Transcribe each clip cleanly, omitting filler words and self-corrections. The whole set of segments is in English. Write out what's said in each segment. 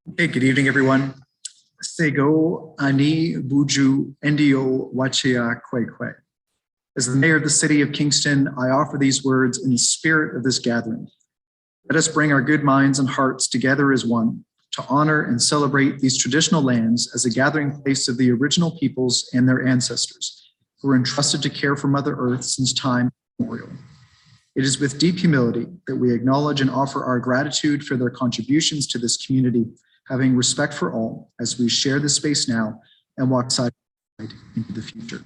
Hey, good evening, everyone. Sego ani buju endio wachia kwekwe. As the mayor of the city of Kingston, I offer these words in the spirit of this gathering. Let us bring our good minds and hearts together as one to honor and celebrate these traditional lands as a gathering place of the original peoples and their ancestors who were entrusted to care for Mother Earth since time immemorial. It is with deep humility that we acknowledge and offer our gratitude for their contributions to this community, having respect for all as we share this space now and walk side by side into the future.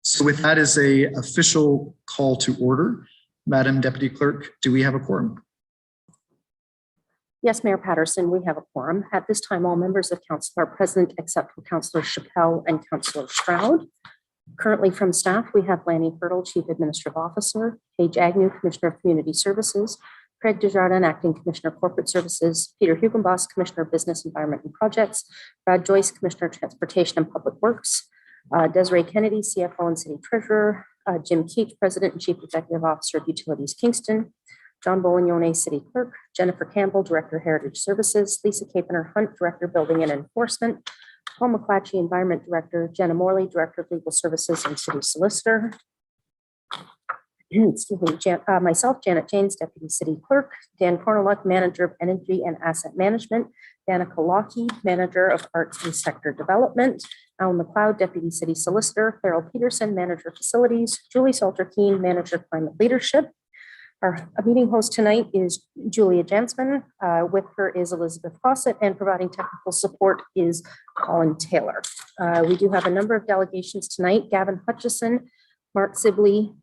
So with that as an official call to order, Madam Deputy Clerk, do we have a quorum? Yes, Mayor Patterson, we have a quorum. At this time, all members of council are present except for Councillor Chappelle and Councillor Stroud. Currently from staff, we have Lanny Hurdle, Chief Administrative Officer, Paige Agnew, Commissioner of Community Services, Craig Desjardins, Acting Commissioner of Corporate Services, Peter Hugenboss, Commissioner of Business, Environment and Projects, Brad Joyce, Commissioner of Transportation and Public Works, Desiree Kennedy, CFO and City Treasurer, Jim Keach, President and Chief Executive Officer of Utilities Kingston, John Bolignone, City Clerk, Jennifer Campbell, Director Heritage Services, Lisa Capener Hunt, Director Building and Enforcement, Paul McClatchy, Environment Director, Jenna Morley, Director of Legal Services and City Solicitor. Excuse me, myself, Janet James, Deputy City Clerk, Dan Corneluk, Manager of Energy and Asset Management, Danica Lockey, Manager of Arts and Sector Development, Alan McLeod, Deputy City Solicitor, Farrell Peterson, Manager of Facilities, Julie Salter-Keen, Manager of Climate Leadership. Our meeting host tonight is Julia Jansman. With her is Elizabeth Fawcett, and providing technical support is Colin Taylor. We do have a number of delegations tonight: Gavin Hutchison, Mark Sibley,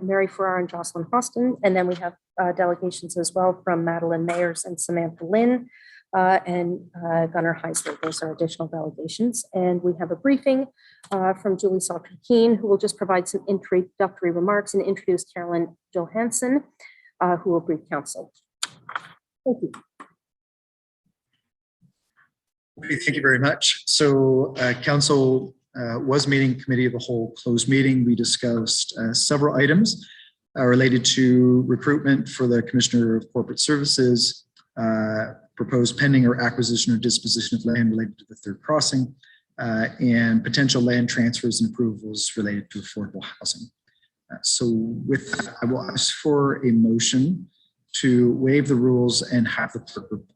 Mary Farrar, and Jocelyn Hostin. And then we have delegations as well from Madeline Mayers and Samantha Lynn and Gunnar Heisler. Those are additional delegations. And we have a briefing from Julie Salter-Keen, who will just provide some introductory remarks and introduce Carolyn Johansson, who will brief council. Thank you. Okay, thank you very much. So council was meeting committee of the whole closed meeting. We discussed several items related to recruitment for the Commissioner of Corporate Services, proposed pending or acquisition or disposition of land related to the third crossing, and potential land transfers and approvals related to affordable housing. So with that, I will ask for a motion to waive the rules and have the clerk report.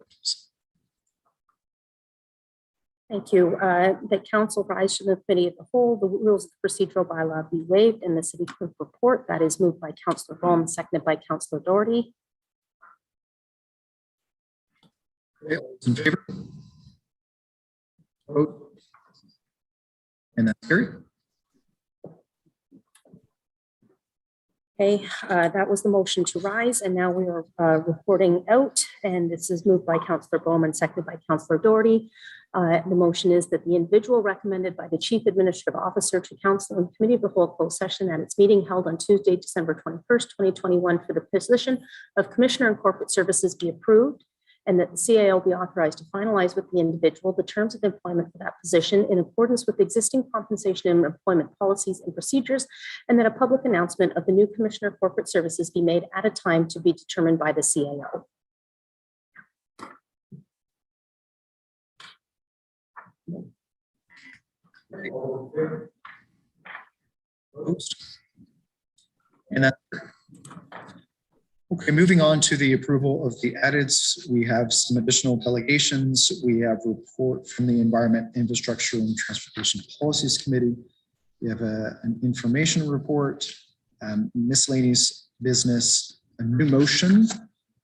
Thank you. The council rise to the committee of the whole. The rules of the procedural bylaw be waived, and the city clerk report. That is moved by Councillor Bowman, seconded by Councillor Doherty. Okay, all those in favor? Vote. And that's carried. Okay, that was the motion to rise, and now we are reporting out, and this is moved by Councillor Bowman, seconded by Councillor Doherty. The motion is that the individual recommended by the Chief Administrative Officer to Council and Committee of the Whole closed session at its meeting held on Tuesday, December 21st, 2021 for the position of Commissioner in Corporate Services be approved, and that the CAO be authorized to finalize with the individual the terms of employment for that position in accordance with existing compensation and employment policies and procedures, and that a public announcement of the new Commissioner of Corporate Services be made at a time to be determined by the CAO. And that, okay, moving on to the approval of the edits, we have some additional delegations. We have a report from the Environment, Infrastructure and Transportation Policies Committee. We have an information report, miscellaneous business, a new motion,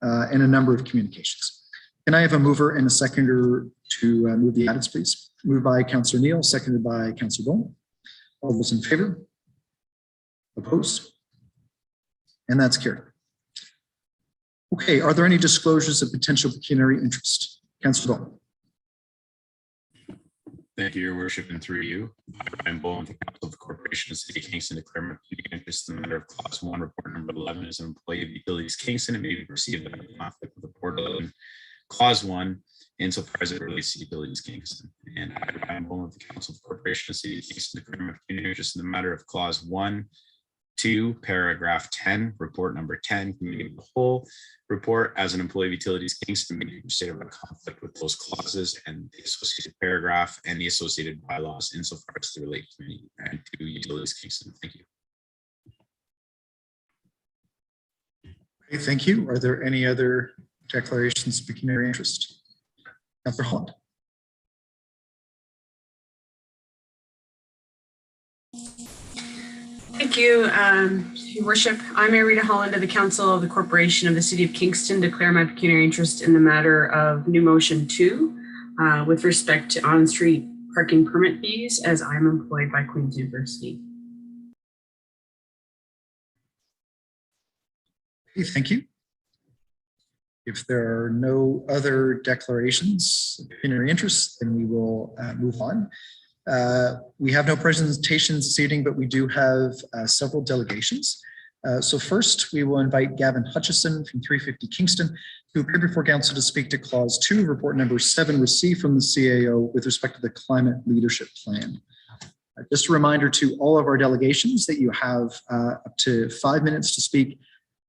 and a number of communications. Can I have a mover and a seconder to move the edits, please? Moved by Councillor Neal, seconded by Councillor Bowman. All those in favor? Opposed? And that's carried. Okay, are there any disclosures of potential pecuniary interest? Councillor Bowman. Thank you, Your Worship, and through you. I'm Bowman, the Council of the Corporation of City of Kingston, declare my interest in the matter of Clause 1, Report Number 11 as an employee of Utilities Kingston. It may be perceived that a conflict with Report 11, Clause 1, insofar as it relates to Utilities Kingston. And I'm Bowman, the Council of the Corporation of City of Kingston, declare my interest in the matter of Clause 1, 2, paragraph 10, report number 10, committee of the whole report as an employee of Utilities Kingston may be considered a conflict with those clauses and the associated paragraph and the associated bylaws insofar as they relate to me and to Utilities Kingston. Thank you. Okay, thank you. Are there any other declarations of pecuniary interest? Councillor Holland. Thank you, Your Worship. I'm Rita Holland of the Council of the Corporation of the City of Kingston. Declare my pecuniary interest in the matter of new motion 2 with respect to on-street parking permit fees, as I'm employed by Queen's University. Okay, thank you. If there are no other declarations of pecuniary interest, then we will move on. We have no presentations this evening, but we do have several delegations. So first, we will invite Gavin Hutchison from 350 Kingston to appear before council to speak to clause 2, report number 7 received from the CAO with respect to the climate leadership plan. Just a reminder to all of our delegations that you have up to 5 minutes to speak,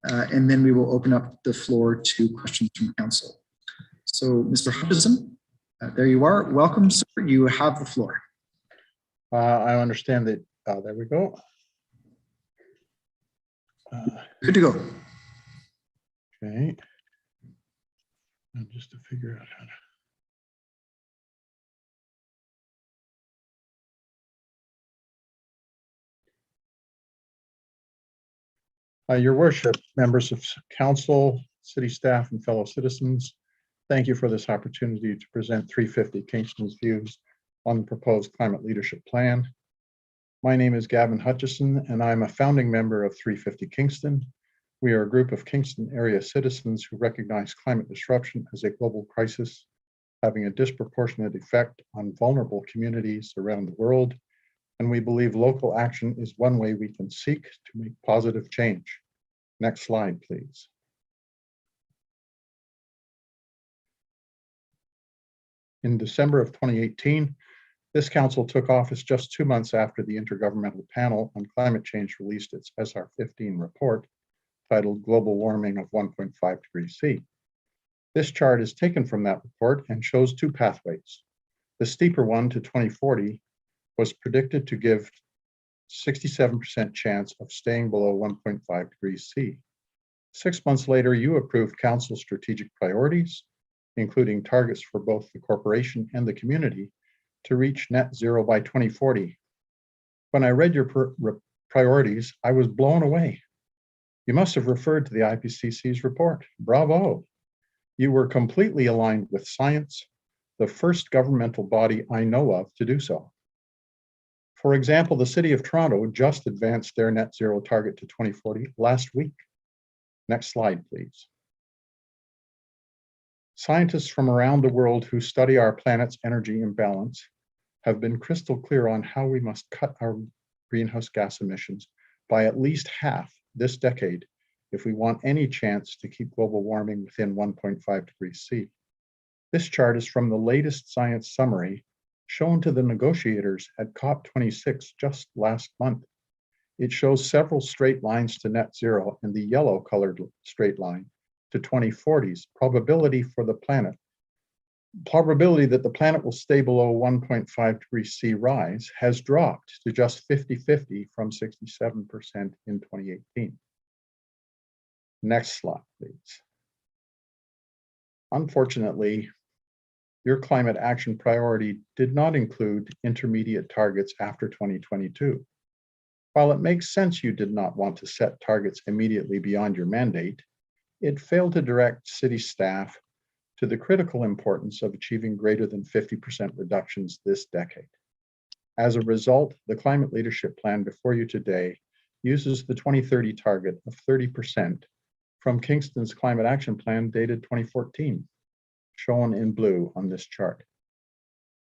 and then we will open up the floor to questions from council. So Mr. Hutchison, there you are. Welcome, sir. You have the floor. I understand that. There we go. Good to go. Okay. And just to figure out how to. Your Worship, members of council, city staff, and fellow citizens, thank you for this opportunity to present 350 Kingston's views on the proposed climate leadership plan. My name is Gavin Hutchison, and I'm a founding member of 350 Kingston. We are a group of Kingston area citizens who recognize climate disruption as a global crisis, having a disproportionate effect on vulnerable communities around the world, and we believe local action is one way we can seek to make positive change. Next slide, please. In December of 2018, this council took office just 2 months after the Intergovernmental Panel on Climate Change released its SR15 report titled Global Warming of 1.5 degrees C. This chart is taken from that report and shows 2 pathways. The steeper one to 2040 was predicted to give 67% chance of staying below 1.5 degrees C. 6 months later, you approved council strategic priorities, including targets for both the corporation and the community, to reach net zero by 2040. When I read your priorities, I was blown away. You must have referred to the IPCC's report. Bravo. You were completely aligned with science, the first governmental body I know of to do so. For example, the City of Toronto just advanced their net zero target to 2040 last week. Next slide, please. Scientists from around the world who study our planet's energy imbalance have been crystal clear on how we must cut our greenhouse gas emissions by at least half this decade if we want any chance to keep global warming within 1.5 degrees C. This chart is from the latest science summary shown to the negotiators at COP26 just last month. It shows several straight lines to net zero and the yellow colored straight line to 2040's probability for the planet. Probability that the planet will stay below 1.5 degrees C rise has dropped to just 50-50 from 67% in 2018. Next slide, please. Unfortunately, your climate action priority did not include intermediate targets after 2022. While it makes sense you did not want to set targets immediately beyond your mandate, it failed to direct city staff to the critical importance of achieving greater than 50% reductions this decade. As a result, the climate leadership plan before you today uses the 2030 target of 30% from Kingston's climate action plan dated 2014, shown in blue on this chart.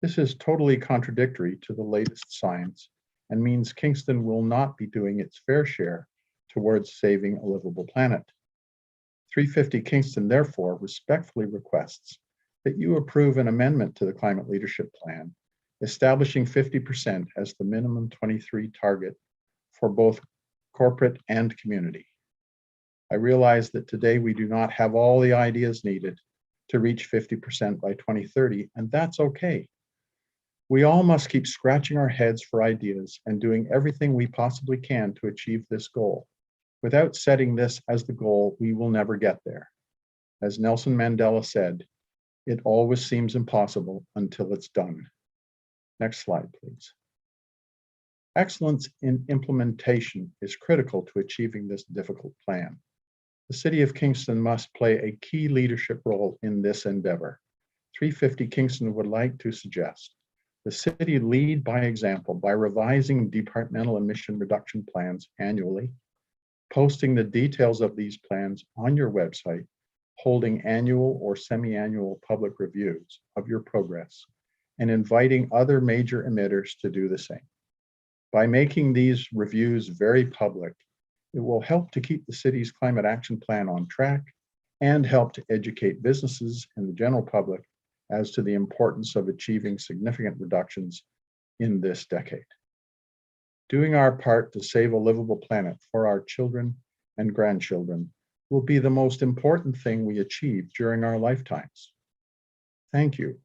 This is totally contradictory to the latest science and means Kingston will not be doing its fair share towards saving a livable planet. 350 Kingston therefore respectfully requests that you approve an amendment to the climate leadership plan, establishing 50% as the minimum 23 target for both corporate, and community. I realize that today we do not have all the ideas needed to reach 50% by 2030, and that's okay. We all must keep scratching our heads for ideas and doing everything we possibly can to achieve this goal. Without setting this as the goal, we will never get there. As Nelson Mandela said, it always seems impossible until it's done. Next slide, please. Excellence in implementation is critical to achieving this difficult plan. The City of Kingston must play a key leadership role in this endeavor. 350 Kingston would like to suggest the city lead by example by revising departmental emission reduction plans annually, posting the details of these plans on your website, holding annual or semi-annual public reviews of your progress, and inviting other major emitters to do the same. By making these reviews very public, it will help to keep the city's climate action plan on track and help to educate businesses and the general public as to the importance of achieving significant reductions in this decade. Doing our part to save a livable planet for our children and grandchildren will be the most important thing we achieve during our lifetimes. Thank you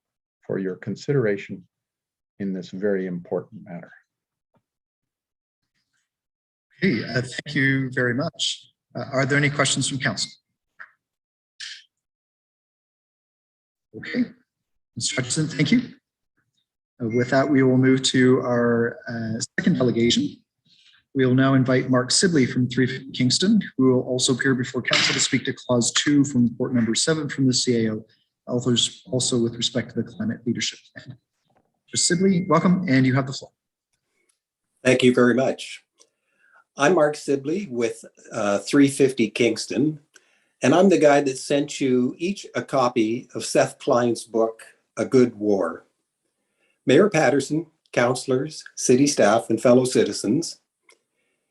for your consideration in this very important matter. Okay, thank you very much. Are there any questions from council? Okay, Mr. Hutchinson, thank you. With that, we will move to our second delegation. We will now invite Mark Sibley from 350 Kingston, who will also appear before council to speak to clause 2 from report number 7 from the CAO, also with respect to the climate leadership plan. Mr. Sibley, welcome, and you have the floor. Thank you very much. I'm Mark Sibley with 350 Kingston, and I'm the guy that sent you each a copy of Seth Klein's book, A Good War. Mayor Patterson, councillors, city staff, and fellow citizens,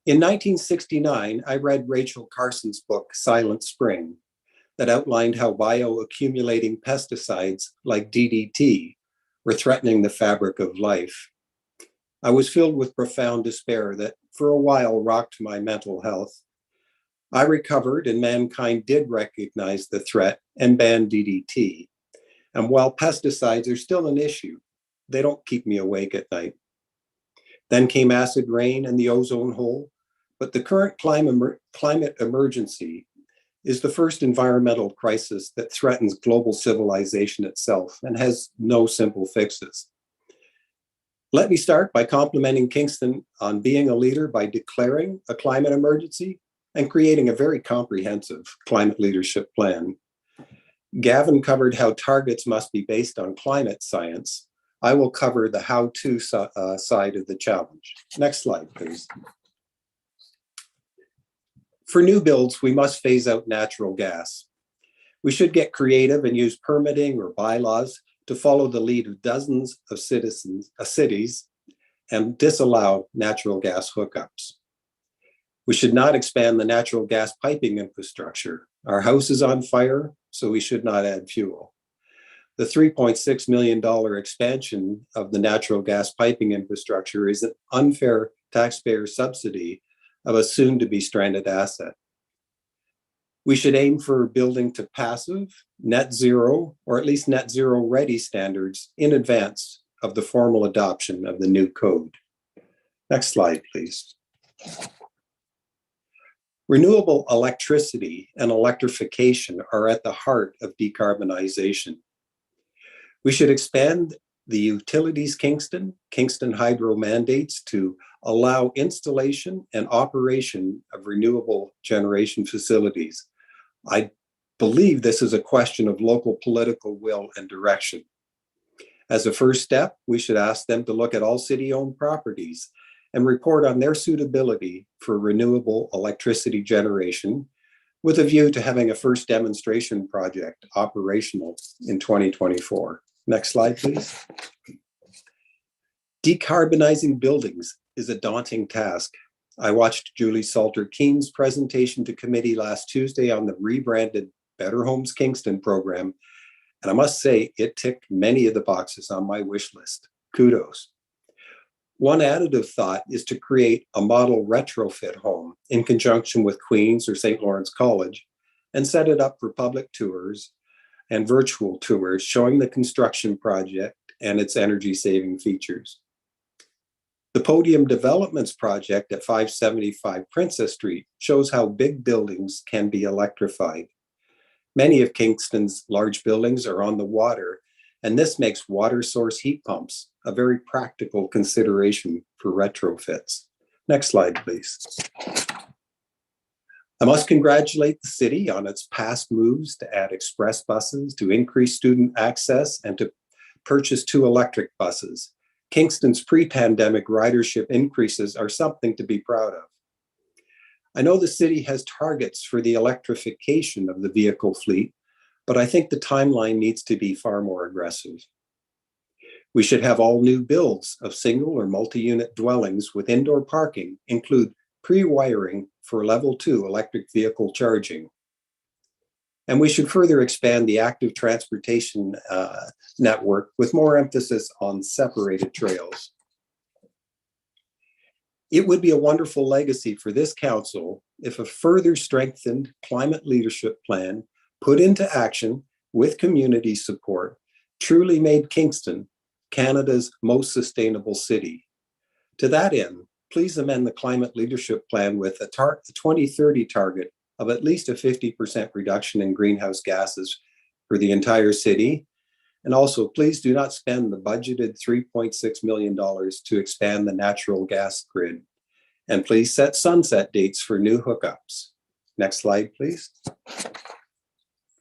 in 1969, I read Rachel Carson's book, Silent Spring, that outlined how bioaccumulating pesticides like DDT were threatening the fabric of life. I was filled with profound despair that for a while rocked my mental health. I recovered and mankind did recognize the threat and ban DDT. And while pesticides are still an issue, they don't keep me awake at night. Then came acid rain and the ozone hole, but the current climate emergency is the first environmental crisis that threatens global civilization itself and has no simple fixes. Let me start by complimenting Kingston on being a leader by declaring a climate emergency and creating a very comprehensive climate leadership plan. Gavin covered how targets must be based on climate science. I will cover the how-to side of the challenge. Next slide, please. For new builds, we must phase out natural gas. We should get creative and use permitting or bylaws to follow the lead of dozens of cities and disallow natural gas hookups. We should not expand the natural gas piping infrastructure. Our house is on fire, so we should not add fuel. The $3.6 million expansion of the natural gas piping infrastructure is an unfair taxpayer subsidy of a soon-to-be stranded asset. We should aim for building to passive, net zero, or at least net zero ready standards in advance of the formal adoption of the new code. Next slide, please. Renewable electricity and electrification are at the heart of decarbonization. We should expand the Utilities Kingston Hydro mandates to allow installation and operation of renewable generation facilities. I believe this is a question of local political will and direction. As a first step, we should ask them to look at all city-owned properties and report on their suitability for renewable electricity generation with a view to having a first demonstration project operational in 2024. Next slide, please. Decarbonizing buildings is a daunting task. I watched Julie Salter-Keen's presentation to committee last Tuesday on the rebranded Better Homes Kingston program, and I must say it ticked many of the boxes on my wish list. Kudos. One additive thought is to create a model retrofit home in conjunction with Queen's or St. Lawrence College and set it up for public tours and virtual tours showing the construction project and its energy saving features. The Podium Developments project at 575 Princess Street shows how big buildings can be electrified. Many of Kingston's large buildings are on the water, and this makes water source heat pumps a very practical consideration for retrofits. Next slide, please. I must congratulate the city on its past moves to add express buses, to increase student access, and to purchase 2 electric buses. Kingston's pre-pandemic ridership increases are something to be proud of. I know the city has targets for the electrification of the vehicle fleet, but I think the timeline needs to be far more aggressive. We should have all new builds of single or multi-unit dwellings with indoor parking include pre-wiring for level 2 electric vehicle charging. And we should further expand the active transportation network with more emphasis on separated trails. It would be a wonderful legacy for this council if a further strengthened climate leadership plan put into action with community support truly made Kingston Canada's most sustainable city. To that end, please amend the climate leadership plan with a 2030 target of at least a 50% reduction in greenhouse gases for the entire city. And also, please do not spend the budgeted $3.6 million to expand the natural gas grid. And please set sunset dates for new hookups. Next slide, please.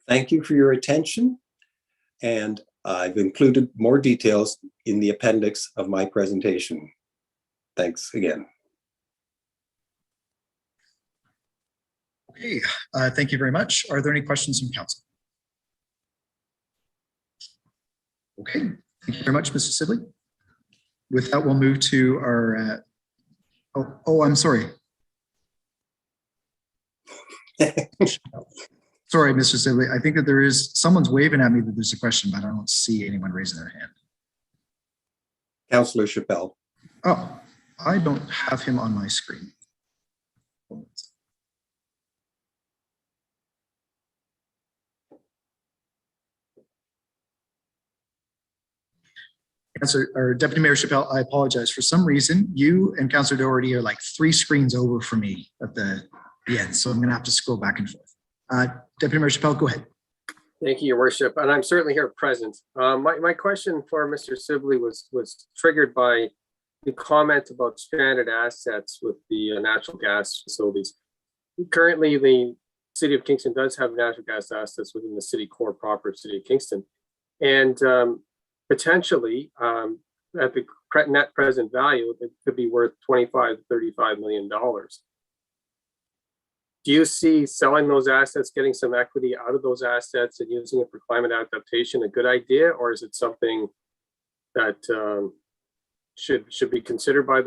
Thank you for your attention. And I've included more details in the appendix of my presentation. Thanks again. Okay, thank you very much. Are there any questions from council? Okay, thank you very much, Mr. Sibley. With that, we'll move to our, I'm sorry. Sorry, Mr. Sibley. I think that there is, someone's waving at me that there's a question, but I don't see anyone raising their hand. Councillor Chappelle. Oh, I don't have him on my screen. Or Deputy Mayor Chappelle, I apologize. For some reason, you and Councillor Doherty are like 3 screens over for me at the end, so I'm going to have to scroll back and forth. Deputy Mayor Chappelle, go ahead. Thank you, Your Worship, and I'm certainly here present. My question for Mr. Sibley was triggered by the comment about stranded assets with the natural gas facilities. Currently, the City of Kingston does have natural gas assets within the city core proper City of Kingston, and potentially at the net present value, it could be worth $25 to $35 million. Do you see selling those assets, getting some equity out of those assets and using it for climate adaptation a good idea, or is it something that should be considered by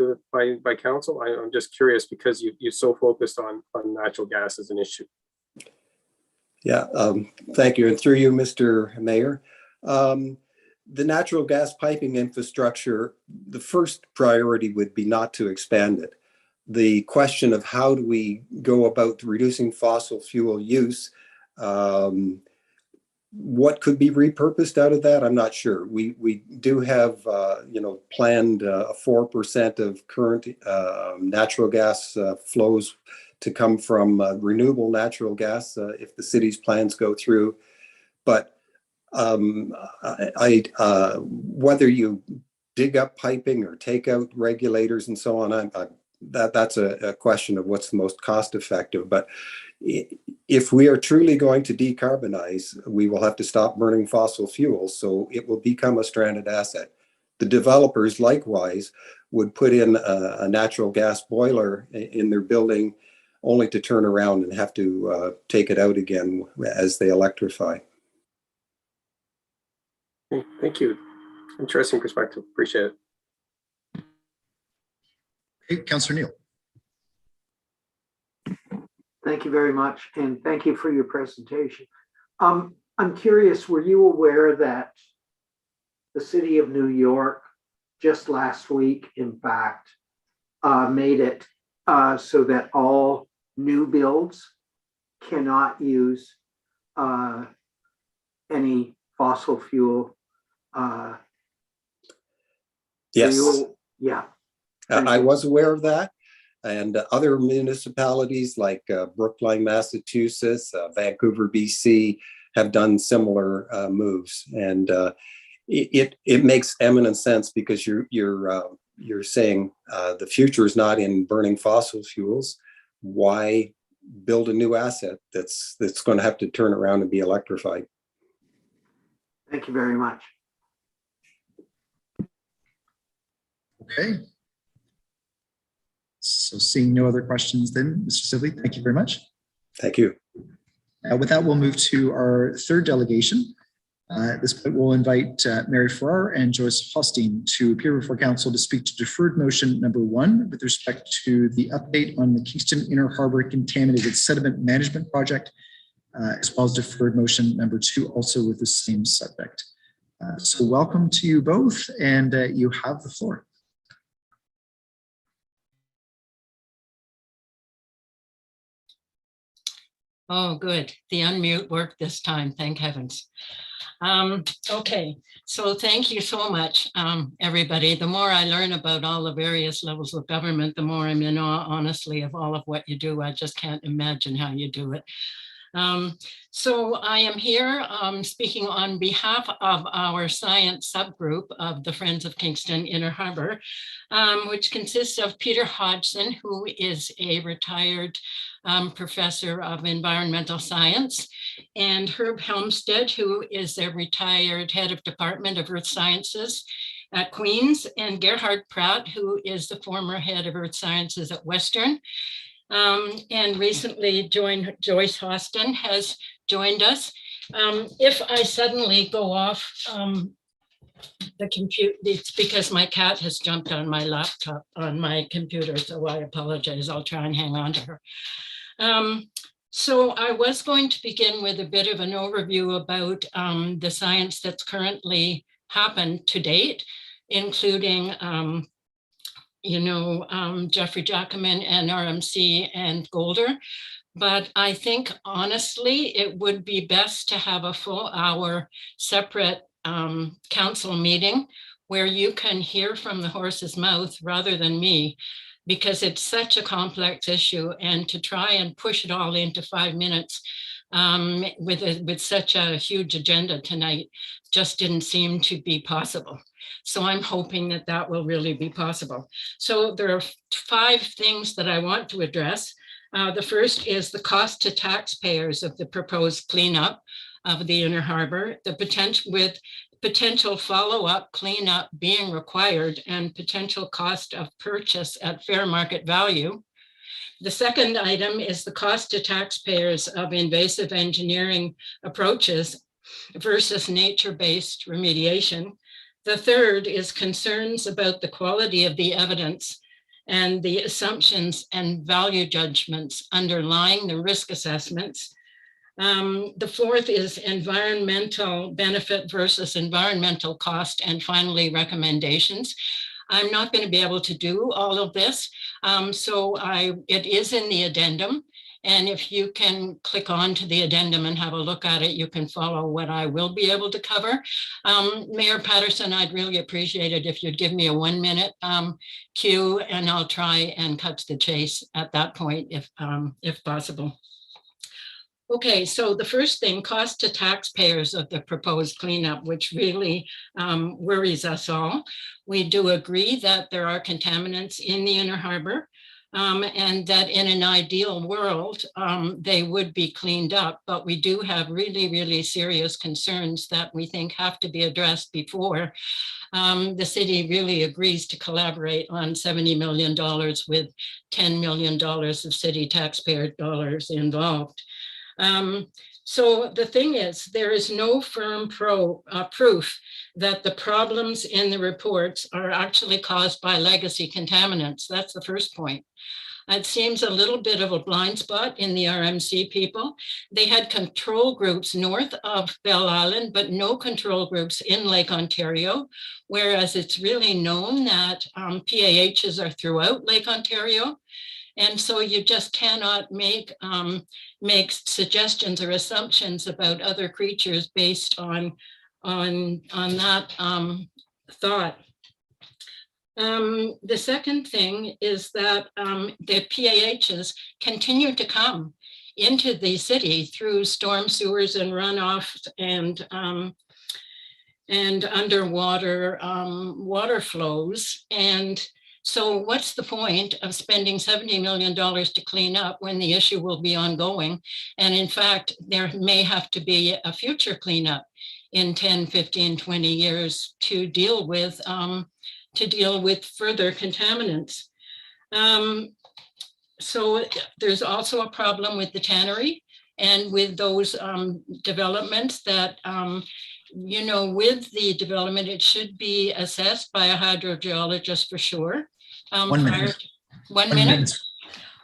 council? I'm just curious because you're so focused on natural gas as an issue. Yeah, thank you. And through you, Mr. Mayor. The natural gas piping infrastructure, the first priority would be not to expand it. The question of how do we go about reducing fossil fuel use, what could be repurposed out of that? I'm not sure. We do have, planned 4% of current natural gas flows to come from renewable natural gas if the city's plans go through. But whether you dig up piping or take out regulators and so on, that's a question of what's the most cost effective. But if we are truly going to decarbonize, we will have to stop burning fossil fuels. So it will become a stranded asset. The developers likewise would put in a natural gas boiler in their building only to turn around and have to take it out again as they electrify. Thank you. Interesting perspective. Appreciate it. Okay, Councillor Neal. Thank you very much, and thank you for your presentation. I'm curious, were you aware that the City of New York just last week, in fact, made it so that all new builds cannot use any fossil fuel. Yes, fuel. Yeah. I was aware of that. And other municipalities like Brookline, Massachusetts, Vancouver, BC have done similar moves. And it makes eminent sense because you're saying the future is not in burning fossil fuels. Why build a new asset that's going to have to turn around and be electrified? Thank you very much. Okay. So seeing no other questions then, Mr. Sibley, thank you very much. Thank you. With that, we'll move to our third delegation. At this point, we'll invite Mary Farrar and Joyce Hosteen to appear before council to speak to deferred motion number 1 with respect to the update on the Kingston Inner Harbor Contaminated Sediment Management Project, as well as deferred motion number 2, also with the same subject. So welcome to you both, and you have the floor. Oh, good. The unmute worked this time, thank heavens. Okay, so thank you so much, everybody. The more I learn about all the various levels of government, the more I'm in awe, honestly, of all of what you do. I just can't imagine how you do it. So I am here speaking on behalf of our science subgroup of the Friends of Kingston Inner Harbor, which consists of Peter Hodgson, who is a retired professor of environmental science, and Herb Helmstead, who is a retired head of Department of Earth Sciences at Queen's, and Gerhard Pratt, who is the former head of Earth Sciences at Western. And recently Joyce Hosteen has joined us. If I suddenly go off the computer, it's because my cat has jumped on my laptop, on my computer, so I apologize. I'll try and hang on to her. So I was going to begin with a bit of an overview about the science that's currently happened to date, including Jeffrey Jackman and RMC and Golder. But I think honestly, it would be best to have a full hour separate council meeting where you can hear from the horse's mouth rather than me, because it's such a complex issue, and to try and push it all into 5 minutes with such a huge agenda tonight just didn't seem to be possible. So I'm hoping that that will really be possible. So there are 5 things that I want to address. The first is the cost to taxpayers of the proposed cleanup of the Inner Harbor, the potential follow-up cleanup being required, and potential cost of purchase at fair market value. The second item is the cost to taxpayers of invasive engineering approaches versus nature-based remediation. The third is concerns about the quality of the evidence and the assumptions and value judgments underlying the risk assessments. The fourth is environmental benefit versus environmental cost, and finally, recommendations. I'm not going to be able to do all of this, so it is in the addendum. And if you can click on to the addendum and have a look at it, you can follow what I will be able to cover. Mayor Patterson, I'd really appreciate it if you'd give me a 1 minute cue, and I'll try and cut to the chase at that point if possible. Okay, so the first thing, cost to taxpayers of the proposed cleanup, which really worries us all. We do agree that there are contaminants in the Inner Harbor, and that in an ideal world, they would be cleaned up, but we do have really, really serious concerns that we think have to be addressed before the city really agrees to collaborate on $70 million with $10 million of city taxpayer dollars involved. So the thing is, there is no firm proof that the problems in the reports are actually caused by legacy contaminants. That's the first point. It seems a little bit of a blind spot in the RMC people. They had control groups north of Bell Island, but no control groups in Lake Ontario, whereas it's really known that PAHs are throughout Lake Ontario. And so you just cannot make suggestions or assumptions about other creatures based on that thought. The second thing is that the PAHs continue to come into the city through storm sewers and runoff and underwater water flows. And so what's the point of spending $70 million to clean up when the issue will be ongoing? And in fact, there may have to be a future cleanup in 10, 15, 20 years to deal with further contaminants. So there's also a problem with the tannery and with those developments that, with the development, it should be assessed by a hydrogeologist for sure. 1 minute. 1 minute?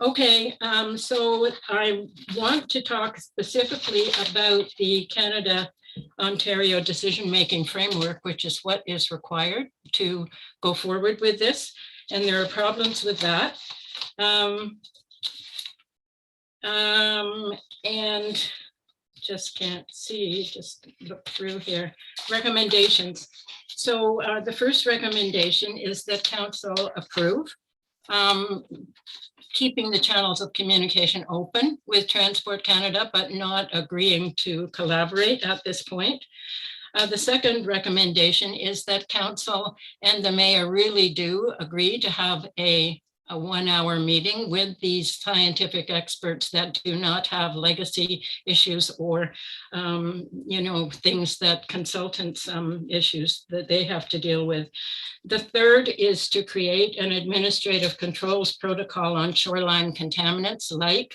Okay, so I want to talk specifically about the Canada-Ontario decision-making framework, which is what is required to go forward with this. And there are problems with that. And just can't see, just look through here. Recommendations. So the first recommendation is that council approve keeping the channels of communication open with Transport Canada, but not agreeing to collaborate at this point. The second recommendation is that council and the mayor really do agree to have a 1-hour meeting with these scientific experts that do not have legacy issues or, things that consultants issues that they have to deal with. The third is to create an administrative controls protocol on shoreline contaminants like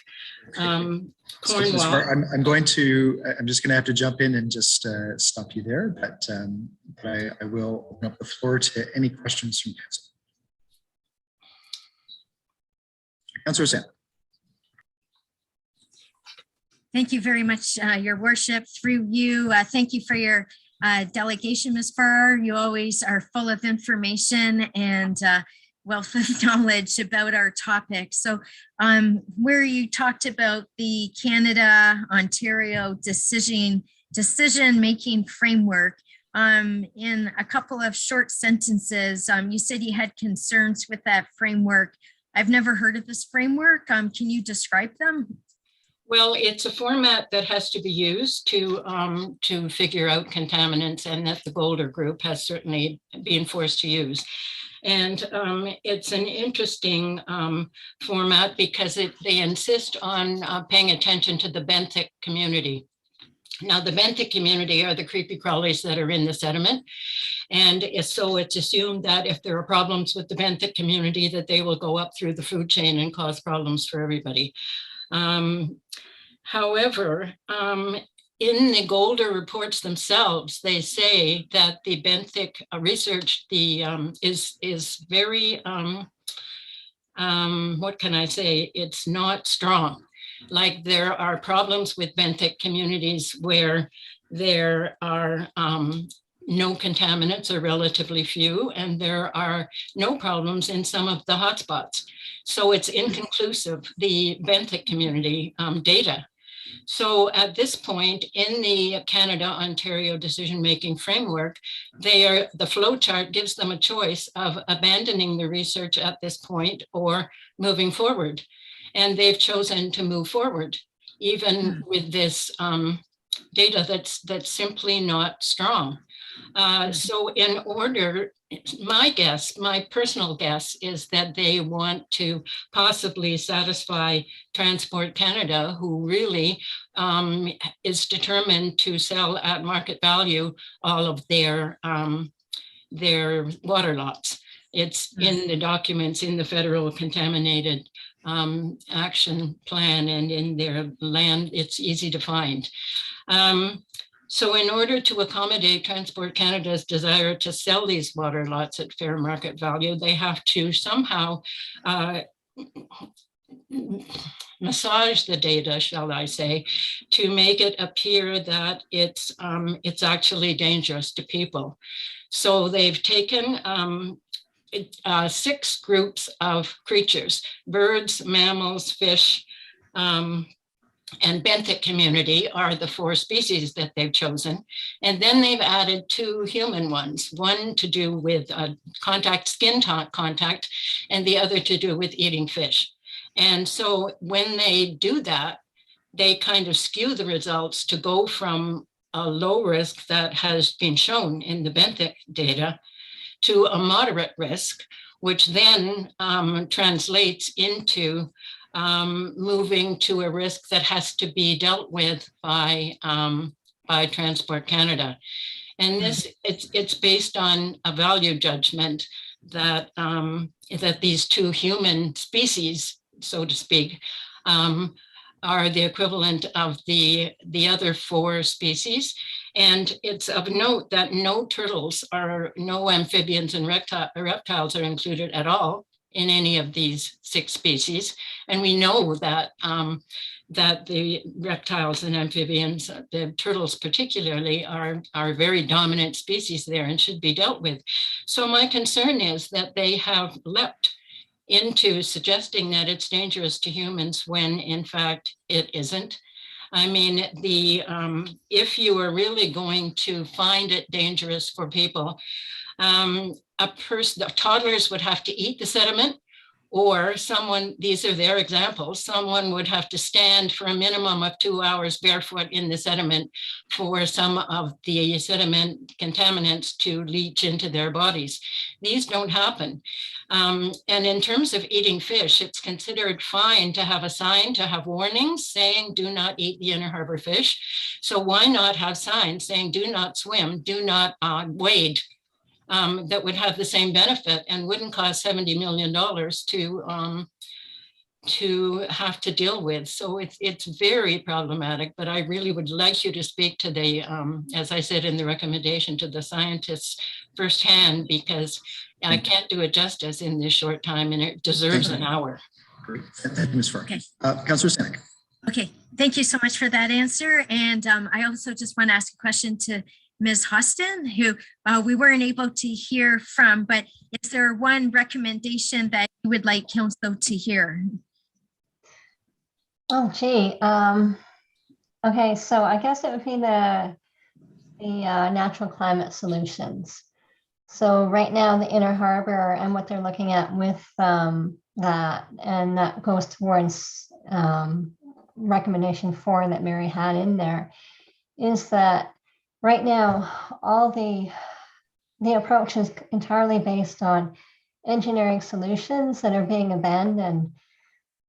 Cornwall. I'm just going to have to jump in and just stop you there, but I will open up the floor to any questions from council. Councillor Sam. Thank you very much, Your Worship. Through you, thank you for your delegation, Ms. Farrar. You always are full of information and wealth of knowledge about our topic. So where you talked about the Canada-Ontario decision-making framework, in a couple of short sentences, you said you had concerns with that framework. I've never heard of this framework. Can you describe them? Well, it's a format that has to be used to figure out contaminants, and that the Boulder Group has certainly been forced to use. And it's an interesting format because they insist on paying attention to the benthic community. Now, the benthic community are the creepy crawlies that are in the sediment. And so it's assumed that if there are problems with the benthic community, that they will go up through the food chain and cause problems for everybody. However, in the Golder reports themselves, they say that the benthic research is very, what can I say? It's not strong. Like there are problems with benthic communities where there are no contaminants or relatively few, and there are no problems in some of the hotspots. So it's inconclusive, the benthic community data. So at this point in the Canada-Ontario decision-making framework, the flow chart gives them a choice of abandoning the research at this point or moving forward. And they've chosen to move forward, even with this data that's simply not strong. So in order, my personal guess is that they want to possibly satisfy Transport Canada, who really is determined to sell at market value all of their water lots. It's in the documents in the federal contaminated action plan, and in their land, it's easy to find. So in order to accommodate Transport Canada's desire to sell these water lots at fair market value, they have to somehow massage the data, shall I say, to make it appear that it's actually dangerous to people. So they've taken 6 groups of creatures: birds, mammals, fish, and benthic community are the 4 species that they've chosen. And then they've added 2 human ones, one to do with skin contact, and the other to do with eating fish. And so when they do that, they kind of skew the results to go from a low risk that has been shown in the benthic data to a moderate risk, which then translates into moving to a risk that has to be dealt with by Transport Canada. And this, it's based on a value judgment that that these 2 human species, so to speak, are the equivalent of the other 4 species. And it's of note that no turtles no amphibians and reptiles are included at all in any of these 6 species. And we know that that the reptiles and amphibians, the turtles particularly, are very dominant species there and should be dealt with. So my concern is that they have leapt into suggesting that it's dangerous to humans when in fact it isn't. I mean, if you are really going to find it dangerous for people, the toddlers would have to eat the sediment, or someone, these are their examples, someone would have to stand for a minimum of 2 hours barefoot in the sediment for some of the sediment contaminants to leach into their bodies. These don't happen. And in terms of eating fish, it's considered fine to have a sign, to have warnings saying do not eat the inner harbor fish. So why not have signs saying do not swim, do not wade? That would have the same benefit and wouldn't cost $70 million to have to deal with. So it's very problematic, but I really would like you to speak to the, as I said in the recommendation, to the scientists firsthand, because I can't do it justice in this short time and it deserves an hour. Great. Thank you, Ms. Farr. Okay. Councillor Stanek. Okay, thank you so much for that answer. And I also just want to ask a question to Ms. Hostin, who we weren't able to hear from, but is there one recommendation that you would like council to hear? Oh, gee. Okay, so I guess it would be the natural climate solutions. So right now, the inner harbor and what they're looking at with that, and that goes towards recommendation 4 that Mary had in there, is that right now, all the approach is entirely based on engineering solutions that are being abandoned.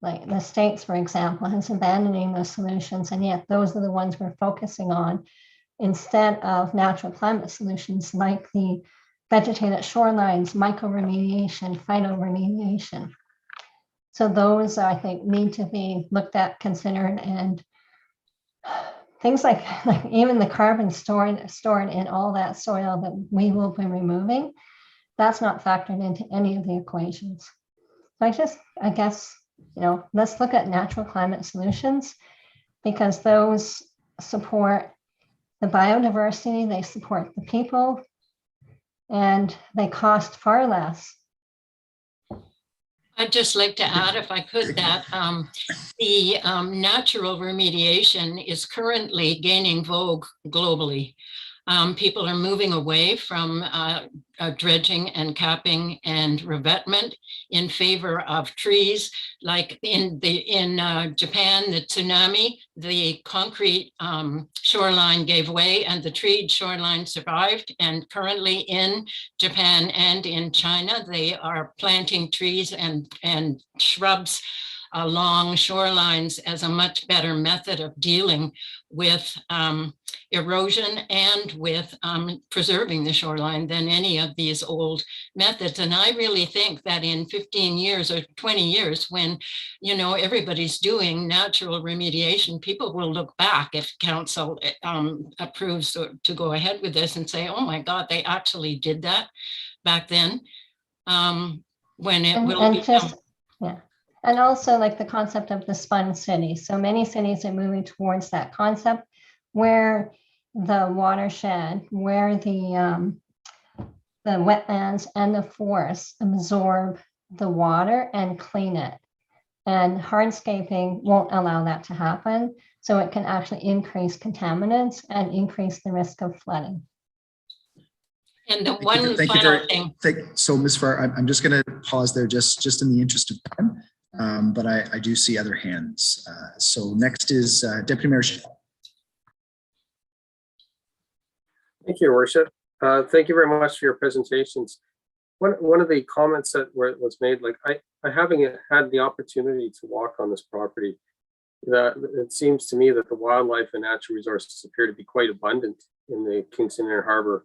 Like the States, for example, is abandoning those solutions, and yet those are the ones we're focusing on instead of natural climate solutions like the vegetated shorelines, micro-remediation, phyto-remediation. So those, I think, need to be looked at, considered, and things like even the carbon stored in all that soil that we will be removing, that's not factored into any of the equations. So I guess, let's look at natural climate solutions, because those support the biodiversity, they support the people, and they cost far less. I'd just like to add, if I could, that the natural remediation is currently gaining vogue globally. People are moving away from dredging and capping and revetment in favor of trees. Like in Japan, the tsunami, the concrete shoreline gave way and the treed shoreline survived. And currently in Japan and in China, they are planting trees and shrubs along shorelines as a much better method of dealing with erosion and with preserving the shoreline than any of these old methods. And I really think that in 15 years or 20 years, when everybody's doing natural remediation, people will look back if council approves to go ahead with this and say, oh my God, they actually did that back then. When it will become. Yeah. And also like the concept of the sponge city. So many cities are moving towards that concept where the watershed, where the wetlands and the forests absorb the water and clean it. And hardscaping won't allow that to happen. So it can actually increase contaminants and increase the risk of flooding. And the Thank you- one thank you final very- thing, So Ms. Farr, I'm just going to pause there just in the interest of time, but I do see other hands. So next is Deputy Mayor Schiff. Thank you, Your Worship. Thank you very much for your presentations. One of the comments that was made, like I having had the opportunity to walk on this property, that it seems to me that the wildlife and natural resources appear to be quite abundant in the Kingston Inner Harbor.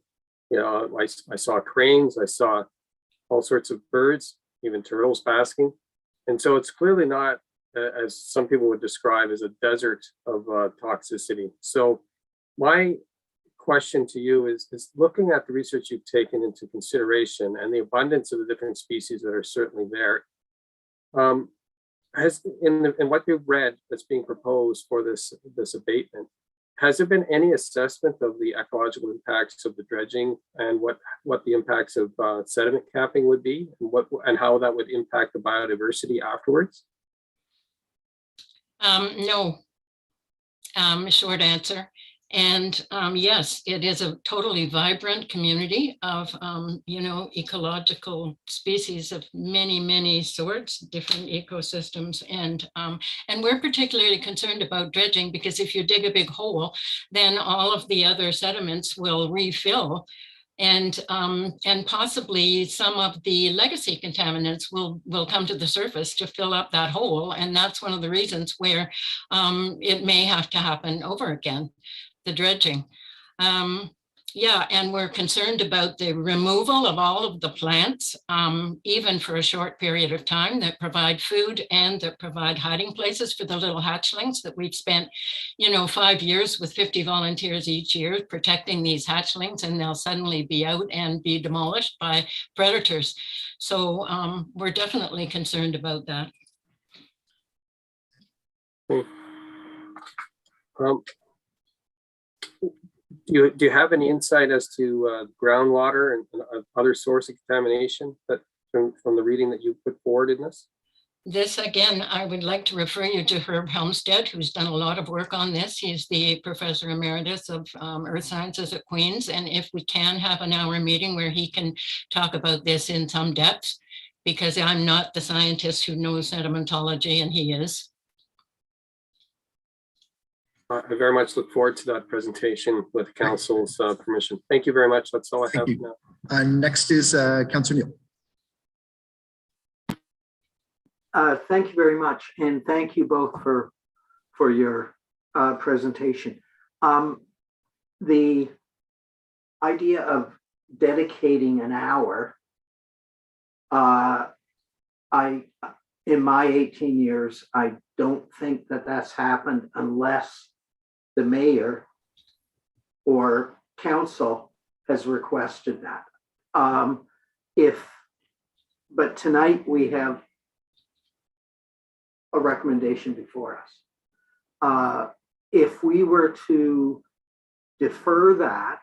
You know, I saw cranes, I saw all sorts of birds, even turtles basking. And so it's clearly not, as some people would describe, as a desert of toxicity. So my question to you is looking at the research you've taken into consideration and the abundance of the different species that are certainly there, has in what you've read that's being proposed for this abatement, has there been any assessment of the ecological impacts of the dredging and what the impacts of sediment capping would be, and how that would impact the biodiversity afterwards? no, short answer. And yes, it is a totally vibrant community of, ecological species of many sorts, different ecosystems. And we're particularly concerned about dredging because if you dig a big hole, then all of the other sediments will refill. And possibly some of the legacy contaminants will come to the surface to fill up that hole. And that's one of the reasons where it may have to happen over again, the dredging. Yeah, and we're concerned about the removal of all of the plants, even for a short period of time, that provide food and that provide hiding places for the little hatchlings that we've spent, 5 years with 50 volunteers each year protecting these hatchlings, and they'll suddenly be out and be demolished by predators. So we're definitely concerned about that. Do you have any insight as to groundwater and other source of contamination that from the reading that you put forward in this? This, again, I would like to refer you to Herb Helmstead, who's done a lot of work on this. He's the Professor Emeritus of Earth Sciences at Queen's. And if we can have an hour meeting where he can talk about this in some depth, because I'm not the scientist who knows sedimentology and he is. I very much look forward to that presentation with council's permission. Thank you very much. That's all I have now. Next is Councillor Neal. Thank you very much, and thank you both for your presentation. The idea of dedicating an hour, in my 18 years, I don't think that that's happened unless the mayor or council has requested that. But tonight we have a recommendation before us. If we were to defer that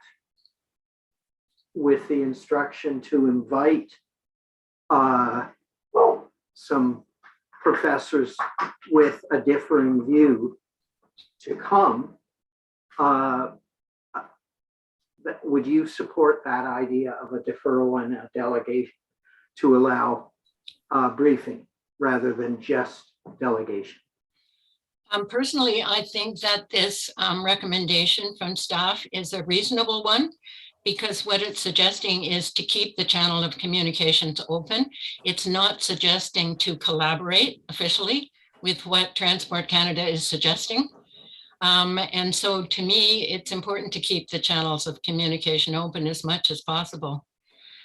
with the instruction to invite some professors with a differing view to come, would you support that idea of a deferral and a delegation to allow briefing rather than just delegation? Personally, I think that this recommendation from staff is a reasonable one, because what it's suggesting is to keep the channel of communications open. It's not suggesting to collaborate officially with what Transport Canada is suggesting. And so to me, it's important to keep the channels of communication open as much as possible.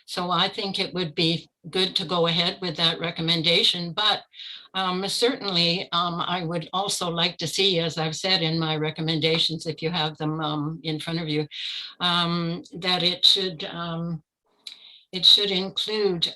So I think it would be good to go ahead with that recommendation, but certainly I would also like to see, as I've said in my recommendations, if you have them in front of you, that it should include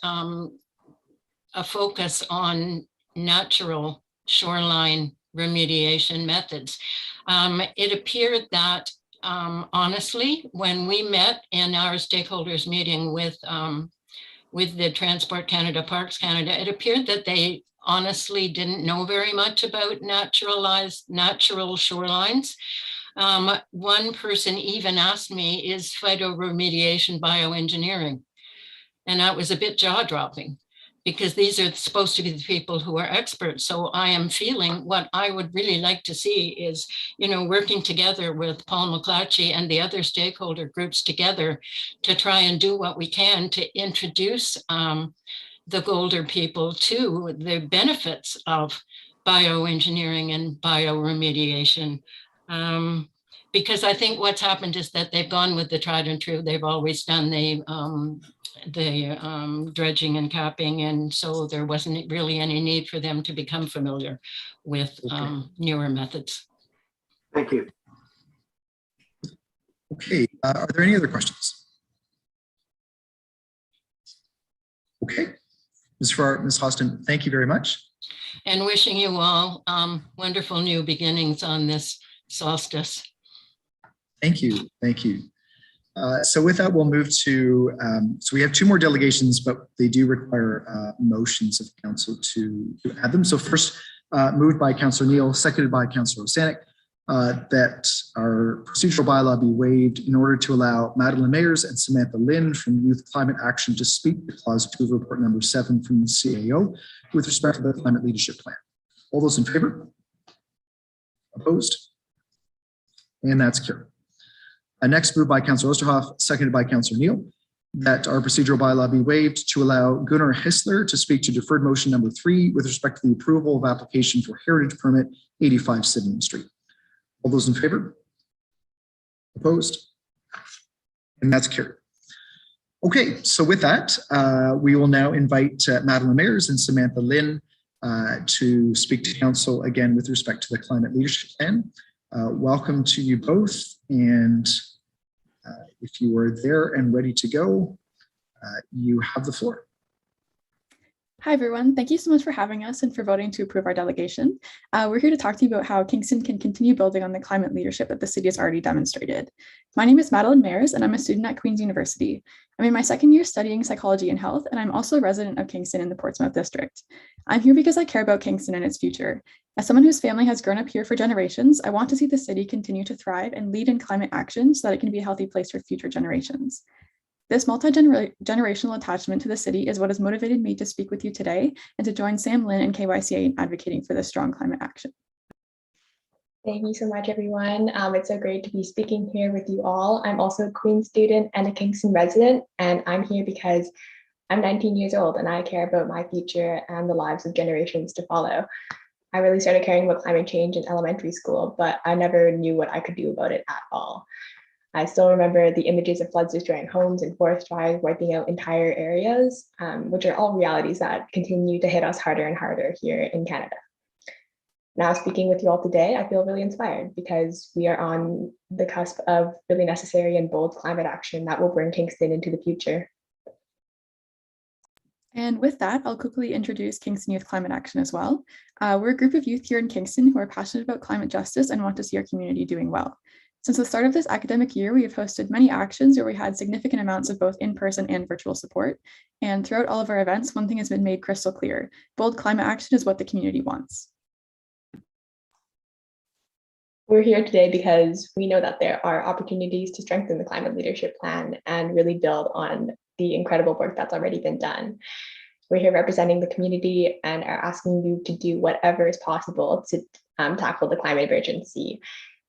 a focus on natural shoreline remediation methods. It appeared that honestly, when we met in our stakeholders meeting with the Transport Canada, Parks Canada, it appeared that they honestly didn't know very much about natural shorelines. One person even asked me, is phytoremediation bioengineering? And that was a bit jaw-dropping, because these are supposed to be the people who are experts. So I am feeling what I would really like to see is, working together with Paul McClatchy and the other stakeholder groups together to try and do what we can to introduce the Golder people to the benefits of bioengineering and bioremediation. Because I think what's happened is that they've gone with the tried and true. They've always done the dredging and capping, and so there wasn't really any need for them to become familiar with newer methods. Thank you. Okay, are there any other questions? Okay, Ms. Farrar, Ms. Hostin, thank you very much. And wishing you all wonderful new beginnings on this solstice. Thank you, thank you. So with that, we'll move to, so we have two more delegations, but they do require motions of council to add them. So first, moved by Councillor Neal, seconded by Councillor Osanek, that our procedural bylaw be waived in order to allow Madeline Mayers and Samantha Lynn from Youth Climate Action to speak to clause 2 of report number 7 from the CAO with respect to the climate leadership plan. All those in favor? Opposed? And that's carried. Next, moved by Councillor Osterhoff, seconded by Councillor Neal, that our procedural bylaw be waived to allow Gunnar Hissler to speak to deferred motion number 3 with respect to the approval of application for heritage permit 85 Sydenham Street. All those in favor? Opposed? And that's carried. Okay, so with that, we will now invite Madeline Mayers and Samantha Lynn to speak to council again with respect to the climate leadership plan. Welcome to you both, and if you are there and ready to go, you have the floor. Hi, everyone. Thank you so much for having us and for voting to approve our delegation. We're here to talk to you about how Kingston can continue building on the climate leadership that the city has already demonstrated. My name is Madeline Mayers, and I'm a student at Queen's University. I'm in my second year studying psychology and health, and I'm also a resident of Kingston in the Portsmouth district. I'm here because I care about Kingston and its future. As someone whose family has grown up here for generations, I want to see the city continue to thrive and lead in climate action so that it can be a healthy place for future generations. This multi-generational attachment to the city is what has motivated me to speak with you today and to join Sam Lynn and KYCA in advocating for this strong climate action. Thank you so much, everyone. It's so great to be speaking here with you all. I'm also a Queen's student and a Kingston resident, and I'm here because I'm 19 years old and I care about my future and the lives of generations to follow. I really started caring about climate change in elementary school, but I never knew what I could do about it at all. I still remember the images of floods destroying homes and forest fires wiping out entire areas, which are all realities that continue to hit us harder and harder here in Canada. Now, speaking with you all today, I feel really inspired because we are on the cusp of really necessary and bold climate action that will bring Kingston into the future. And with that, I'll quickly introduce Kingston Youth Climate Action as well. We're a group of youth here in Kingston who are passionate about climate justice and want to see our community doing well. Since the start of this academic year, we have hosted many actions where we had significant amounts of both in-person and virtual support. And throughout all of our events, one thing has been made crystal clear: bold climate action is what the community wants. We're here today because we know that there are opportunities to strengthen the climate leadership plan and really build on the incredible work that's already been done. We're here representing the community and are asking you to do whatever is possible to tackle the climate emergency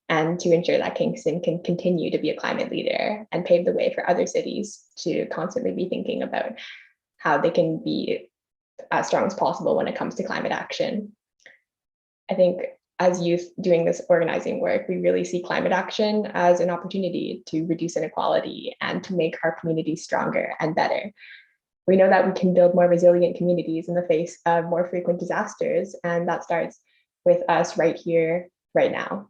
and to ensure that Kingston can continue to be a climate leader and pave the way for other cities to constantly be thinking about how they can be as strong as possible when it comes to climate action. I think as youth doing this organizing work, we really see climate action as an opportunity to reduce inequality and to make our communities stronger and better. We know that we can build more resilient communities in the face of more frequent disasters, and that starts with us right here, right now.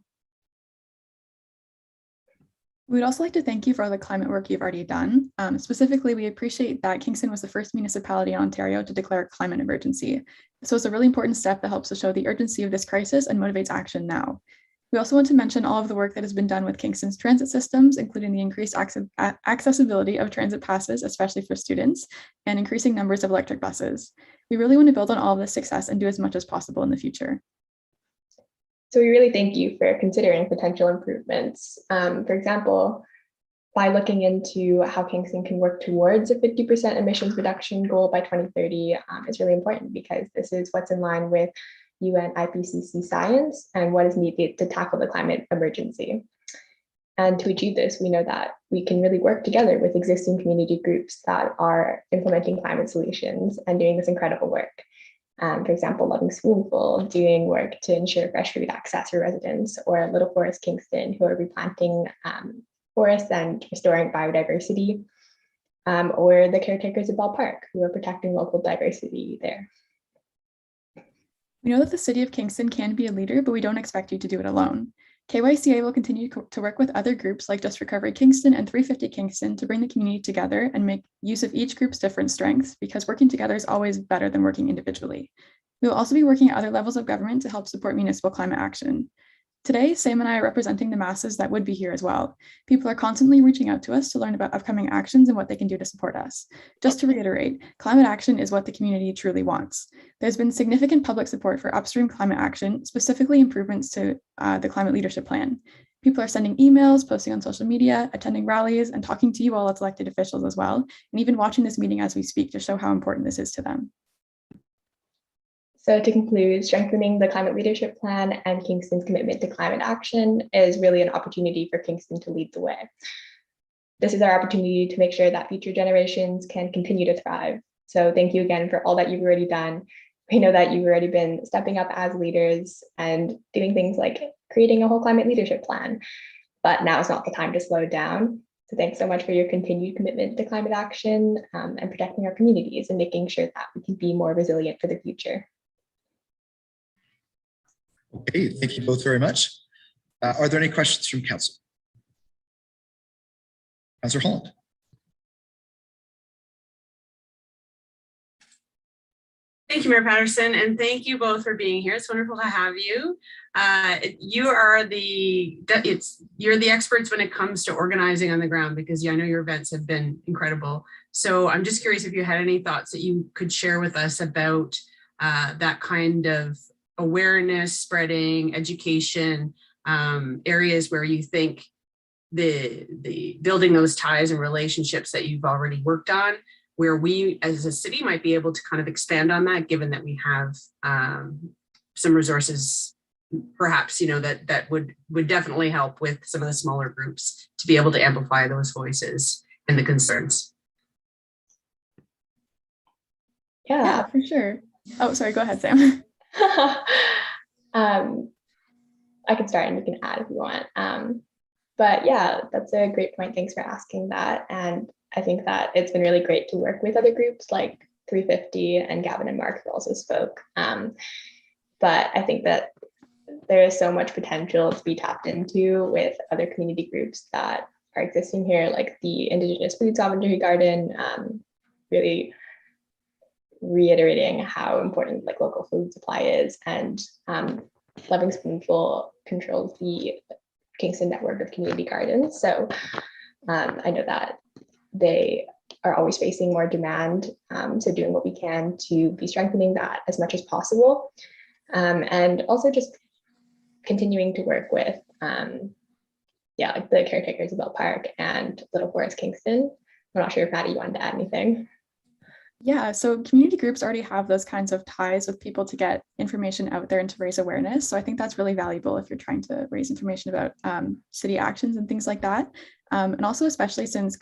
We'd also like to thank you for all the climate work you've already done. Specifically, we appreciate that Kingston was the first municipality in Ontario to declare a climate emergency. So it's a really important step that helps to show the urgency of this crisis and motivates action now. We also want to mention all of the work that has been done with Kingston's transit systems, including the increased accessibility of transit passes, especially for students, and increasing numbers of electric buses. We really want to build on all of this success and do as much as possible in the future. So we really thank you for considering potential improvements. For example, by looking into how Kingston can work towards a 50% emissions reduction goal by 2030 is really important, because this is what's in line with UN IPCC science and what is needed to tackle the climate emergency. And to achieve this, we know that we can really work together with existing community groups that are implementing climate solutions and doing this incredible work. For example, Loving Spoonful doing work to ensure fresh food access for residents, or Little Forest Kingston, who are replanting forests and restoring biodiversity, or the caretakers of Bell Park, who are protecting local diversity there. We know that the City of Kingston can be a leader, but we don't expect you to do it alone. KYCA will continue to work with other groups like Just Recovery Kingston and 350 Kingston to bring the community together and make use of each group's different strengths, because working together is always better than working individually. We will also be working at other levels of government to help support municipal climate action. Today, Sam and I are representing the masses that would be here as well. People are constantly reaching out to us to learn about upcoming actions and what they can do to support us. Just to reiterate, climate action is what the community truly wants. There's been significant public support for upstream climate action, specifically improvements to the Climate Leadership Plan. People are sending emails, posting on social media, attending rallies, and talking to you all as elected officials as well, and even watching this meeting as we speak to show how important this is to them. So to conclude, strengthening the Climate Leadership Plan and Kingston's commitment to climate action is really an opportunity for Kingston to lead the way. This is our opportunity to make sure that future generations can continue to thrive. So thank you again for all that you've already done. We know that you've already been stepping up as leaders and doing things like creating a whole climate leadership plan, but now is not the time to slow down. So thanks so much for your continued commitment to climate action and protecting our communities and making sure that we can be more resilient for the future. Okay, thank you both very much. Are there any questions from council? Councillor Holland. Thank you, Mayor Patterson, and thank you both for being here. It's wonderful to have you. You're the experts when it comes to organizing on the ground, because I know your events have been incredible. So I'm just curious if you had any thoughts that you could share with us about that kind of awareness, spreading, education, areas where you think the building those ties and relationships that you've already worked on, where we as a city might be able to kind of expand on that, given that we have some resources, perhaps, that would definitely help with some of the smaller groups to be able to amplify those voices and the concerns. Yeah, for sure. Oh, sorry, go ahead, Sam. I can start and you can add if you want. But yeah, that's a great point. Thanks for asking that. And I think that it's been really great to work with other groups like 350 and Gavin and Mark who also spoke. But I think that there is so much potential to be tapped into with other community groups that are existing here, like the Indigenous Food Sovereignty Garden, really reiterating how important like local food supply is, and Loving Spoonful controls the Kingston network of community gardens. So I know that they are always facing more demand, so doing what we can to be strengthening that as much as possible, and also just continuing to work with like the caretakers of Bell Park and Little Forest Kingston. I'm not sure if Maddie, you wanted to add anything. Yeah, so community groups already have those kinds of ties with people to get information out there and to raise awareness. So I think that's really valuable if you're trying to raise information about city actions and things like that. And also, especially since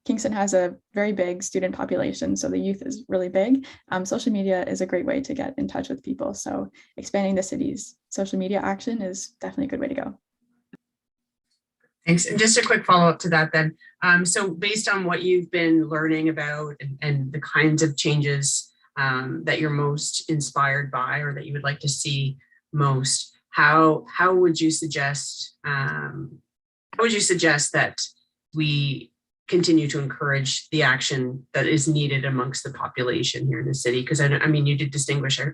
Kingston has a very big student population, so the youth is really big. Social media is a great way to get in touch with people. So expanding the city's social media action is definitely a good way to go. Thanks. And just a quick follow-up to that then. So based on what you've been learning about and the kinds of changes that you're most inspired by or that you would like to see most, how would you suggest how would you suggest that we continue to encourage the action that is needed amongst the population here in the city? Because I mean, you did distinguish, I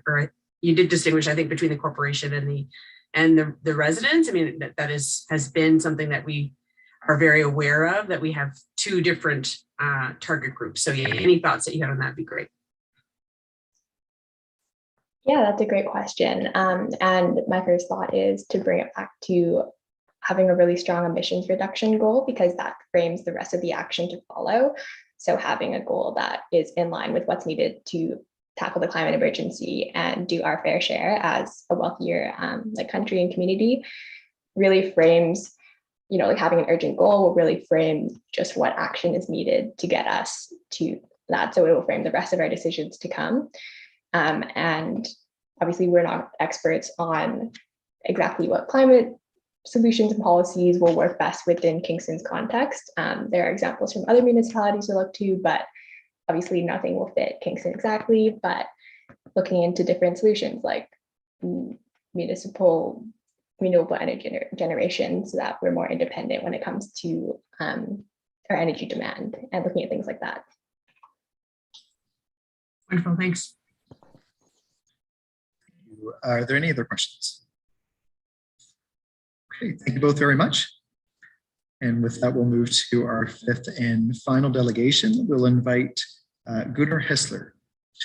think, between the corporation and the residents. I mean, that has been something that we are very aware of, that we have two different target groups. So yeah, any thoughts that you had on that would be great. Yeah, that's a great question. And my first thought is to bring it back to having a really strong emissions reduction goal, because that frames the rest of the action to follow. So having a goal that is in line with what's needed to tackle the climate emergency and do our fair share as a wealthier like country and community really frames, you know, like having an urgent goal will really frame just what action is needed to get us to that. So it will frame the rest of our decisions to come. And obviously we're not experts on exactly what climate solutions and policies will work best within Kingston's context. There are examples from other municipalities to look to, but obviously nothing will fit Kingston exactly, but looking into different solutions like municipal renewable energy generation so that we're more independent when it comes to our energy demand and looking at things like that. Wonderful, thanks. Are there any other questions? Okay, thank you both very much. And with that, we'll move to our fifth and final delegation. We'll invite Gunnar Hessler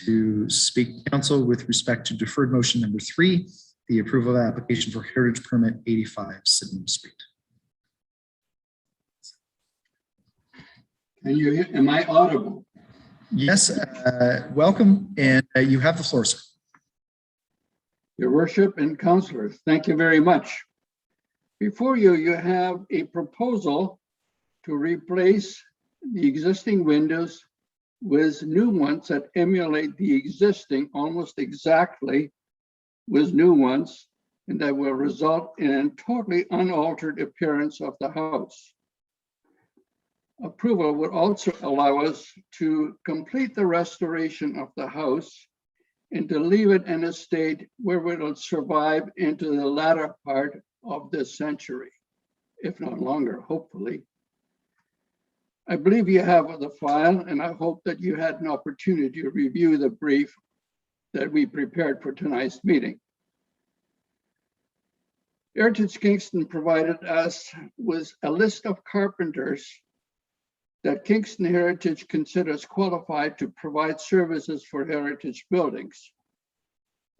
to speak to council with respect to deferred motion number 3, the approval of application for heritage permit 85 Sydenham Street. Am I audible? Yes, welcome, and you have the floor, sir. Your worship and councillors, thank you very much. Before you, you have a proposal to replace the existing windows with new ones that emulate the existing almost exactly with new ones, and that will result in a totally unaltered appearance of the house. Approval would also allow us to complete the restoration of the house and to leave it in a state where it will survive into the latter part of this century, if not longer, hopefully. I believe you have the file, and I hope that you had an opportunity to review the brief that we prepared for tonight's meeting. Heritage Kingston provided us with a list of carpenters that Kingston Heritage considers qualified to provide services for heritage buildings.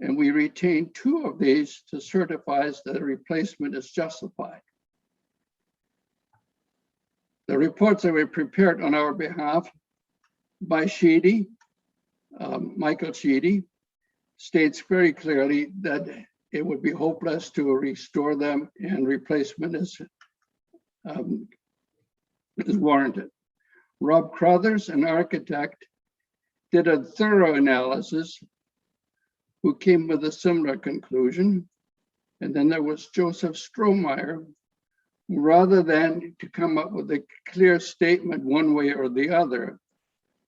And we retained 2 of these to certify that the replacement is justified. The reports that were prepared on our behalf by Sheedy, Michael Sheedy, states very clearly that it would be hopeless to restore them and replacement is warranted. Rob Crothers, an architect, did a thorough analysis who came with a similar conclusion. And then there was Joseph Strohmeyer, who, rather than to come up with a clear statement one way or the other,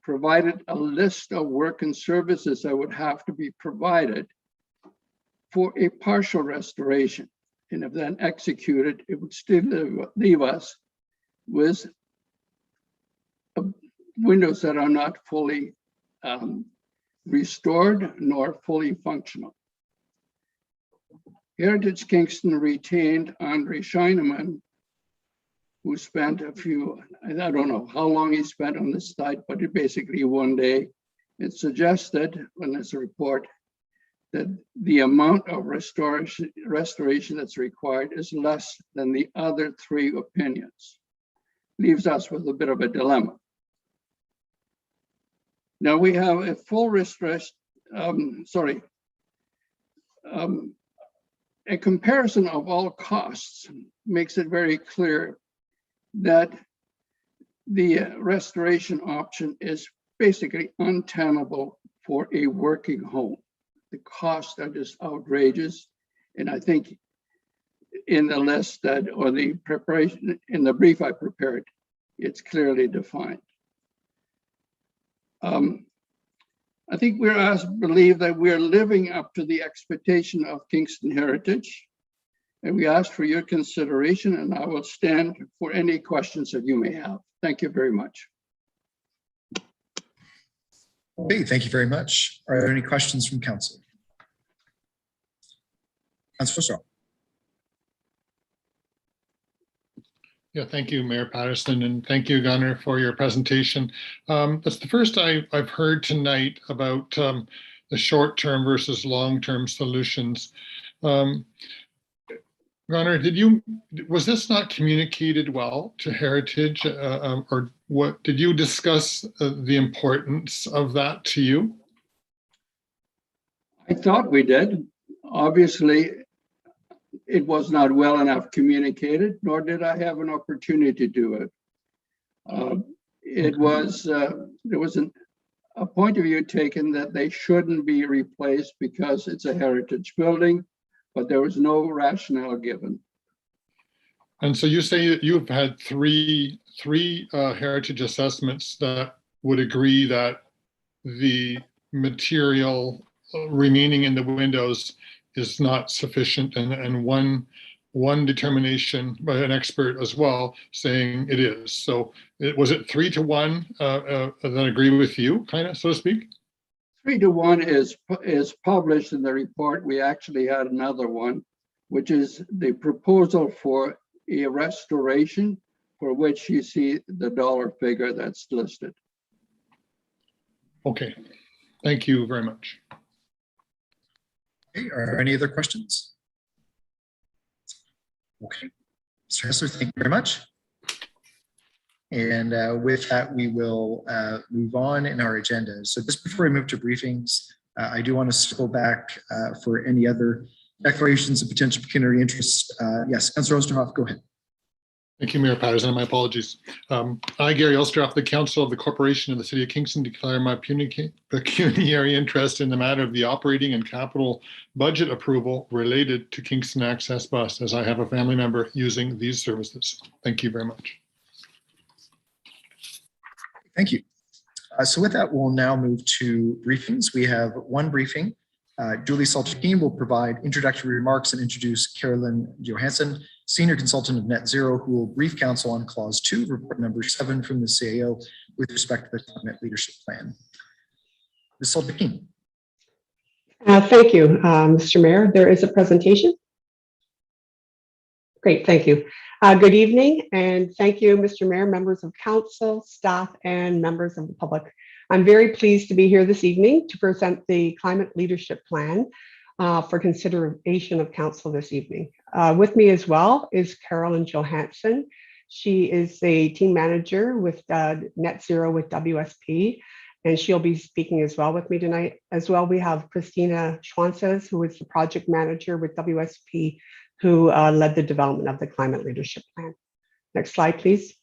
provided a list of work and services that would have to be provided for a partial restoration. And if then executed, it would still leave us with windows that are not fully restored nor fully functional. Heritage Kingston retained Andre Scheinemann, who spent I don't know how long he spent on this site, but it basically one day, it suggested in this report that the amount of restoration that's required is less than the other 3 opinions. Leaves us with a bit of a dilemma. Now we have a full a comparison of all costs makes it very clear that the restoration option is basically untenable for a working home. The costs are just outrageous. And I think in the list or the preparation, in the brief I prepared, it's clearly defined. I think we're asked to believe that we're living up to the expectation of Kingston Heritage And we ask for your consideration, and I will stand for any questions that you may have. Thank you very much. Okay, thank you very much. Are there any questions from council? Councilor Straw. Yeah, thank you, Mayor Patterson, and thank you, Gunnar, for your presentation. That's the first I've heard tonight about the short-term versus long-term solutions. Gunnar, was this not communicated well to Heritage, or what? Did you discuss the importance of that to you? I thought we did. Obviously, it was not well enough communicated, nor did I have an opportunity to do it. There was a point of view taken that they shouldn't be replaced because it's a heritage building, but there was no rationale given. And so you say that you've had three heritage assessments that would agree that the material remaining in the windows is not sufficient, and one determination by an expert as well saying it is. So was it 3-1 that agree with you, kind of, so to speak? 3-1 is published in the report. We actually had another one, which is the proposal for a restoration, for which you see the dollar figure that's listed. Okay, thank you very much. Okay, are there any other questions? Okay, Mr. Hessler, thank you very much. And with that, we will move on in our agenda. So just before we move to briefings, I do want to circle back for any other declarations of potential pecuniary interest. Yes, Councilor Osterhoff, go ahead. Thank you, Mayor Patterson. My apologies. I, Gary Osterhoff, the Council of the Corporation of the City of Kingston, declare my pecuniary interest in the matter of the operating and capital budget approval related to Kingston Access Bus, as I have a family member using these services. Thank you very much. Thank you. So with that, we'll now move to briefings. We have one briefing. Julie Salter-Keene will provide introductory remarks and introduce Carolyn Johansson, Senior Consultant of Net Zero, who will brief Council on Clause 2, Report Number 7 from the CAO with respect to the Climate Leadership Plan. Ms. Salter-Keene. Thank you, Mr. Mayor. There is a presentation. Great, thank you. Good evening, and thank you, Mr. Mayor, members of council, staff, and members of the public. I'm very pleased to be here this evening to present the Climate Leadership Plan for consideration of council this evening. With me as well is Carolyn Johansson. She is a team manager with Net Zero with WSP, and she'll be speaking as well with me tonight. As well, we have Christina Schwanzes, who is the project manager with WSP, who led the development of the Climate Leadership Plan. Next slide, please.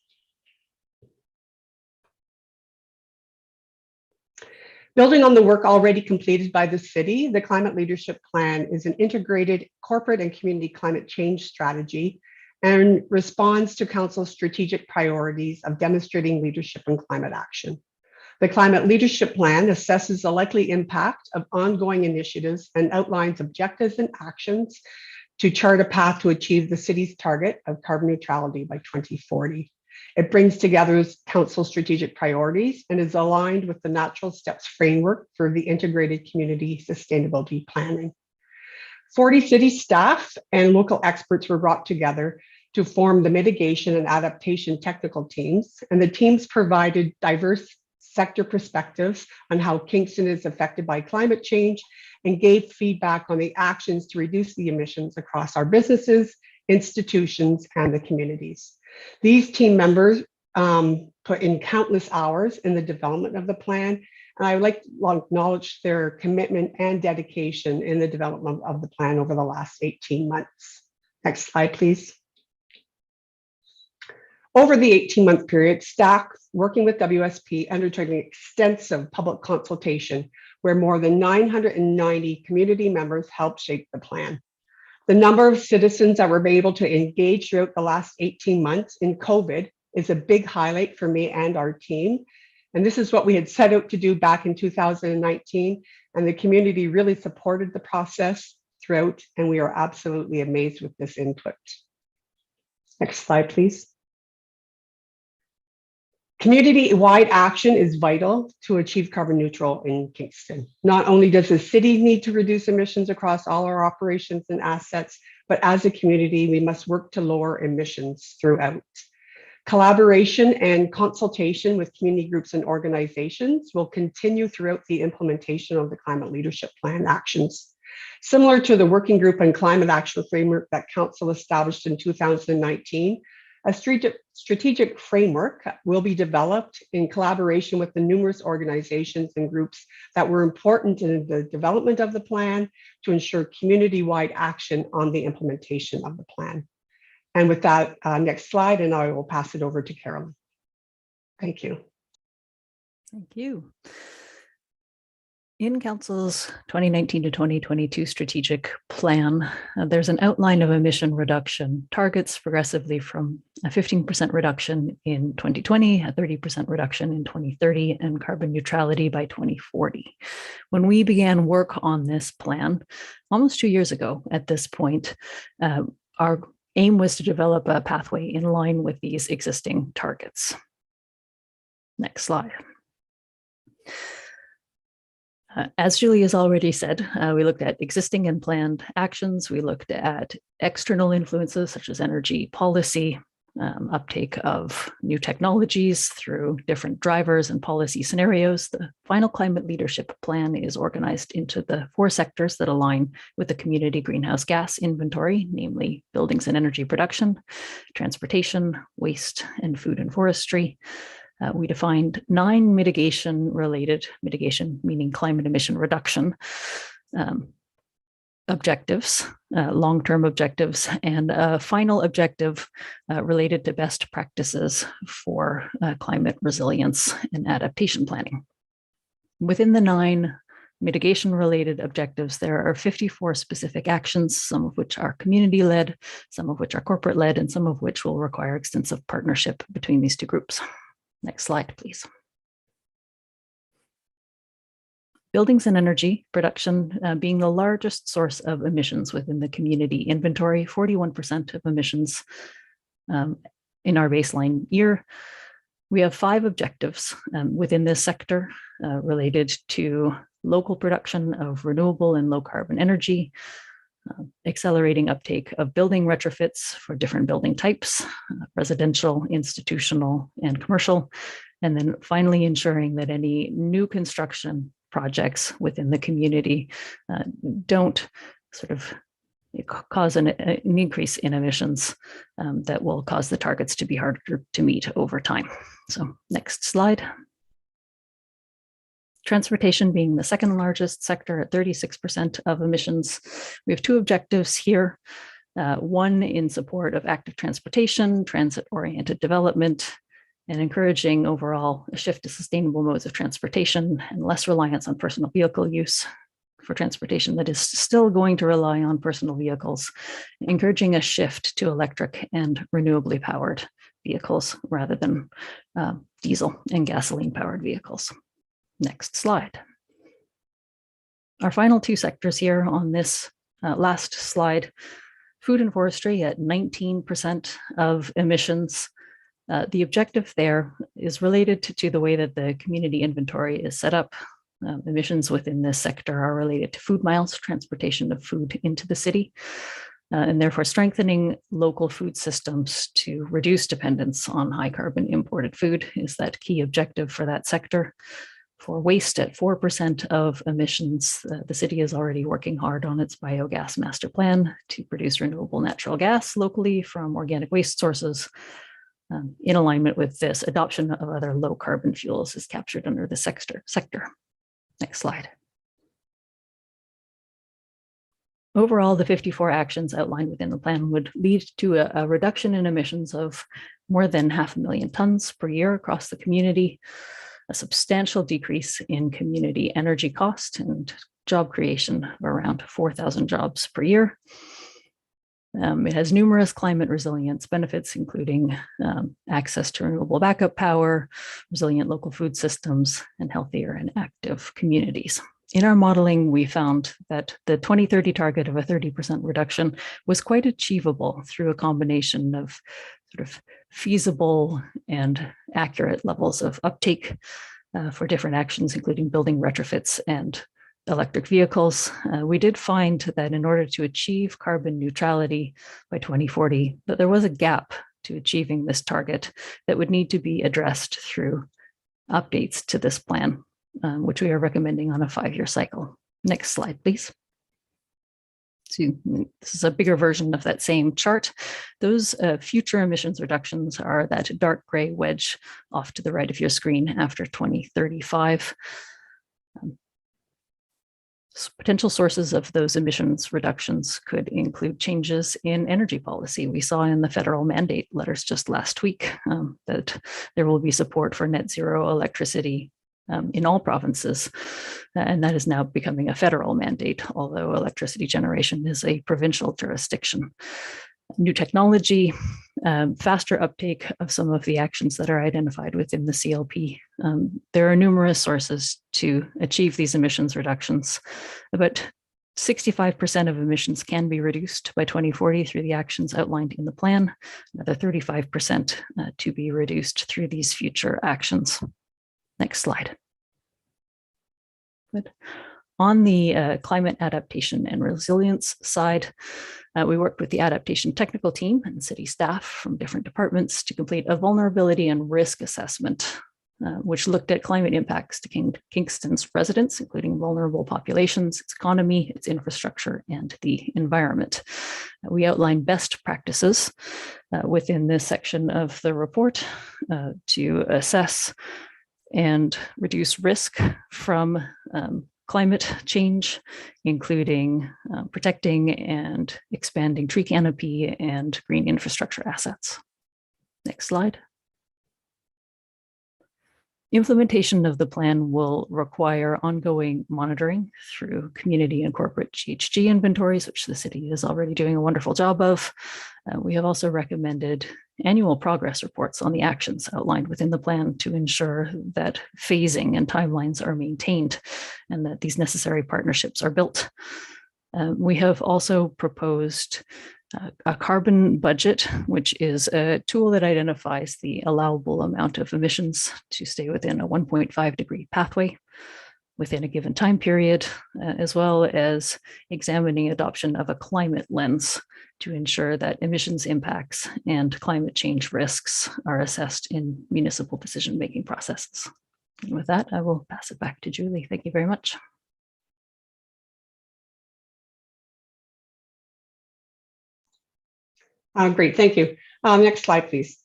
Building on the work already completed by the city, the Climate Leadership Plan is an integrated corporate and community climate change strategy and responds to council's strategic priorities of demonstrating leadership in climate action. The Climate Leadership Plan assesses the likely impact of ongoing initiatives and outlines objectives and actions to chart a path to achieve the city's target of carbon neutrality by 2040. It brings together council's strategic priorities and is aligned with the Natural Steps framework for the integrated community sustainability planning. 40 city staff and local experts were brought together to form the mitigation and adaptation technical teams, and the teams provided diverse sector perspectives on how Kingston is affected by climate change and gave feedback on the actions to reduce the emissions across our businesses, institutions, and the communities. These team members put in countless hours in the development of the plan, and I would like to acknowledge their commitment and dedication in the development of the plan over the last 18 months. Next slide, please. Over the 18-month period, staff working with WSP undertook an extensive public consultation where more than 990 community members helped shape the plan. The number of citizens that were able to engage throughout the last 18 months in COVID is a big highlight for me and our team. And this is what we had set out to do back in 2019. And the community really supported the process throughout, and we are absolutely amazed with this input. Next slide, please. Community-wide action is vital to achieve carbon neutral in Kingston. Not only does the city need to reduce emissions across all our operations and assets, but as a community, we must work to lower emissions throughout. Collaboration and consultation with community groups and organizations will continue throughout the implementation of the Climate Leadership Plan actions. Similar to the Working Group on Climate Action Framework that Council established in 2019, a strategic framework will be developed in collaboration with the numerous organizations and groups that were important in the development of the plan to ensure community-wide action on the implementation of the plan. And with that, next slide, and I will pass it over to Carolyn. Thank you. Thank you. In Council's 2019 to 2022 strategic plan, there's an outline of emission reduction targets progressively from a 15% reduction in 2020, a 30% reduction in 2030, and carbon neutrality by 2040. When we began work on this plan almost 2 years ago at this point, our aim was to develop a pathway in line with these existing targets. Next slide. As Julie has already said, we looked at existing and planned actions. We looked at external influences such as energy policy, uptake of new technologies through different drivers and policy scenarios. The final climate leadership plan is organized into the 4 sectors that align with the community greenhouse gas inventory, namely buildings and energy production, transportation, waste, and food and forestry. We defined 9 mitigation meaning climate emission reduction objectives, long-term objectives, and a final objective related to best practices for climate resilience and adaptation planning. Within the 9 mitigation-related objectives, there are 54 specific actions, some of which are community-led, some of which are corporate-led, and some of which will require extensive partnership between these 2 groups. Next slide, please. Buildings and energy production being the largest source of emissions within the community inventory, 41% of emissions in our baseline year. We have 5 objectives within this sector related to local production of renewable and low carbon energy, accelerating uptake of building retrofits for different building types, residential, institutional, and commercial, and then finally ensuring that any new construction projects within the community don't sort of cause an increase in emissions that will cause the targets to be harder to meet over time. So next slide. Transportation being the second largest sector at 36% of emissions. We have 2 objectives here. One in support of active transportation, transit-oriented development, and encouraging overall a shift to sustainable modes of transportation and less reliance on personal vehicle use for transportation that is still going to rely on personal vehicles, encouraging a shift to electric and renewably powered vehicles rather than diesel and gasoline powered vehicles. Next slide. Our final 2 sectors here on this last slide, food and forestry at 19% of emissions. The objective there is related to the way that the community inventory is set up. Emissions within this sector are related to food miles, transportation of food into the city, and therefore strengthening local food systems to reduce dependence on high carbon imported food is that key objective for that sector. For waste at 4% of emissions, the city is already working hard on its biogas master plan to produce renewable natural gas locally from organic waste sources. In alignment with this, adoption of other low carbon fuels is captured under the sector. Next slide. Overall, the 54 actions outlined within the plan would lead to a reduction in emissions of more than 500,000 tons per year across the community, a substantial decrease in community energy cost and job creation of around 4,000 jobs per year. It has numerous climate resilience benefits, including access to renewable backup power, resilient local food systems, and healthier and active communities. In our modeling, we found that the 2030 target of a 30% reduction was quite achievable through a combination of sort of feasible and accurate levels of uptake for different actions, including building retrofits and electric vehicles. We did find that in order to achieve carbon neutrality by 2040, that there was a gap to achieving this target that would need to be addressed through updates to this plan, which we are recommending on a 5-year cycle. Next slide, please. So this is a bigger version of that same chart. Those future emissions reductions are that dark gray wedge off to the right of your screen after 2035. Potential sources of those emissions reductions could include changes in energy policy. We saw in the federal mandate letters just last week that there will be support for net zero electricity in all provinces. And that is now becoming a federal mandate, although electricity generation is a provincial jurisdiction. New technology, faster uptake of some of the actions that are identified within the CLP. There are numerous sources to achieve these emissions reductions. About 65% of emissions can be reduced by 2040 through the actions outlined in the plan, another 35% to be reduced through these future actions. Next slide. Good. On the climate adaptation and resilience side, we worked with the adaptation technical team and city staff from different departments to complete a vulnerability and risk assessment, which looked at climate impacts to Kingston's residents, including vulnerable populations, its economy, its infrastructure, and the environment. We outlined best practices within this section of the report to assess and reduce risk from climate change, including protecting and expanding tree canopy and green infrastructure assets. Next slide. Implementation of the plan will require ongoing monitoring through community and corporate GHG inventories, which the city is already doing a wonderful job of. We have also recommended annual progress reports on the actions outlined within the plan to ensure that phasing and timelines are maintained and that these necessary partnerships are built. We have also proposed a carbon budget, which is a tool that identifies the allowable amount of emissions to stay within a 1.5-degree pathway within a given time period, as well as examining adoption of a climate lens to ensure that emissions impacts and climate change risks are assessed in municipal decision-making processes. And with that, I will pass it back to Julie. Thank you very much. Great, thank you. Next slide, please.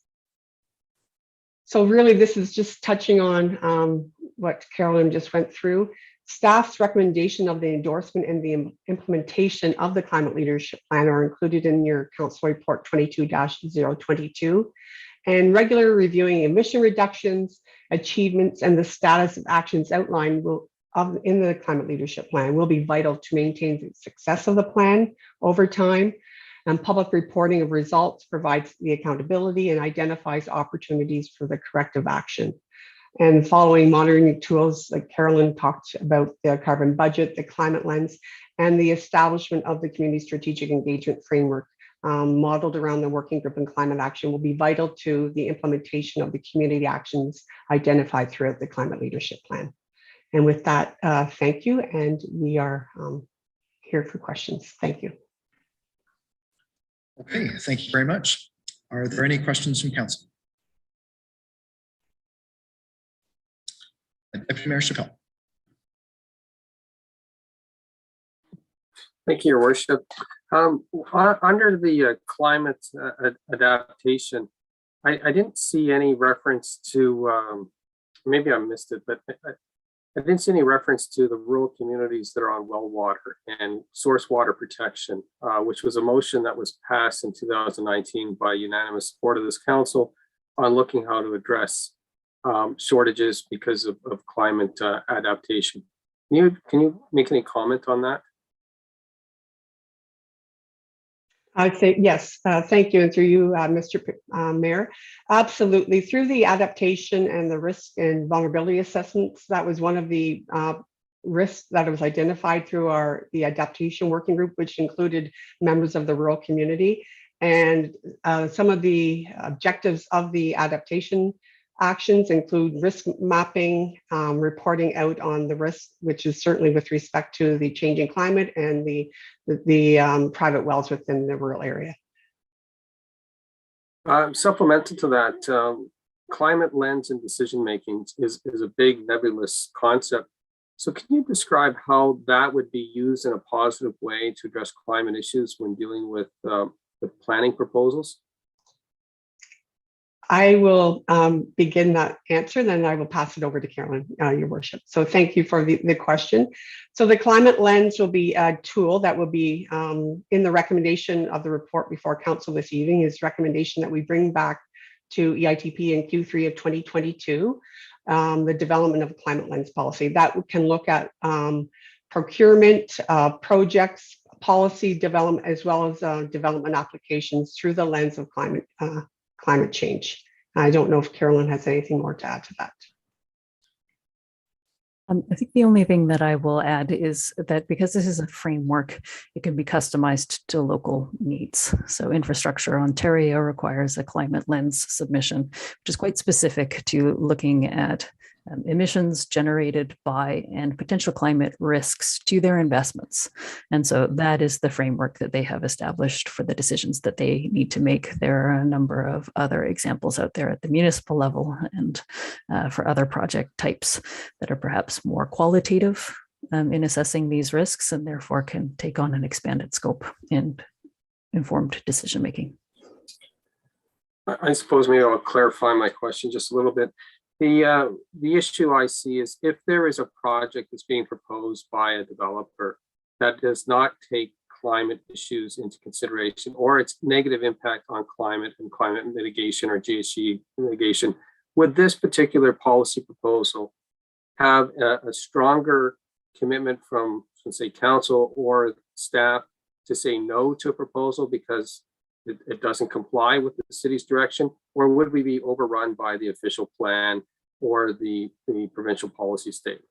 So really, this is just touching on what Carolyn just went through. Staff's recommendation of the endorsement and the implementation of the Climate Leadership Plan are included in your Council Report 22-022. And regular reviewing emission reductions, achievements, and the status of actions outlined in the Climate Leadership Plan will be vital to maintain the success of the plan over time. And public reporting of results provides the accountability and identifies opportunities for the corrective action. And following monitoring tools, like Carolyn talked about, the carbon budget, the climate lens, and the establishment of the community strategic engagement framework modeled around the working group in climate action will be vital to the implementation of the community actions identified throughout the Climate Leadership Plan. And with that, thank you. And we are here for questions. Thank you. Okay, thank you very much. Are there any questions from council? Deputy Mayor Chappelle. Thank you, Your Worship. Under the climate adaptation, I didn't see any reference to, maybe I missed it, but I didn't see any reference to the rural communities that are on well water and source water protection, which was a motion that was passed in 2019 by unanimous support of this council on looking how to address shortages because of climate adaptation. Can you make any comment on that? I'd say yes, thank you, and through you, Mr. Mayor. Absolutely, through the adaptation and the risk and vulnerability assessments, that was one of the risks that was identified through the adaptation working group, which included members of the rural community. And some of the objectives of the adaptation actions include risk mapping, reporting out on the risk, which is certainly with respect to the changing climate and the private wells within the rural area. Supplemental to that, climate lens in decision-making is a big nebulous concept. So can you describe how that would be used in a positive way to address climate issues when dealing with planning proposals? I will begin that answer, then I will pass it over to Carolyn, Your Worship. So thank you for the question. So the climate lens will be a tool that will be in the recommendation of the report before council this evening, is recommendation that we bring back to EITP in Q3 of 2022, the development of a climate lens policy. That can look at procurement, projects, policy development, as well as development applications through the lens of climate change. I don't know if Carolyn has anything more to add to that. I think the only thing that I will add is that because this is a framework, it can be customized to local needs. So Infrastructure Ontario requires a climate lens submission, which is quite specific to looking at emissions generated by and potential climate risks to their investments. And so that is the framework that they have established for the decisions that they need to make. There are a number of other examples out there at the municipal level and for other project types that are perhaps more qualitative in assessing these risks and therefore can take on an expanded scope in informed decision making. I suppose maybe I'll clarify my question just a little bit. The issue I see is if there is a project that's being proposed by a developer that does not take climate issues into consideration or its negative impact on climate and climate mitigation or GHG mitigation, would this particular policy proposal have a stronger commitment from, say, council or staff to say no to a proposal because it doesn't comply with the city's direction, or would we be overrun by the official plan or the provincial policy statement?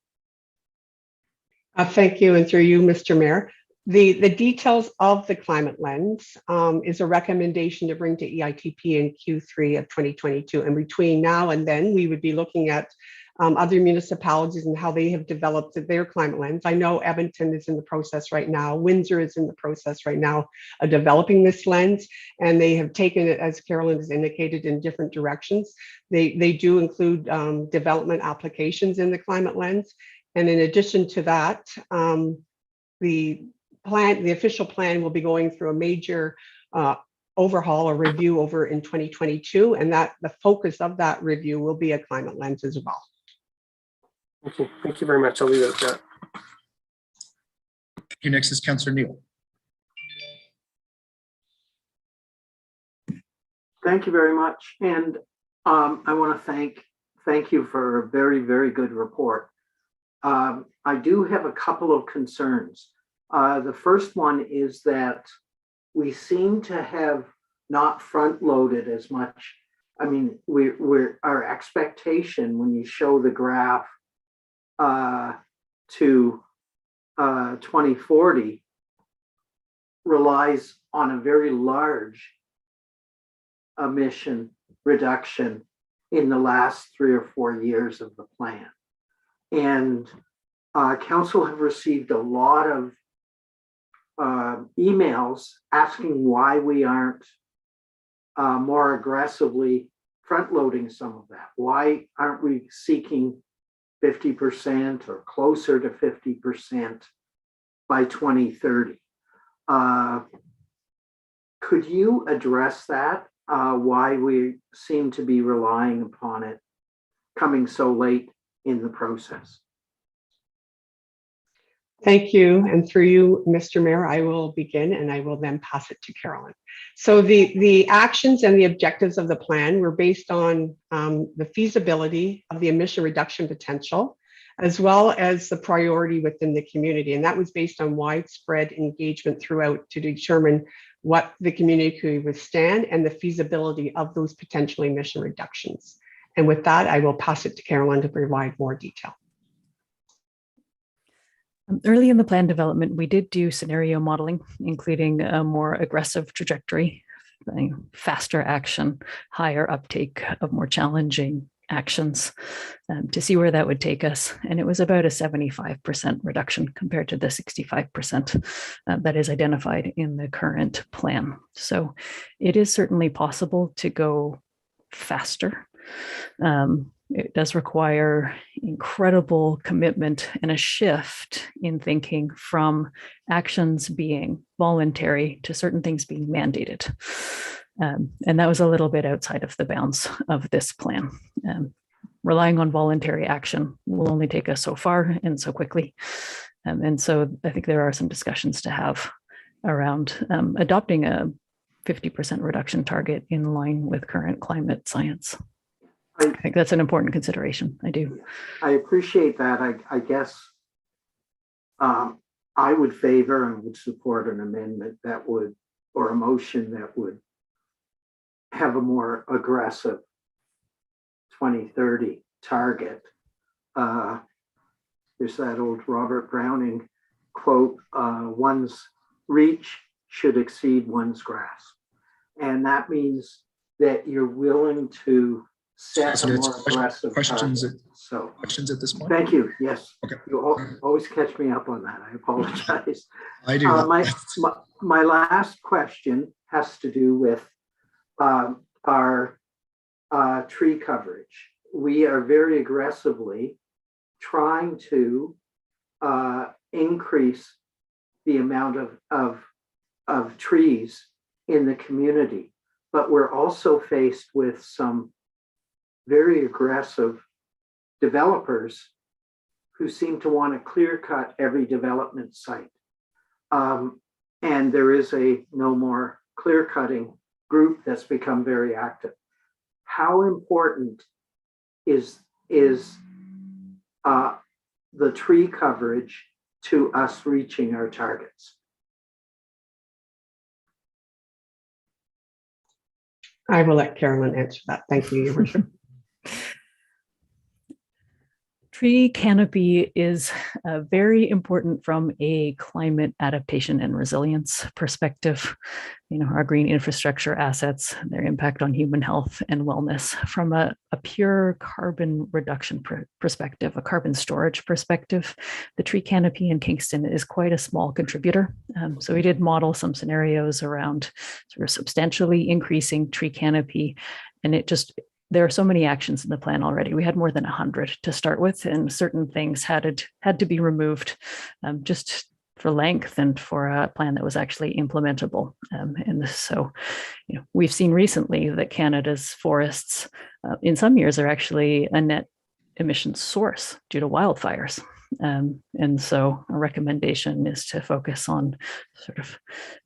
Thank you, and through you, Mr. Mayor. The details of the climate lens is a recommendation to bring to EITP in Q3 of 2022. And between now and then, we would be looking at other municipalities and how they have developed their climate lens. I know Edmonton is in the process right now. Windsor is in the process right now of developing this lens, and they have taken it, as Carolyn has indicated, in different directions. They do include development applications in the climate lens. And in addition to that, the official plan will be going through a major overhaul or review over in 2022, and that the focus of that review will be a climate lens as well. Okay, thank you very much. I'll leave it at that. Thank you. Next is Councillor Neal. Thank you very much. And I want to thank you for a very, very good report. I do have a couple of concerns. The first one is that we seem to have not front loaded as much. I mean, our expectation when you show the graph to 2040 relies on a very large emission reduction in the last 3 or 4 years of the plan. And council have received a lot of emails asking why we aren't more aggressively front loading some of that. Why aren't we seeking 50% or closer to 50% by 2030? Could you address that? Why we seem to be relying upon it coming so late in the process? Thank you. And through you, Mr. Mayor, I will begin and I will then pass it to Carolyn. So the actions and the objectives of the plan were based on the feasibility of the emission reduction potential, as well as the priority within the community. And that was based on widespread engagement throughout to determine what the community could withstand and the feasibility of those potential emission reductions. And with that, I will pass it to Carolyn to provide more detail. Early in the plan development, we did do scenario modeling, including a more aggressive trajectory, faster action, higher uptake of more challenging actions to see where that would take us. And it was about a 75% reduction compared to the 65% that is identified in the current plan. So it is certainly possible to go faster. It does require incredible commitment and a shift in thinking from actions being voluntary to certain things being mandated. And that was a little bit outside of the bounds of this plan. Relying on voluntary action will only take us so far and so quickly. And so I think there are some discussions to have around adopting a 50% reduction target in line with current climate science. I think that's an important consideration. I do. I appreciate that. I guess I would favor and would support an amendment that would, or a motion that would have a more aggressive 2030 target. There's that old Robert Browning quote, one's reach should exceed one's grasp. And that means that you're willing to set a more aggressive questions target. Questions at this point? Thank you. Yes. Okay. You always catch me up on that. I apologize. I do. My last question has to do with our tree coverage. We are very aggressively trying to increase the amount of trees in the community, but we're also faced with some very aggressive developers who seem to want to clear cut every development site. And there is a no more clear cutting group that's become very active. How important is the tree coverage to us reaching our targets? I will let Carolyn answer that. Thank you, Your Worship. Tree canopy is very important from a climate adaptation and resilience perspective. You know, our green infrastructure assets, their impact on human health and wellness from a pure carbon reduction perspective, a carbon storage perspective. The tree canopy in Kingston is quite a small contributor. So we did model some scenarios around sort of substantially increasing tree canopy, and there are so many actions in the plan already. We had more than 100 to start with, and certain things had to be removed just for length and for a plan that was actually implementable. And so, you know, we've seen recently that Canada's forests in some years are actually a net emissions source due to wildfires. And so a recommendation is to focus on sort of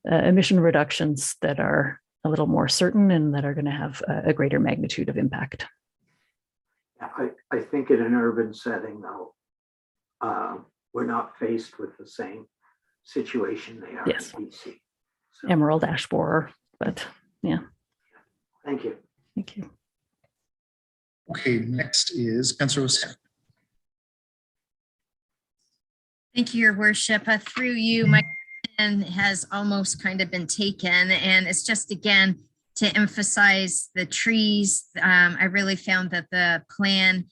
emission reductions that are a little more certain and that are going to have a greater magnitude of impact. I think in an urban setting, though, we're not faced with the same situation they are Yes. in BC. So, Emerald ash borer, but yeah. thank you. Thank you. Okay, next is Councillor Rousseau. Thank you, Your Worship. Through you, my question has almost kind of been taken, and it's just again to emphasize the trees. I really found that the plan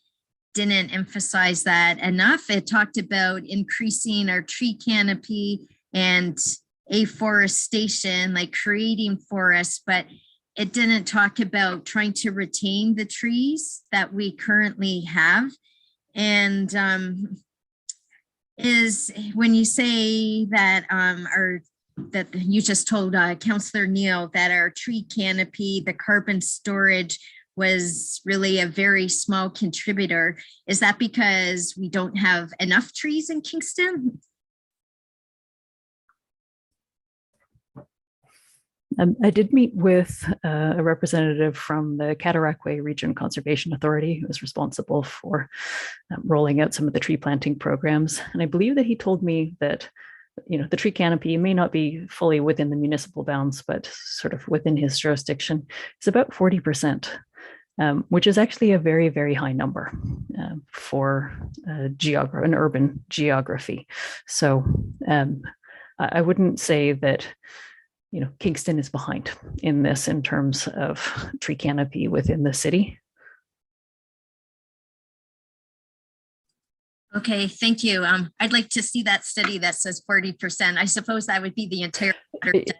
didn't emphasize that enough. It talked about increasing our tree canopy and afforestation, like creating forests, but it didn't talk about trying to retain the trees that we currently have. And is when you say that that you just told Councillor Neal that our tree canopy, the carbon storage was really a very small contributor. Is that because we don't have enough trees in Kingston? I did meet with a representative from the Cataraqui Region Conservation Authority who was responsible for rolling out some of the tree planting programs. And I believe that he told me that, you know, the tree canopy may not be fully within the municipal bounds, but sort of within his jurisdiction. It's about 40%. which is actually a very, very high number for an urban geography. So I wouldn't say that Kingston is behind in this in terms of tree canopy within the city. Okay, thank you. I'd like to see that study that says 40%. I suppose that would be the entire.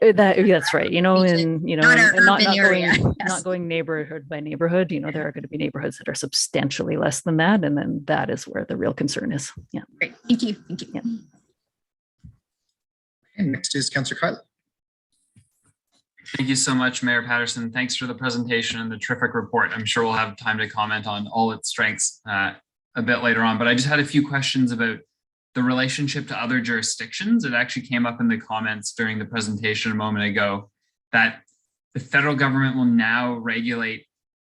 That's right. Not our urban area. Not going neighborhood by neighborhood. There are going to be neighborhoods that are substantially less than that, and then that is where the real concern is. Yeah. Great. Thank you. Thank you. Yeah. And next is Councillor Kylie. Thank you so much, Mayor Patterson. Thanks for the presentation and the terrific report. I'm sure we'll have time to comment on all its strengths a bit later on, but I just had a few questions about the relationship to other jurisdictions. It actually came up in the comments during the presentation a moment ago that the federal government will now regulate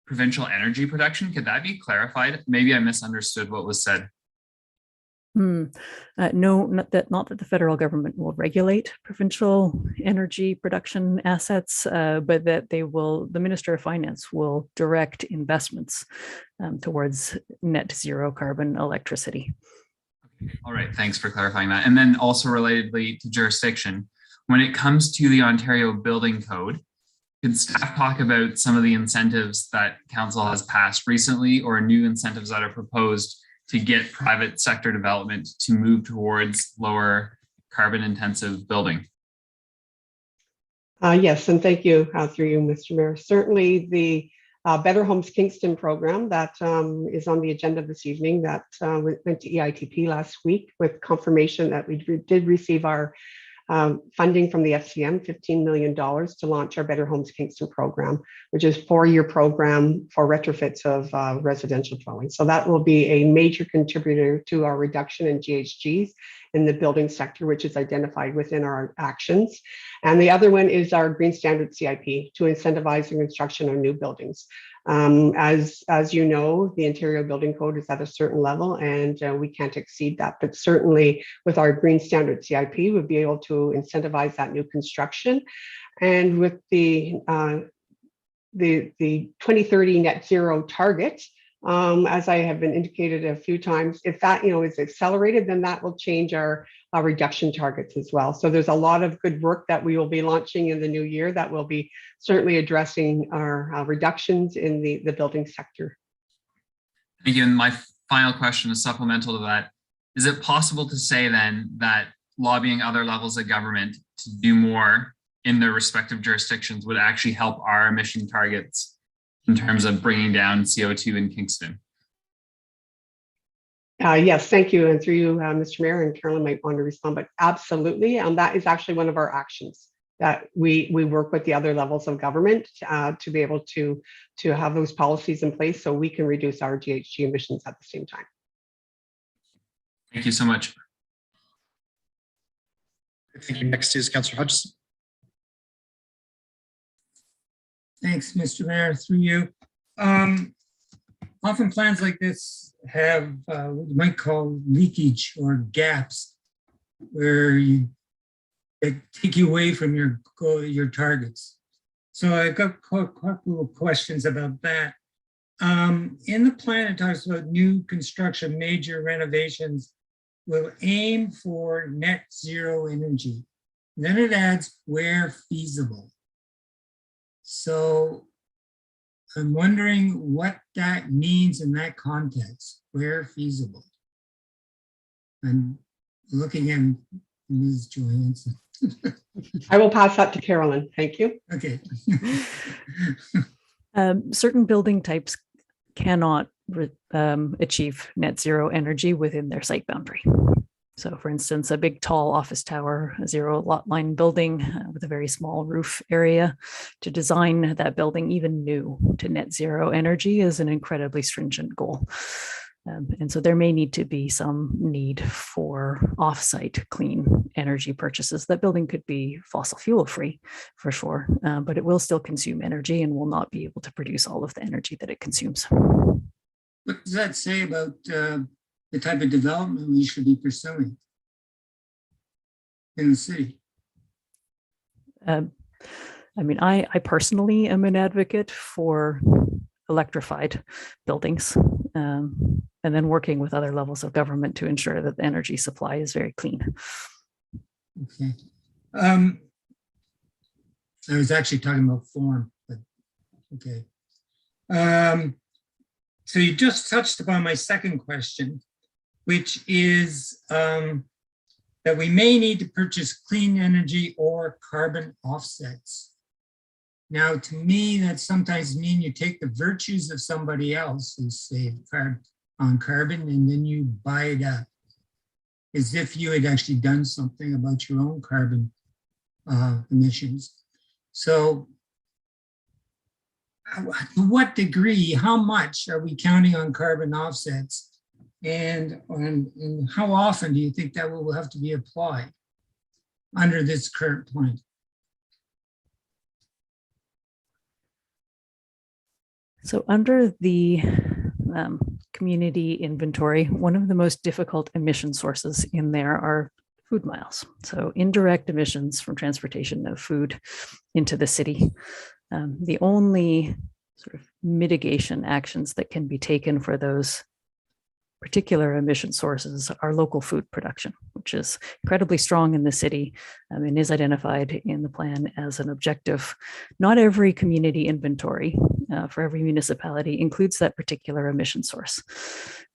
provincial energy production. Could that be clarified? Maybe I misunderstood what was said. No, not that the federal government will regulate provincial energy production assets, but that the Minister of Finance will direct investments towards net zero carbon electricity. All right, thanks for clarifying that. And then also relatedly to jurisdiction, when it comes to the Ontario Building Code, could staff talk about some of the incentives that Council has passed recently or new incentives that are proposed to get private sector development to move towards lower carbon intensive building? Yes, and thank you through you, Mr. Mayor. Certainly the Better Homes Kingston program that is on the agenda this evening that went to EITP last week with confirmation that we did receive our funding from the FCM, $15 million to launch our Better Homes Kingston program, which is a 4-year program for retrofits of residential dwellings. So that will be a major contributor to our reduction in GHGs in the building sector, which is identified within our actions. And the other one is our Green Standard CIP to incentivize the construction of new buildings. As you know, the Ontario Building Code is at a certain level and we can't exceed that, but certainly with our Green Standard CIP, we'll be able to incentivize that new construction. And with the 2030 net zero target, as I have been indicated a few times, if that is accelerated, then that will change our reduction targets as well. So there's a lot of good work that we will be launching in the new year that will be certainly addressing our reductions in the building sector. Thank you. And my final question is supplemental to that. Is it possible to say then that lobbying other levels of government to do more in their respective jurisdictions would actually help our emission targets in terms of bringing down CO2 in Kingston? Yes, thank you. And through you, Mr. Mayor, and Carolyn might want to respond, but absolutely. That is actually one of our actions that we work with the other levels of government to be able to have those policies in place so we can reduce our GHG emissions at the same time. Thank you so much. Thank you. Next is Councillor Hutchison. Thanks, Mr. Mayor, through you. Often plans like this have what you might call leakage or gaps where they take you away from your targets. So I've got a couple of questions about that. In the plan, it talks about new construction, major renovations will aim for net zero energy. Then it adds where feasible. So I'm wondering what that means in that context, where feasible. I'm looking at Ms. Johansson. I will pass that to Carolyn. Thank you. Okay. Certain building types cannot achieve net zero energy within their site boundary. So for instance, a big tall office tower, a zero lot line building with a very small roof area, to design that building even new to net zero energy is an incredibly stringent goal. And so there may need to be some need for offsite clean energy purchases. That building could be fossil fuel free for sure, but it will still consume energy and will not be able to produce all of the energy that it consumes. What does that say about the type of development we should be pursuing in the city? I mean, I personally am an advocate for electrified buildings, and then working with other levels of government to ensure that the energy supply is very clean. Okay. I was actually talking about form, but okay. So you just touched upon my second question, which is that we may need to purchase clean energy or carbon offsets. Now, to me, that sometimes means you take the virtues of somebody else who saved on carbon, and then you buy it up, as if you had actually done something about your own carbon emissions. So to what degree, how much are we counting on carbon offsets? And how often do you think that will have to be applied under this current plan? So under the community inventory, one of the most difficult emission sources in there are food miles. So indirect emissions from transportation of food into the city. The only sort of mitigation actions that can be taken for those particular emission sources are local food production, which is incredibly strong in the city and is identified in the plan as an objective. Not every community inventory for every municipality includes that particular emission source.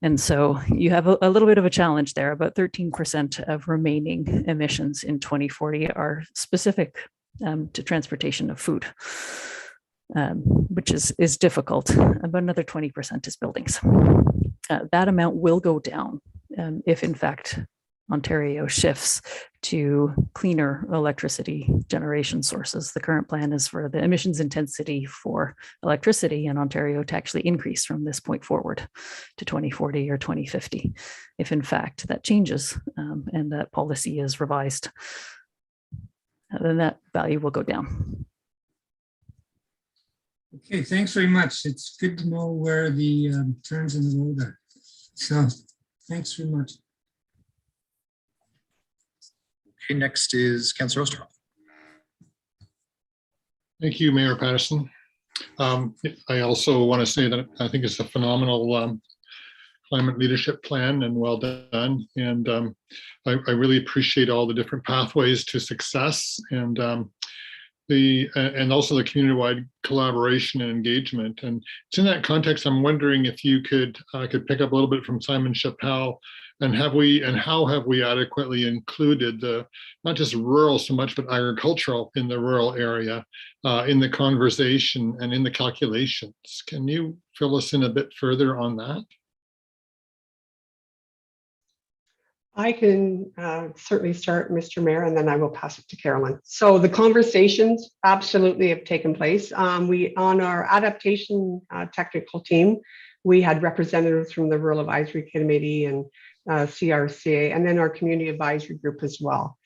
And so you have a little bit of a challenge there. About 13% of remaining emissions in 2040 are specific to transportation of food, which is difficult. About another 20% is buildings. That amount will go down if, in fact, Ontario shifts to cleaner electricity generation sources. The current plan is for the emissions intensity for electricity in Ontario to actually increase from this point forward to 2040 or 2050. If, in fact, that changes and that policy is revised, then that value will go down. Okay, thanks very much. It's good to know where the turns in the road are. So thanks very much. Okay, next is Councillor Oosterhoff. Thank you, Mayor Patterson. I also want to say that I think it's a phenomenal climate leadership plan and well done. And I really appreciate all the different pathways to success and also the community-wide collaboration and engagement. And it's in that context, I'm wondering if you could pick up a little bit from Simon Chappell, and how have we adequately included the not just rural so much, but agricultural in the rural area in the conversation and in the calculations? Can you fill us in a bit further on that? I can certainly start, Mr. Mayor, and then I will pass it to Carolyn. So the conversations absolutely have taken place. On our adaptation technical team, we had representatives from the Rural Advisory Committee and CRCA, and then our community advisory group as well.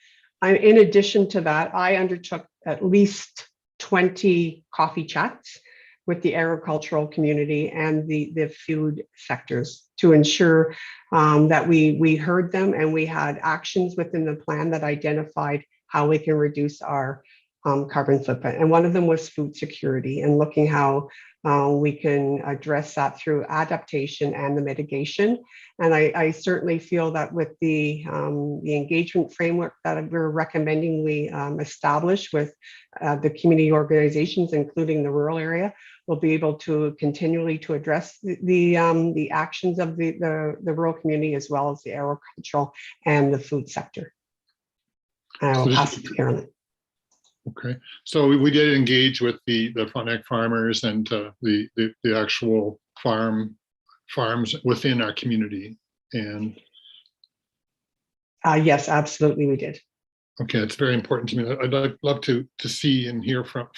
In addition to that, I undertook at least 20 coffee chats with the agricultural community and the food sectors to ensure that we heard them and we had actions within the plan that identified how we can reduce our carbon footprint. And one of them was food security and looking how we can address that through adaptation and the mitigation. And I certainly feel that with the engagement framework that we're recommending we establish with the community organizations, including the rural area, we'll be able to continually to address the actions of the rural community as well as the agricultural and the food sector. I will pass it to Carolyn. Okay, so we did engage with the Frontenac farmers and the actual farms within our community, and yes, absolutely, we did. Okay, it's very important to me. I'd love to see and hear from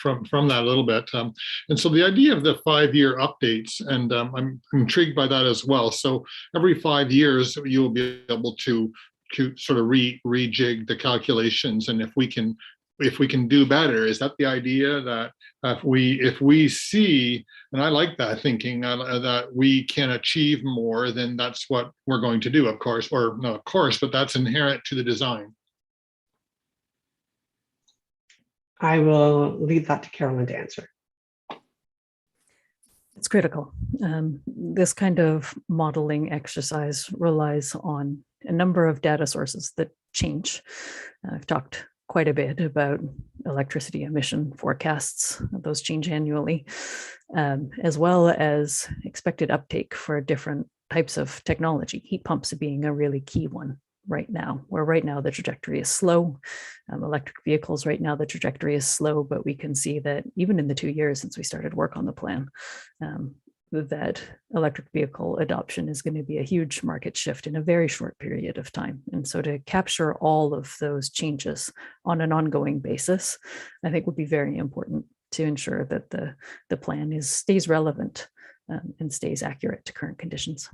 that a little bit. And so the idea of the 5-year updates, and I'm intrigued by that as well. So every 5 years, you will be able to sort of rejig the calculations, and if we can do better, is that the idea that if we see, and I like that thinking, that we can achieve more, then that's what we're going to do, of course, or not of course, but that's inherent to the design. I will leave that to Carolyn to answer. It's critical. This kind of modeling exercise relies on a number of data sources that change. I've talked quite a bit about electricity emission forecasts. Those change annually, as well as expected uptake for different types of technology, heat pumps being a really key one right now, where right now the trajectory is slow. Electric vehicles right now, the trajectory is slow, but we can see that even in the 2 years since we started work on the plan, that electric vehicle adoption is going to be a huge market shift in a very short period of time. And so to capture all of those changes on an ongoing basis, I think would be very important to ensure that the plan stays relevant and stays accurate to current conditions.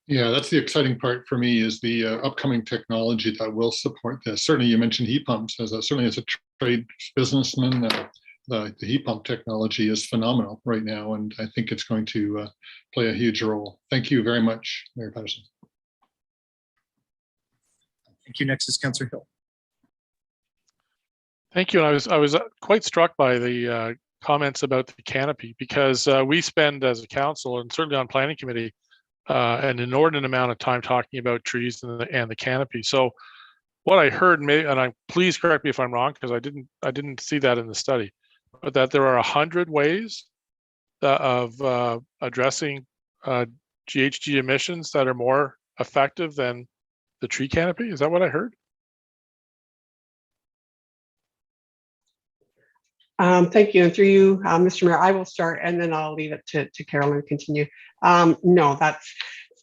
Yeah, that's the exciting part for me, is the upcoming technology that will support this. Certainly, you mentioned heat pumps. Certainly as a trade businessman, the heat pump technology is phenomenal right now, and I think it's going to play a huge role. Thank you very much, Mayor Patterson. Thank you. Next is Councillor Hill. Thank you. And I was quite struck by the comments about the canopy, because we spend as a council, and certainly on planning committee, an inordinate amount of time talking about trees and the canopy. So what I heard, and please correct me if I'm wrong, because I didn't see that in the study, but that there are 100 ways of addressing GHG emissions that are more effective than the tree canopy. Is that what I heard? Thank you. And through you, Mr. Mayor, I will start and then I'll leave it to Carolyn to continue. No, that's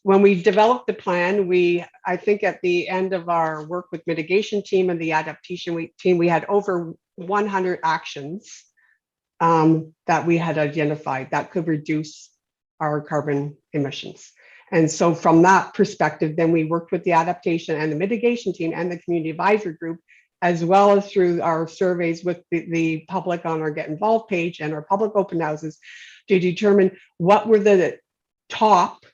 when we developed the plan. I think at the end of our work with mitigation team and the adaptation team, we had over 100 actions that we had identified that could reduce our carbon emissions. And so from that perspective, then we worked with the adaptation and the mitigation team and the community advisory group, as well as through our surveys with the public on our Get Involved page and our public open houses, to determine what were the top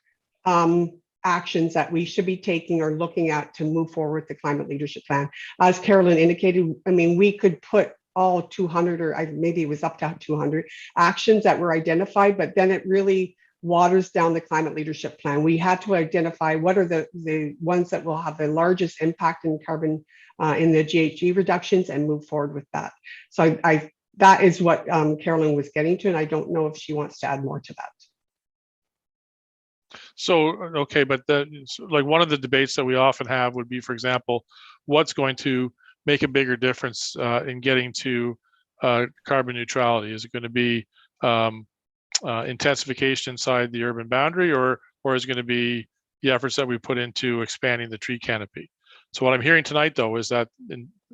actions that we should be taking or looking at to move forward with the climate leadership plan. As Carolyn indicated, I mean, we could put all 200, or maybe it was up to 200 actions that were identified, but then it really waters down the climate leadership plan. We had to identify what are the ones that will have the largest impact in carbon in the GHG reductions and move forward with that. So that is what Carolyn was getting to, and I don't know if she wants to add more to that. So, okay, but like one of the debates that we often have would be, for example, what's going to make a bigger difference in getting to carbon neutrality? Is it going to be intensification inside the urban boundary, or is it going to be the efforts that we put into expanding the tree canopy? So what I'm hearing tonight, though, is that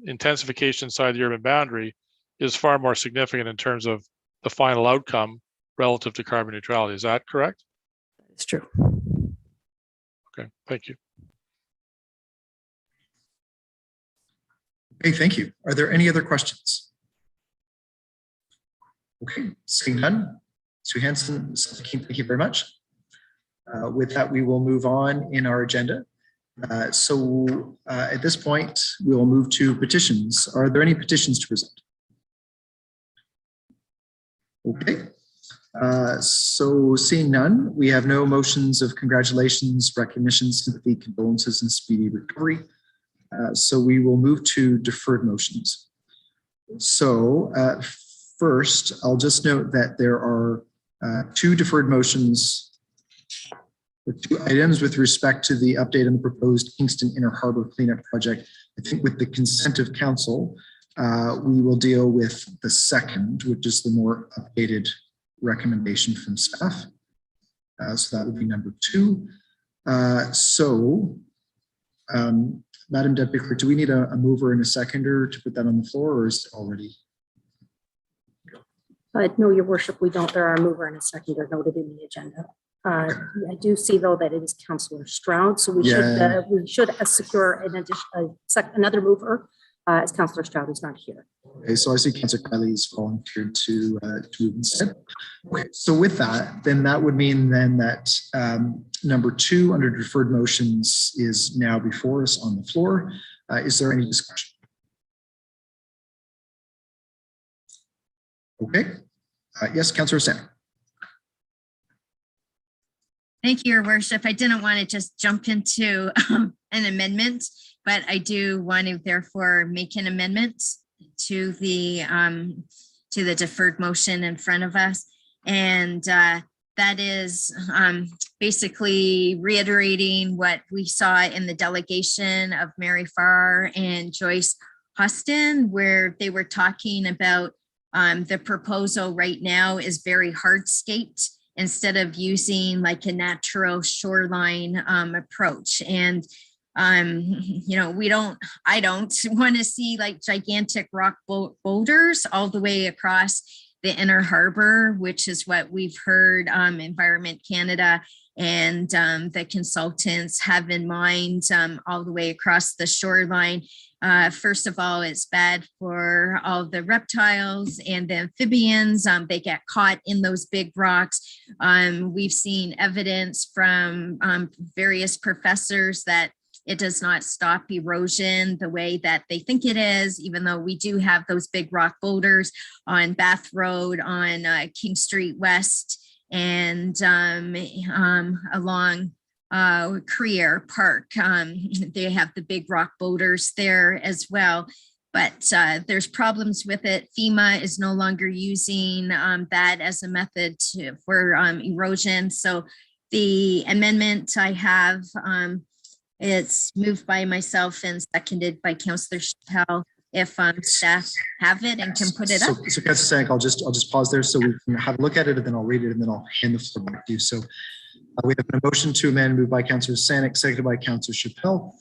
intensification inside the urban boundary is far more significant in terms of the final outcome relative to carbon neutrality. Is that correct? It's true. Okay, thank you. Okay, thank you. Are there any other questions? Okay, seeing none. Sue Hansen, thank you very much. With that, we will move on in our agenda. At this point, we will move to petitions. Are there any petitions to present? Okay. So seeing none, we have no motions of congratulations, recognition, sympathy, condolences, and speedy recovery. So we will move to deferred motions. So first, I'll just note that there are two deferred motions, or two items with respect to the update on the proposed Kingston Inner Harbor Cleanup Project. I think with the consent of council, we will deal with the second, which is the more updated recommendation from staff. So that would be number two. Madam Deputy Clerk, do we need a mover and a seconder to put that on the floor, or is it already? No, Your Worship, we don't. There are a mover and a seconder noted in the agenda. I do see, though, that it is Councillor Stroud, so we should secure an additional another mover, as Councillor Stroud is not here. Okay, so I see Councillor Kiley's volunteered to move instead. Okay, so with that, then that would mean then that number two under deferred motions is now before us on the floor. Is there any discussion? Okay. Yes, Councillor Sam. Thank you, Your Worship. I didn't want to just jump into an amendment, but I do want to therefore make an amendment to the deferred motion in front of us. And that is basically reiterating what we saw in the delegation of Mary Farr and Joyce Huston, where they were talking about the proposal right now is very hardscaped instead of using like a natural shoreline approach. And you know, I don't want to see like gigantic rock boulders all the way across the inner harbor, which is what we've heard Environment Canada and the consultants have in mind all the way across the shoreline. First of all, it's bad for all the reptiles and the amphibians. They get caught in those big rocks. We've seen evidence from various professors that it does not stop erosion the way that they think it is, even though we do have those big rock boulders on Bath Road, on King Street West, and along Creer Park. They have the big rock boulders there as well, but there's problems with it. FEMA is no longer using that as a method for erosion. So the amendment I have, it's moved by myself and seconded by Councillor Chappell. If staff have it and can put it up. So Councillor Stanek, I'll just pause there so we can have a look at it, and then I'll read it, and then I'll hand the floor back to you. So we have a motion to amend moved by Councillor Stanek, seconded by Councillor Chappell.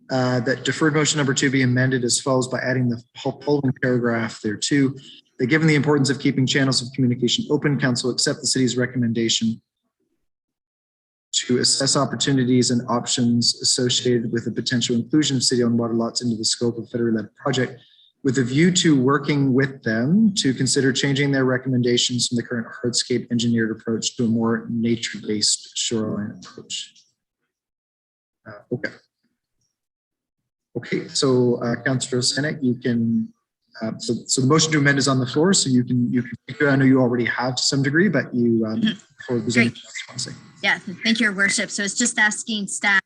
That deferred motion number 2 be amended as follows by adding the following paragraph there too. That given the importance of keeping channels of communication open, Council accept the city's recommendation to assess opportunities and options associated with the potential inclusion of city-owned water lots into the scope of federally led project, with a view to working with them to consider changing their recommendations from the current hardscape engineered approach to a more nature-based shoreline approach. Okay, so Councillor Stanek, you can, so the motion to amend is on the floor, so you can I know you already have to some degree, but you, Great. Yeah, thank you, Your Worship. So it's just asking staff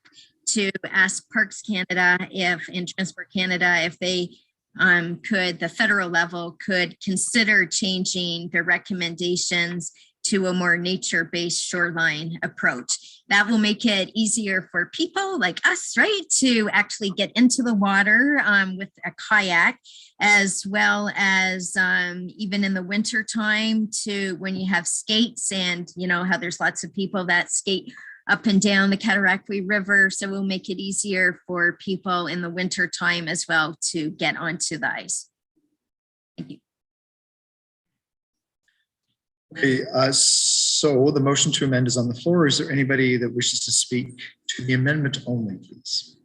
to ask Parks Canada and Transport Canada if they could, the federal level could consider changing their recommendations to a more nature-based shoreline approach. That will make it easier for people like us, right, to actually get into the water with a kayak, as well as even in the winter time to when you have skates, and you know how there's lots of people that skate up and down the Cataraqui River. So we'll make it easier for people in the winter time as well to get onto the ice. Thank you. Okay, so the motion to amend is on the floor. Is there anybody that wishes to speak to the amendment only, please?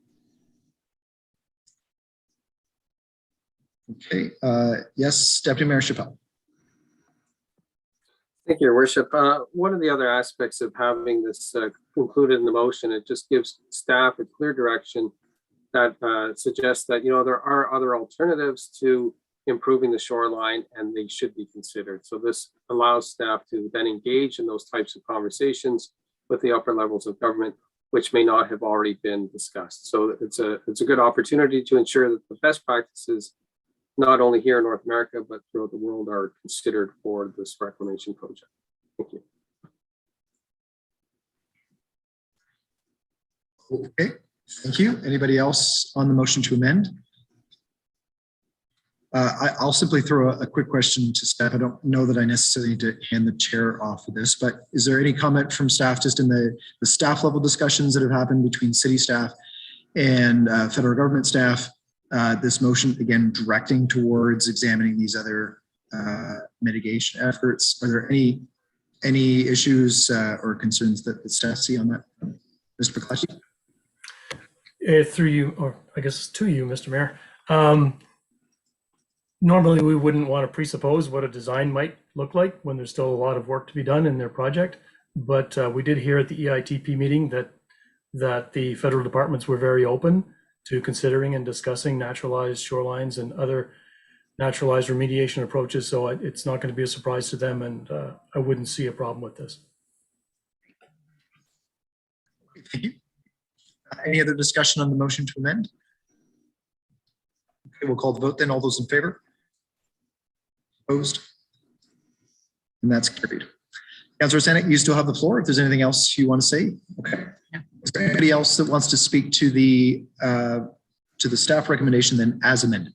Okay, yes, Deputy Mayor Chappell. Thank you, Your Worship. One of the other aspects of having this included in the motion, it just gives staff a clear direction that suggests that, you know, there are other alternatives to improving the shoreline and they should be considered. So this allows staff to then engage in those types of conversations with the upper levels of government, which may not have already been discussed. So it's a good opportunity to ensure that the best practices, not only here in North America, but throughout the world, are considered for this reclamation project. Thank you. Okay, thank you. Anybody else on the motion to amend? I'll simply throw a quick question to staff. I don't know that I necessarily need to hand the chair off for this, but is there any comment from staff just in the staff level discussions that have happened between city staff and federal government staff? This motion, again, directing towards examining these other mitigation efforts. Are there any issues or concerns that the staff see on that? Mr. McClatchy? Through you, or I guess to you, Mr. Mayor. Normally, we wouldn't want to presuppose what a design might look like when there's still a lot of work to be done in their project. But we did hear at the EITP meeting that the federal departments were very open to considering and discussing naturalized shorelines and other naturalized remediation approaches. So it's not going to be a surprise to them, and I wouldn't see a problem with this. Thank you. Any other discussion on the motion to amend? Okay, we'll call the vote then. All those in favor? Opposed? And that's carried. Councillor Senate, you still have the floor if there's anything else you want to say. Okay. Is there anybody else that wants to speak to the staff recommendation then as amended?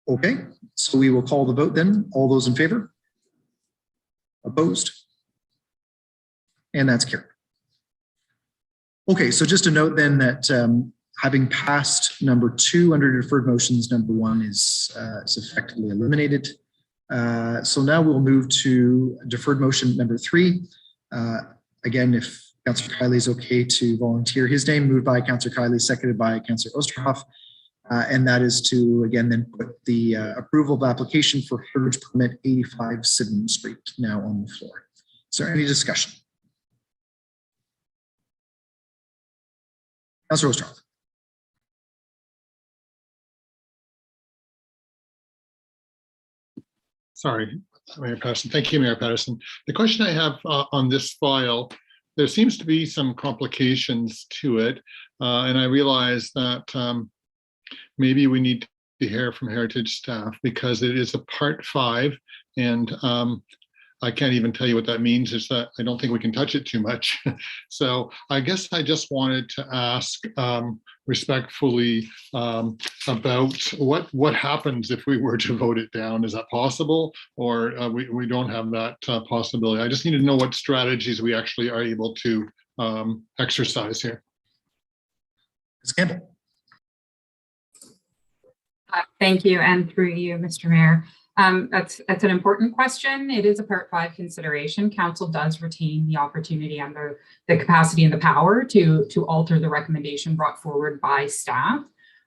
Okay, so we will call the vote then. All those in favor? Opposed? And that's carried. Okay, so just a note then that having passed number 2 under deferred motions, number 1 is effectively eliminated. So now we'll move to deferred motion number 3. Again, if Councillor Kiley is okay to volunteer his name, moved by Councillor Kiley, seconded by Councillor Osterhoff. And that is to, again, then put the approval of application for heritage permit 85 Sydenham Street now on the floor. Is there any discussion? Councillor Osterhoff. Sorry, Mayor Patterson. Thank you, Mayor Patterson. The question I have on this file, there seems to be some complications to it. And I realize that maybe we need to hear from Heritage staff because it is a part 5 and I can't even tell you what that means. Is that I don't think we can touch it too much. So I guess I just wanted to ask respectfully about what happens if we were to vote it down. Is that possible, or we don't have that possibility? I just need to know what strategies we actually are able to exercise here. Ms. Campbell. Thank you, and through you, Mr. Mayor. That's an important question. It is a Part 5 consideration. Council does retain the opportunity and the capacity and the power to alter the recommendation brought forward by staff.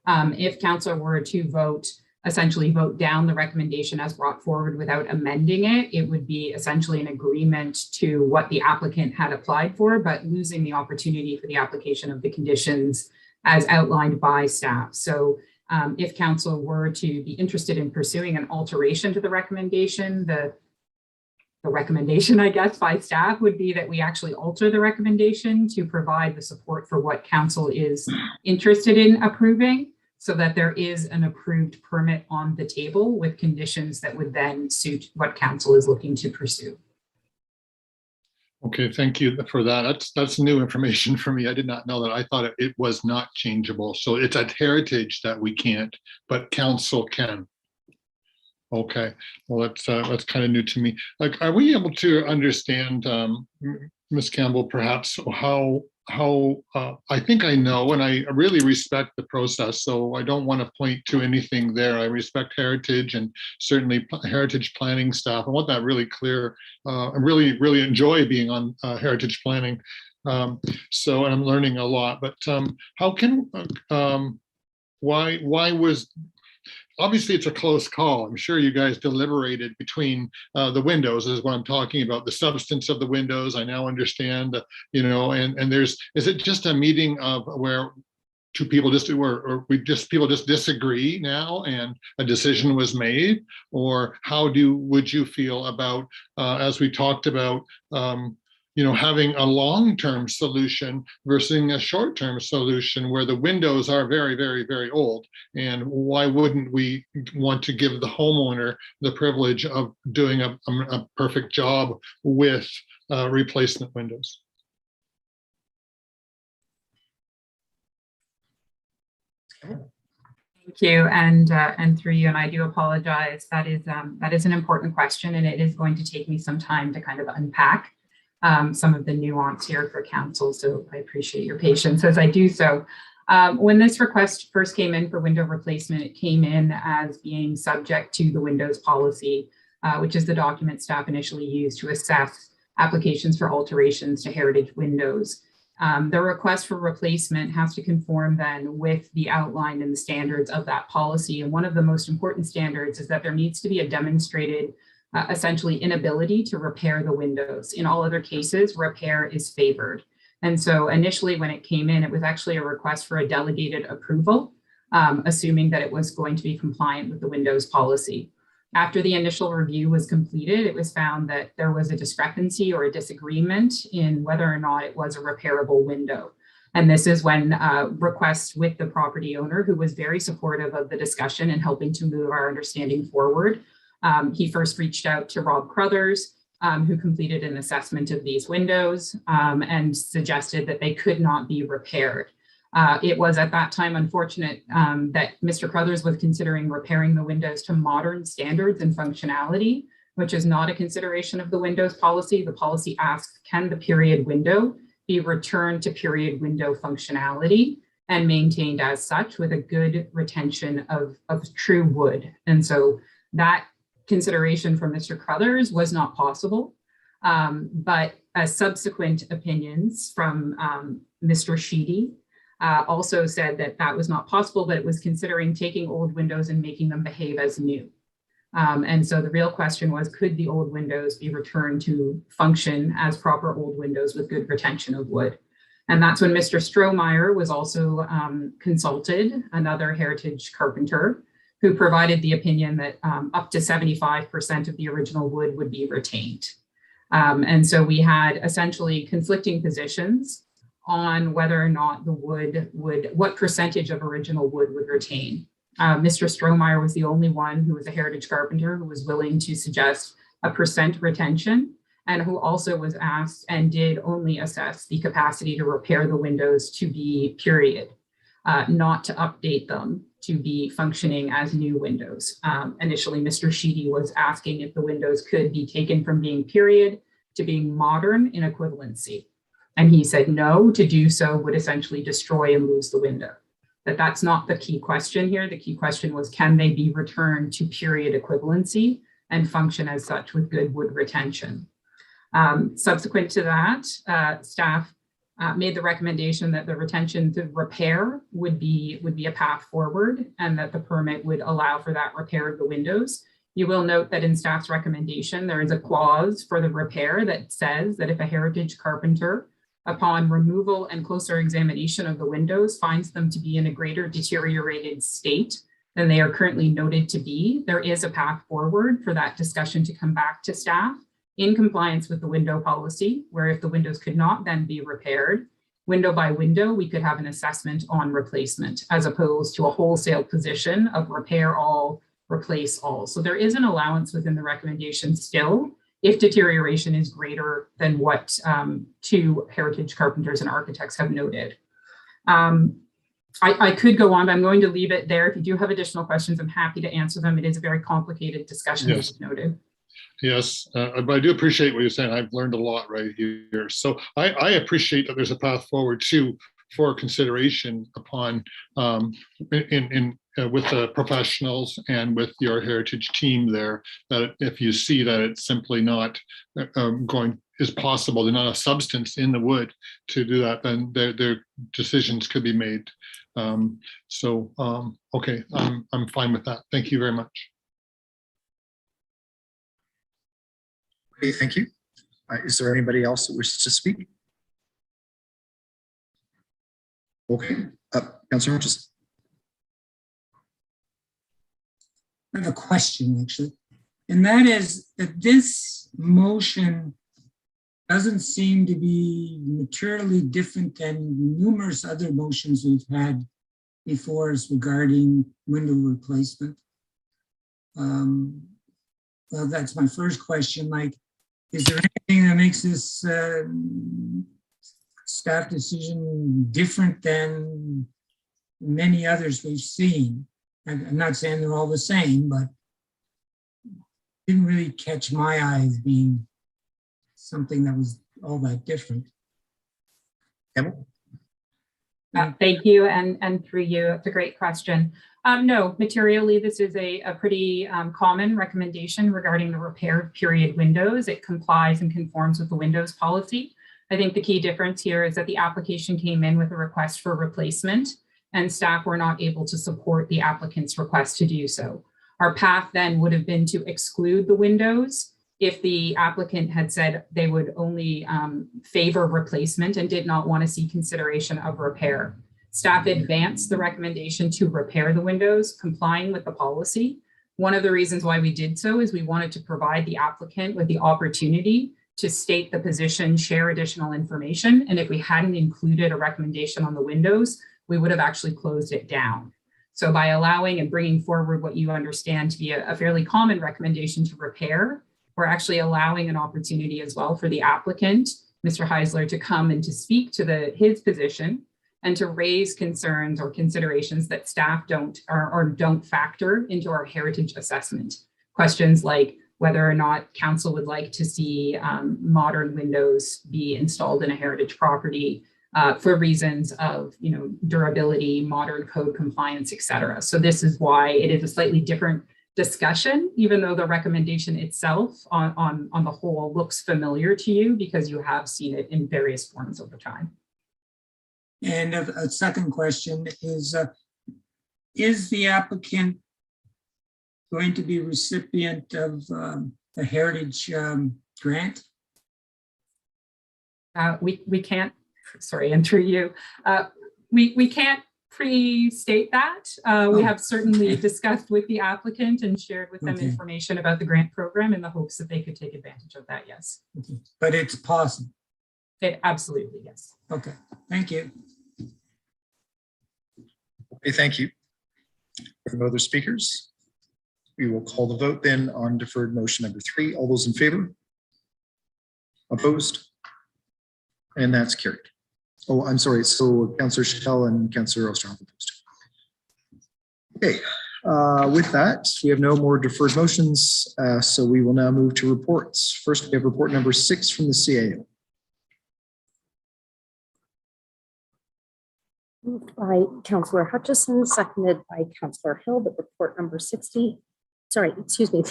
If Council were to essentially vote down the recommendation as brought forward without amending it, it would be essentially an agreement to what the applicant had applied for, but losing the opportunity for the application of the conditions as outlined by staff. So if Council were to be interested in pursuing an alteration to the recommendation, the recommendation, I guess, by staff would be that we actually alter the recommendation to provide the support for what Council is interested in approving, so that there is an approved permit on the table with conditions that would then suit what Council is looking to pursue. Okay, thank you for that. That's new information for me. I did not know that. I thought it was not changeable. So it's at Heritage that we can't, but Council can. Okay, well, that's kind of new to me. Like, are we able to understand, Ms. Campbell, perhaps how I think I know, and I really respect the process, so I don't want to point to anything there. I respect Heritage and certainly Heritage planning staff. I want that really clear. I really enjoy being on Heritage planning. And I'm learning a lot, but how can, why was, obviously it's a close call. I'm sure you guys deliberated between the windows is what I'm talking about, the substance of the windows. I now understand, and is it just a meeting of where people just disagree now and a decision was made? Or would you feel about, as we talked about, having a long-term solution versus a short-term solution where the windows are very, very, very old? And why wouldn't we want to give the homeowner the privilege of doing a perfect job with replacement windows? Thank you, and through you, and I do apologize. That is an important question, and it is going to take me some time to kind of unpack some of the nuance here for Council. So I appreciate your patience as I do so. When this request first came in for window replacement, it came in as being subject to the windows policy, which is the document staff initially used to assess applications for alterations to heritage windows. The request for replacement has to conform then with the outline and the standards of that policy. And one of the most important standards is that there needs to be a demonstrated essentially inability to repair the windows. In all other cases, repair is favored. And so initially when it came in, it was actually a request for a delegated approval, assuming that it was going to be compliant with the windows policy. After the initial review was completed, it was found that there was a discrepancy or a disagreement in whether or not it was a repairable window. And this is when requests with the property owner, who was very supportive of the discussion and helping to move our understanding forward. He first reached out to Rob Crothers, who completed an assessment of these windows and suggested that they could not be repaired. It was at that time unfortunate that Mr. Crothers was considering repairing the windows to modern standards and functionality, which is not a consideration of the windows policy. The policy asks, can the period window be returned to period window functionality and maintained as such with a good retention of true wood? And so that consideration from Mr. Crothers was not possible, but subsequent opinions from Mr. Sheedy also said that that was not possible, but it was considering taking old windows and making them behave as new. And so the real question was, could the old windows be returned to function as proper old windows with good retention of wood? And that's when Mr. Strohmeyer was also consulted, another heritage carpenter, who provided the opinion that up to 75% of the original wood would be retained. And so we had essentially conflicting positions on whether or not the wood would, what percentage of original wood would retain. Mr. Strohmeyer was the only one who was a heritage carpenter who was willing to suggest a % retention, and who also was asked and did only assess the capacity to repair the windows to be period, not to update them to be functioning as new windows. Initially, Mr. Sheedy was asking if the windows could be taken from being period to being modern in equivalency. And he said no, to do so would essentially destroy and lose the window. But that's not the key question here. The key question was, can they be returned to period equivalency and function as such with good wood retention? Subsequent to that, staff made the recommendation that the retention to repair would be a path forward, and that the permit would allow for that repair of the windows. You will note that in staff's recommendation, there is a clause for the repair that says that if a heritage carpenter, upon removal and closer examination of the windows, finds them to be in a greater deteriorated state than they are currently noted to be, there is a path forward for that discussion to come back to staff in compliance with the window policy, where if the windows could not then be repaired, window by window, we could have an assessment on replacement, as opposed to a wholesale position of repair all, replace all. So there is an allowance within the recommendation still, if deterioration is greater than what two heritage carpenters and architects have noted. I could go on, but I'm going to leave it there. If you do have additional questions, I'm happy to answer them. It is a very complicated discussion, yes. As noted. Yes, but I do appreciate what you're saying. I've learned a lot right here. So I appreciate that there's a path forward too for consideration upon with the professionals and with your heritage team there, that if you see that it's simply not is possible, there's not a substance in the wood to do that, then their decisions could be made. Okay, I'm fine with that. Thank you very much. Okay, thank you. Is there anybody else that wishes to speak? Okay, Councilor Hutchison. I have a question, actually, and that is that this motion doesn't seem to be materially different than numerous other motions we've had before us regarding window replacement. Well, that's my first question. Like, is there anything that makes this staff decision different than many others we've seen? I'm not saying they're all the same, but didn't really catch my eye as being something that was all that different. Thank you, and through you, it's a great question. No, materially, this is a pretty common recommendation regarding the repair period windows. It complies and conforms with the windows policy. I think the key difference here is that the application came in with a request for replacement, and staff were not able to support the applicant's request to do so. Our path then would have been to exclude the windows if the applicant had said they would only favor replacement and did not want to see consideration of repair. Staff advanced the recommendation to repair the windows, complying with the policy, One of the reasons why we did so is we wanted to provide the applicant with the opportunity to state the position, share additional information. And if we hadn't included a recommendation on the windows, we would have actually closed it down. So by allowing and bringing forward what you understand to be a fairly common recommendation to repair, we're actually allowing an opportunity as well for the applicant, Mr. Heisler, to come and to speak to his position and to raise concerns or considerations that staff don't factor into our heritage assessment. Questions like whether or not council would like to see modern windows be installed in a heritage property for reasons of durability, modern code compliance, et cetera. So this is why it is a slightly different discussion, even though the recommendation itself on the whole looks familiar to you because you have seen it in various forms over time. And a second question is the applicant going to be recipient of the Heritage grant? We can't, sorry, and through you, we can't pre-state that. We have certainly discussed with the applicant and shared with them information about the grant program in the hopes that they could take advantage of that, yes. Okay. But it's possible? Absolutely, yes. Okay, thank you. Okay, thank you. No other speakers? We will call the vote then on deferred motion number 3. All those in favor? Opposed? And that's carried. Oh, I'm sorry. So Councillor Chattel and Councillor Osterhoff opposed. Okay, with that, we have no more deferred motions. So we will now move to reports. First, we have report number 6 from the CAO. Moved by Councillor Hutchison, seconded by Councillor Hill, that report number 60, sorry, excuse me,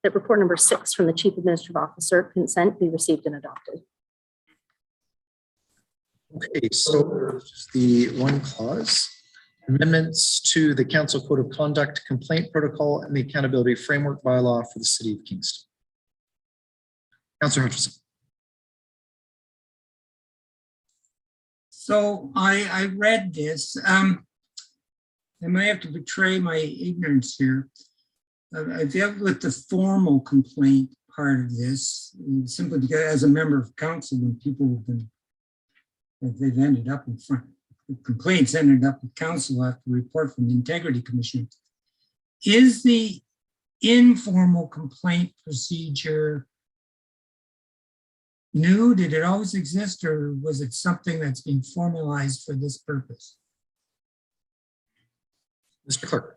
that report number 6 from the Chief Administrative Officer, consent, be received and adopted. Okay, so there's the one clause, amendments to the Council Code of Conduct Complaint Protocol and the Accountability Framework Bylaw for the City of Kingston. Councillor Hutchison. So I read this. I may have to betray my ignorance here. I dealt with the formal complaint part of this, simply because as a member of council, when people have been, they've ended up in front, complaints ended up with council after a report from the Integrity Commission. Is the informal complaint procedure new? Did it always exist, or was it something that's been formalized for this purpose? Mr. Clerk.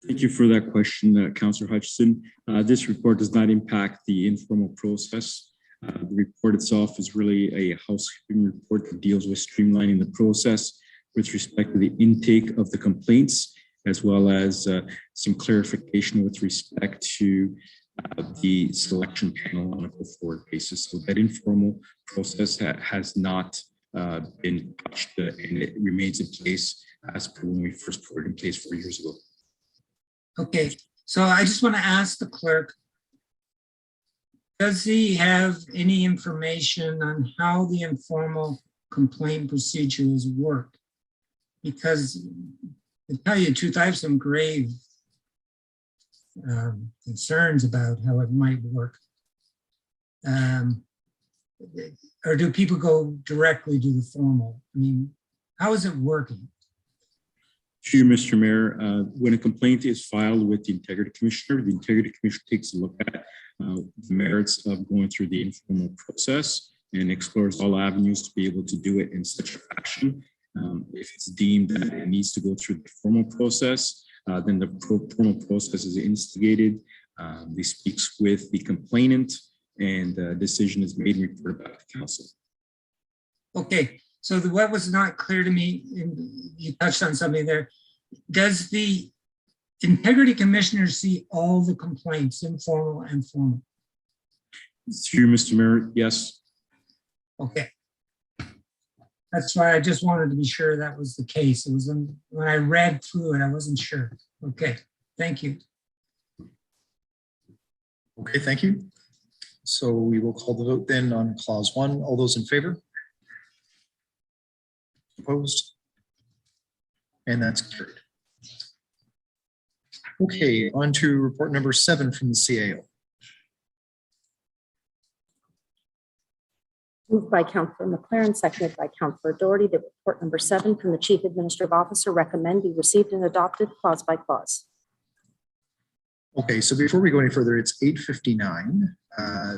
Thank you for that question, Councillor Hutchison. This report does not impact the informal process. The report itself is really a housekeeping report that deals with streamlining the process with respect to the intake of the complaints, as well as some clarification with respect to the selection panel on a go-forward basis. So that informal process has not been touched, and it remains in place as per when we first put it in place 4 years ago. Okay, so I just want to ask the clerk, does he have any information on how the informal complaint procedure is worked? Because to tell you the truth, I have some grave concerns about how it might work. Or do people go directly to the formal? I mean, how is it working? To you, Mr. Mayor, when a complaint is filed with the Integrity Commissioner takes a look at the merits of going through the informal process and explores all avenues to be able to do it in such a fashion. If it's deemed that it needs to go through the formal process, then the formal process is instigated. He speaks with the complainant, and a decision is made and reported back to council. Okay, so what was not clear to me, and you touched on something there, does the Integrity Commissioner see all the complaints, informal and formal? Through Mr. Mayor, yes. Okay. That's why I just wanted to be sure that was the case. It was when I read through it, I wasn't sure. Okay, thank you. Okay, thank you. So we will call the vote then on clause 1. All those in favor? Opposed? And that's carried. Okay, on to report number 7 from the CAO. Moved by Councillor McLaren, seconded by Councillor Doherty, that report number 7 from the Chief Administrative Officer recommend be received and adopted clause by clause. Okay, so before we go any further, it's 8:59.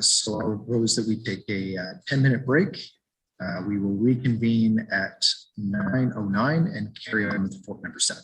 So I'll propose that we take a 10-minute break. We will reconvene at 9:09 and carry on with report number 7.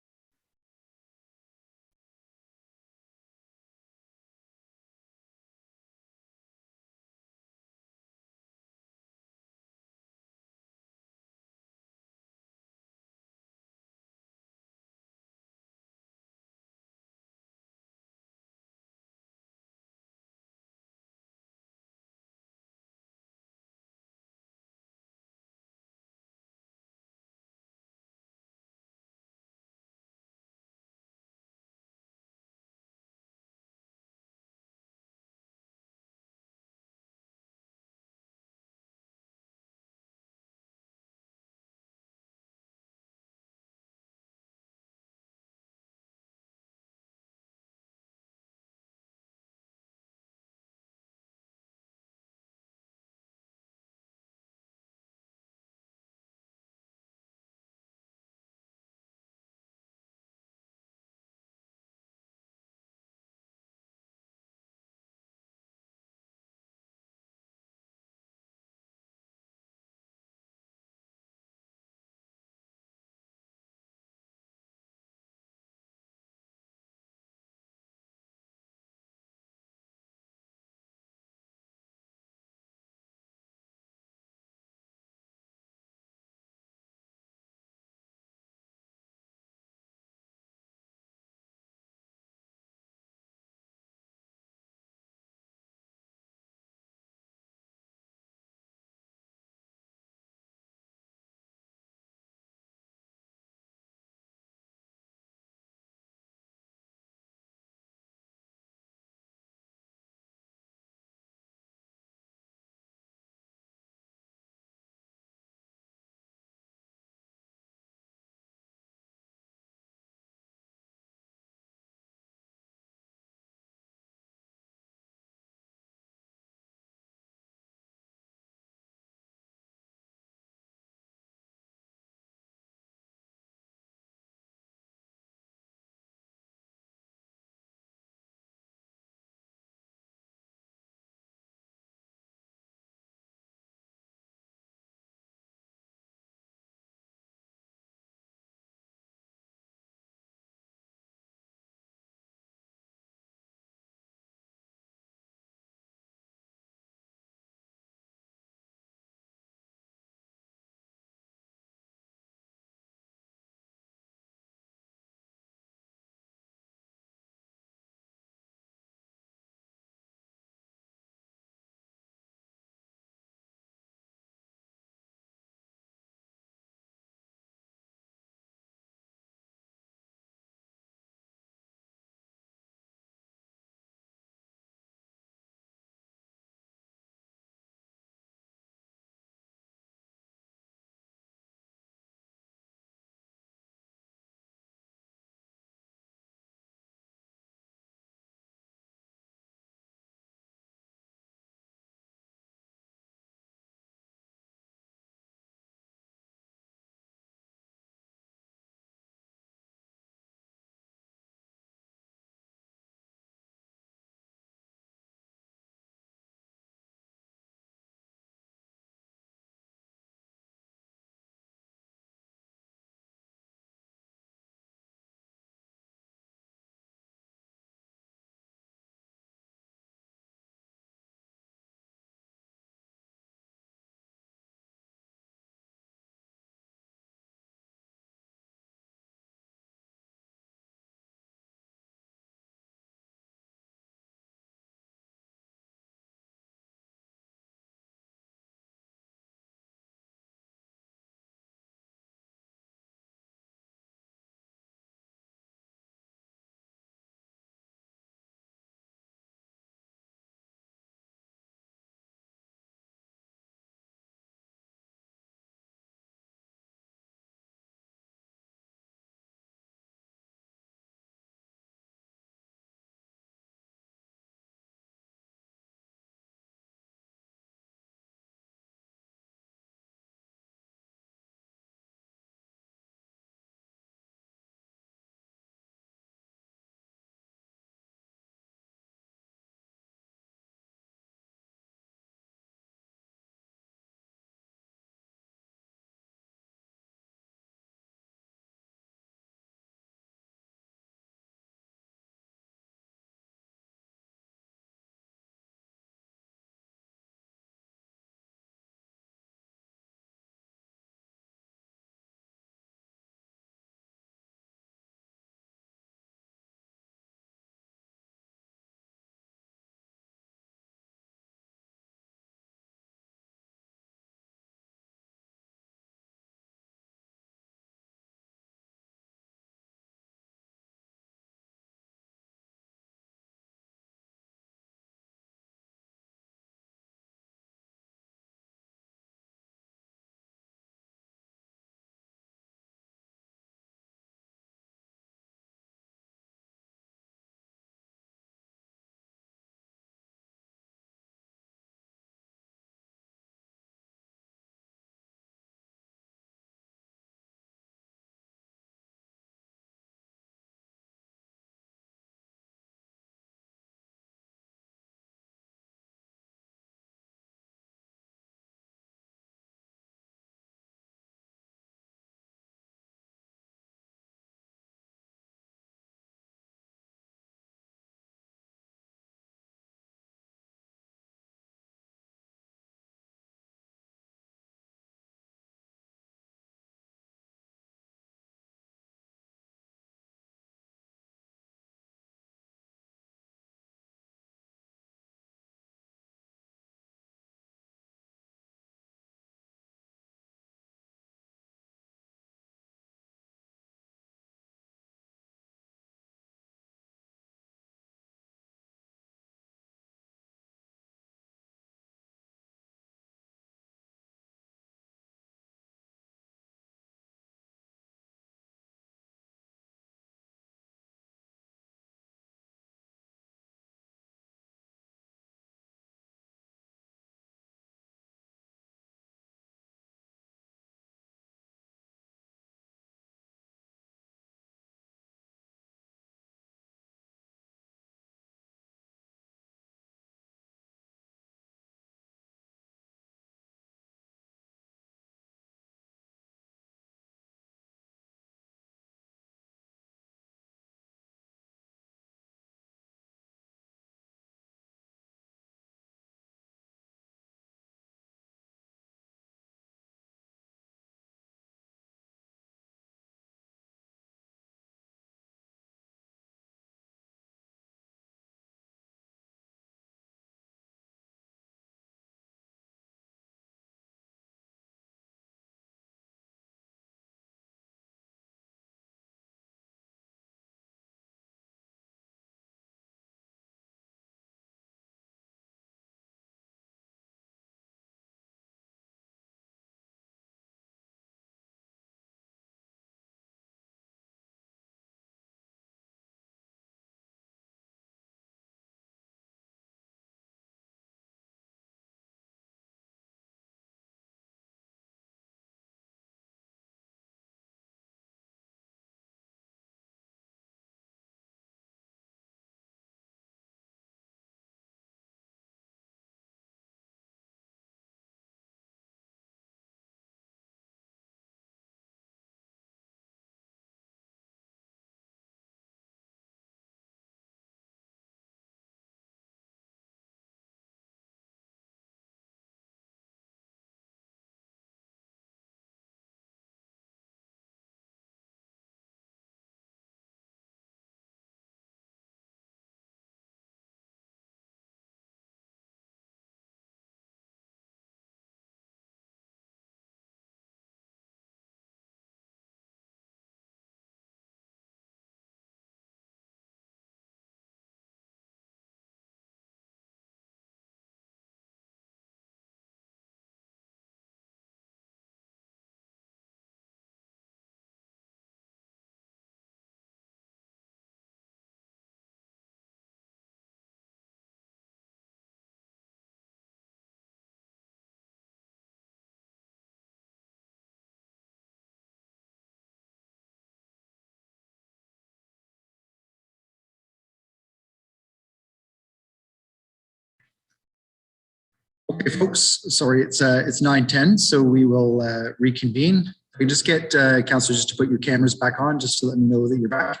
Okay, folks, sorry, it's 9:10, so we will reconvene. We just get councillors just to put your cameras back on, just to let me know that you're back.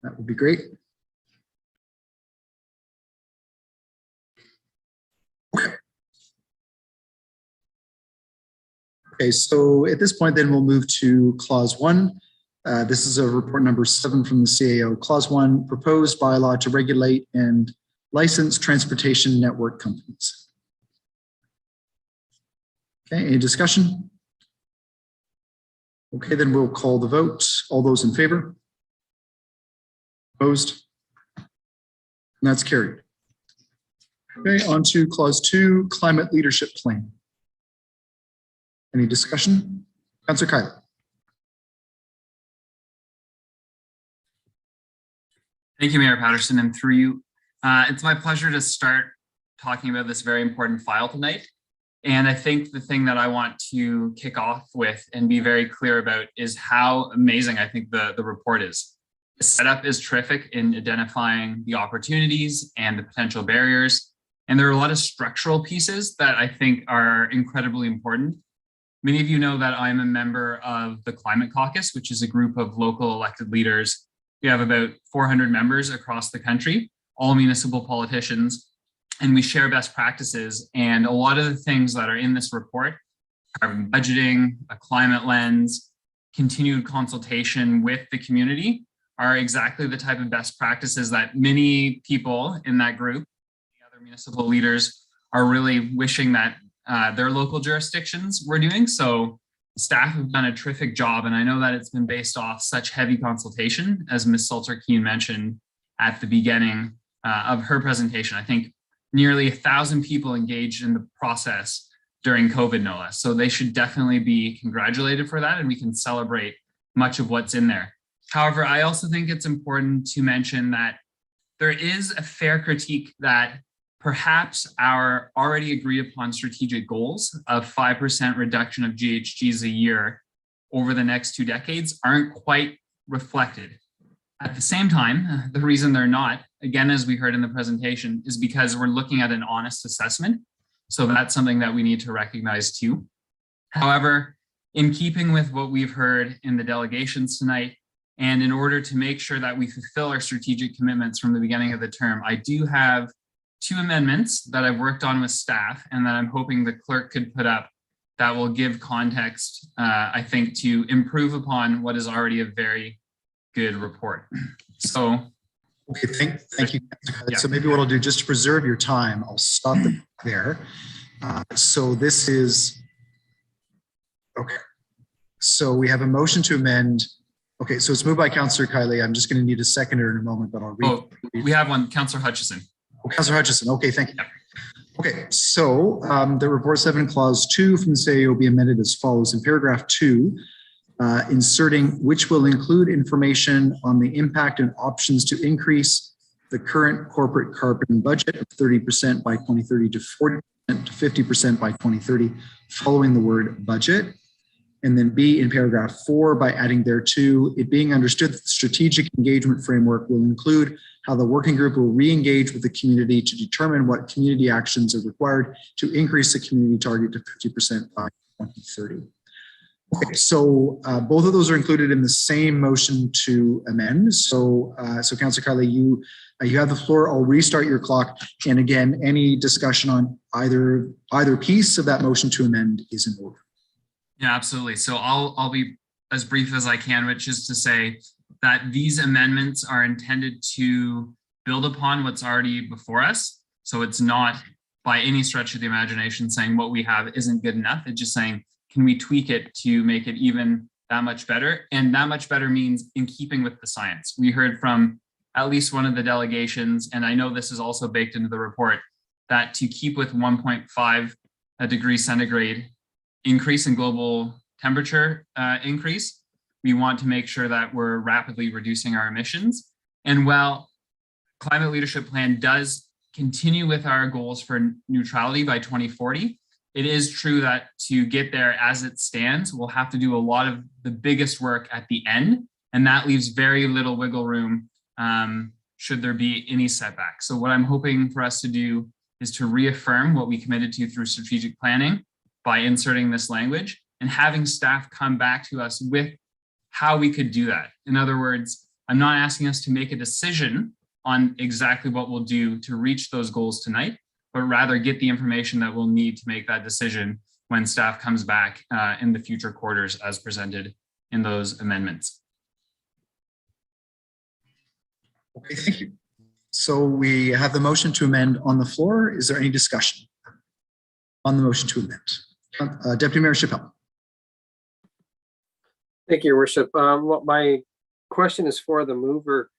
That would be great. Okay, so at this point, then we'll move to clause 1. This is a report number 7 from the CAO. Clause 1, proposed bylaw to regulate and license transportation network companies. Okay, any discussion? Okay, then we'll call the vote. All those in favor? Opposed? And that's carried. Okay, on to clause 2, climate leadership plan. Any discussion? Councillor Kylie. Thank you, Mayor Patterson, and through you. It's my pleasure to start talking about this very important file tonight. And I think the thing that I want to kick off with and be very clear about is how amazing I think the report is. The setup is terrific in identifying the opportunities and the potential barriers. And there are a lot of structural pieces that I think are incredibly important. Many of you know that I'm a member of the Climate Caucus, which is a group of local elected leaders. We have about 400 members across the country, all municipal politicians, and we share best practices. And a lot of the things that are in this report, carbon budgeting, a climate lens, continued consultation with the community, are exactly the type of best practices that many people in that group, the other municipal leaders, are really wishing that their local jurisdictions were doing. So staff have done a terrific job, and I know that it's been based off such heavy consultation, as Ms. Salter-Keene mentioned at the beginning of her presentation. I think nearly 1,000 people engaged in the process during COVID, no less. So they should definitely be congratulated for that, and we can celebrate much of what's in there. However, I also think it's important to mention that there is a fair critique that perhaps our already agreed upon strategic goals of 5% reduction of GHGs a year over the next 2 decades aren't quite reflected. At the same time, the reason they're not, again, as we heard in the presentation, is because we're looking at an honest assessment. So that's something that we need to recognize too. However, in keeping with what we've heard in the delegations tonight, and in order to make sure that we fulfill our strategic commitments from the beginning of the term, I do have 2 amendments that I've worked on with staff and that I'm hoping the clerk could put up that will give context, I think, to improve upon what is already a very good report. So, okay, thank you. Yeah. So maybe what I'll do, just to preserve your time, I'll stop there. So this is, okay. So we have a motion to amend. Okay, so it's moved by Councillor Kylie. I'm just going to need a seconder in a moment, but I'll read. Oh, we have one, Councillor Hutchison. Oh, Councillor Hutchison. Okay, thank you. Okay, so the report 7 clause 2 from the CAO will be amended as follows. In paragraph 2, inserting which will include information on the impact and options to increase the current corporate carbon budget of 30% by 2030 to 40% to 50% by 2030, following the word budget. And then B in paragraph 4, by adding thereto, it being understood that the strategic engagement framework will include how the working group will re-engage with the community to determine what community actions are required to increase the community target to 50% by 2030. Okay, so both of those are included in the same motion to amend. So, Councillor Kylie, you have the floor. I'll restart your clock. And again, any discussion on either piece of that motion to amend is in order. Yeah, absolutely. So I'll be as brief as I can, which is to say that these amendments are intended to build upon what's already before us. So it's not by any stretch of the imagination saying what we have isn't good enough. It's just saying, can we tweak it to make it even that much better? And that much better means in keeping with the science. We heard from at least one of the delegations, and I know this is also baked into the report, that to keep with 1.5 degrees centigrade increase in global temperature increase, we want to make sure that we're rapidly reducing our emissions. And while Climate Leadership Plan does continue with our goals for neutrality by 2040, it is true that to get there as it stands, we'll have to do a lot of the biggest work at the end, and that leaves very little wiggle room should there be any setback. So what I'm hoping for us to do is to reaffirm what we committed to through strategic planning by inserting this language and having staff come back to us with how we could do that. In other words, I'm not asking us to make a decision on exactly what we'll do to reach those goals tonight, but rather get the information that we'll need to make that decision when staff comes back in the future quarters as presented in those amendments. Okay, thank you. So we have the motion to amend on the floor. Is there any discussion on the motion to amend? Deputy Mayor Chappelle. Thank you, Your Worship. My question is for the mover.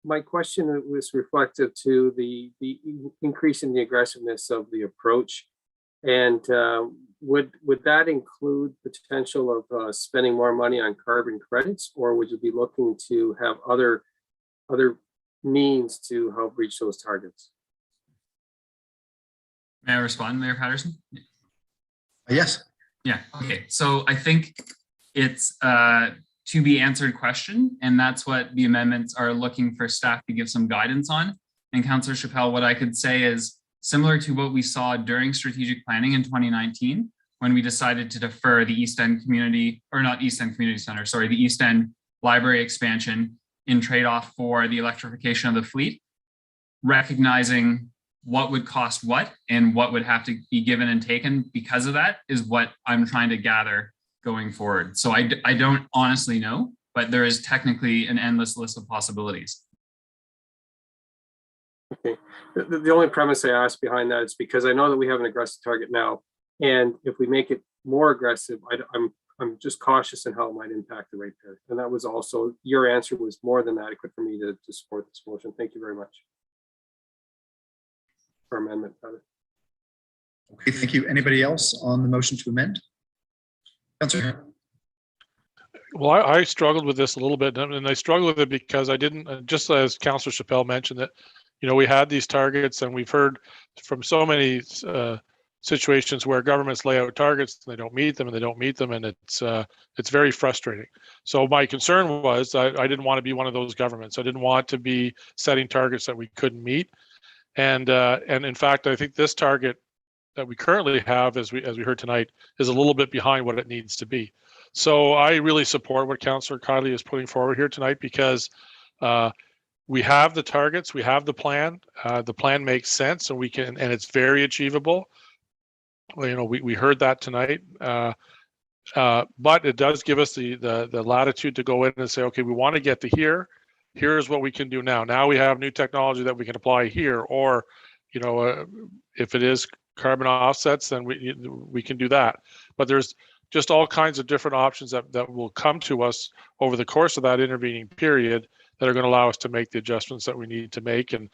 My question was reflective to the increase in the aggressiveness of the approach. And would that include potential of spending more money on carbon credits, or would you be looking to have other means to help reach those targets? May I respond, Mayor Patterson? Yes. Yeah, okay. So I think it's to be answered question, and that's what the amendments are looking for staff to give some guidance on. And Councillor Chappelle, what I could say is similar to what we saw during strategic planning in 2019, when we decided to defer the East End Community, or not East End Community Center, sorry, the East End Library expansion in trade-off for the electrification of the fleet, recognizing what would cost what and what would have to be given and taken because of that is what I'm trying to gather going forward. So I don't honestly know, but there is technically an endless list of possibilities. Okay. The only premise I ask behind that is because I know that we have an aggressive target now, and if we make it more aggressive, I'm just cautious in how it might impact the ratepayer. And that was also, your answer was more than adequate for me to support this motion. Thank you very much. For amendment, rather. Okay, thank you. Anybody else on the motion to amend? Councillor. Well, I struggled with this a little bit, and I struggled with it because I didn't, just as Councillor Chappelle mentioned, that, you know, we had these targets, and we've heard from so many situations where governments lay out targets and they don't meet them, and it's very frustrating. So my concern was I didn't want to be one of those governments. I didn't want to be setting targets that we couldn't meet, and in fact, I think this target that we currently have, as we heard tonight, is a little bit behind what it needs to be. So I really support what Councillor Kiley is putting forward here tonight, because we have the targets, we have the plan. The plan makes sense, and it's very achievable. Well, you know, we heard that tonight, but it does give us the latitude to go in and say, okay, we want to get to here. Here's what we can do now. Now we have new technology that we can apply here, or, you know, if it is carbon offsets, then we can do that. But there's just all kinds of different options that will come to us over the course of that intervening period that are going to allow us to make the adjustments that we need to make, and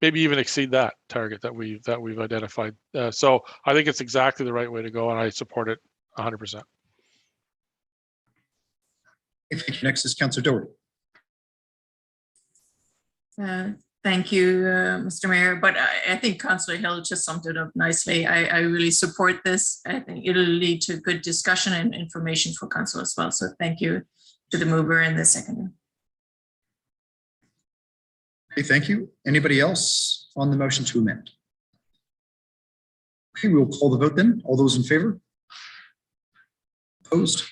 maybe even exceed that target that we've identified. So I think it's exactly the right way to go, and I support it 100%. Thank you. Next is Councillor Doherty. Thank you, Mr. Mayor. But I think Councillor Hill just summed it up nicely. I really support this. I think it'll lead to good discussion and information for Council as well. So thank you to the mover and the seconder. Okay, thank you. Anybody else on the motion to amend? Okay, we'll call the vote then. All those in favor? Opposed?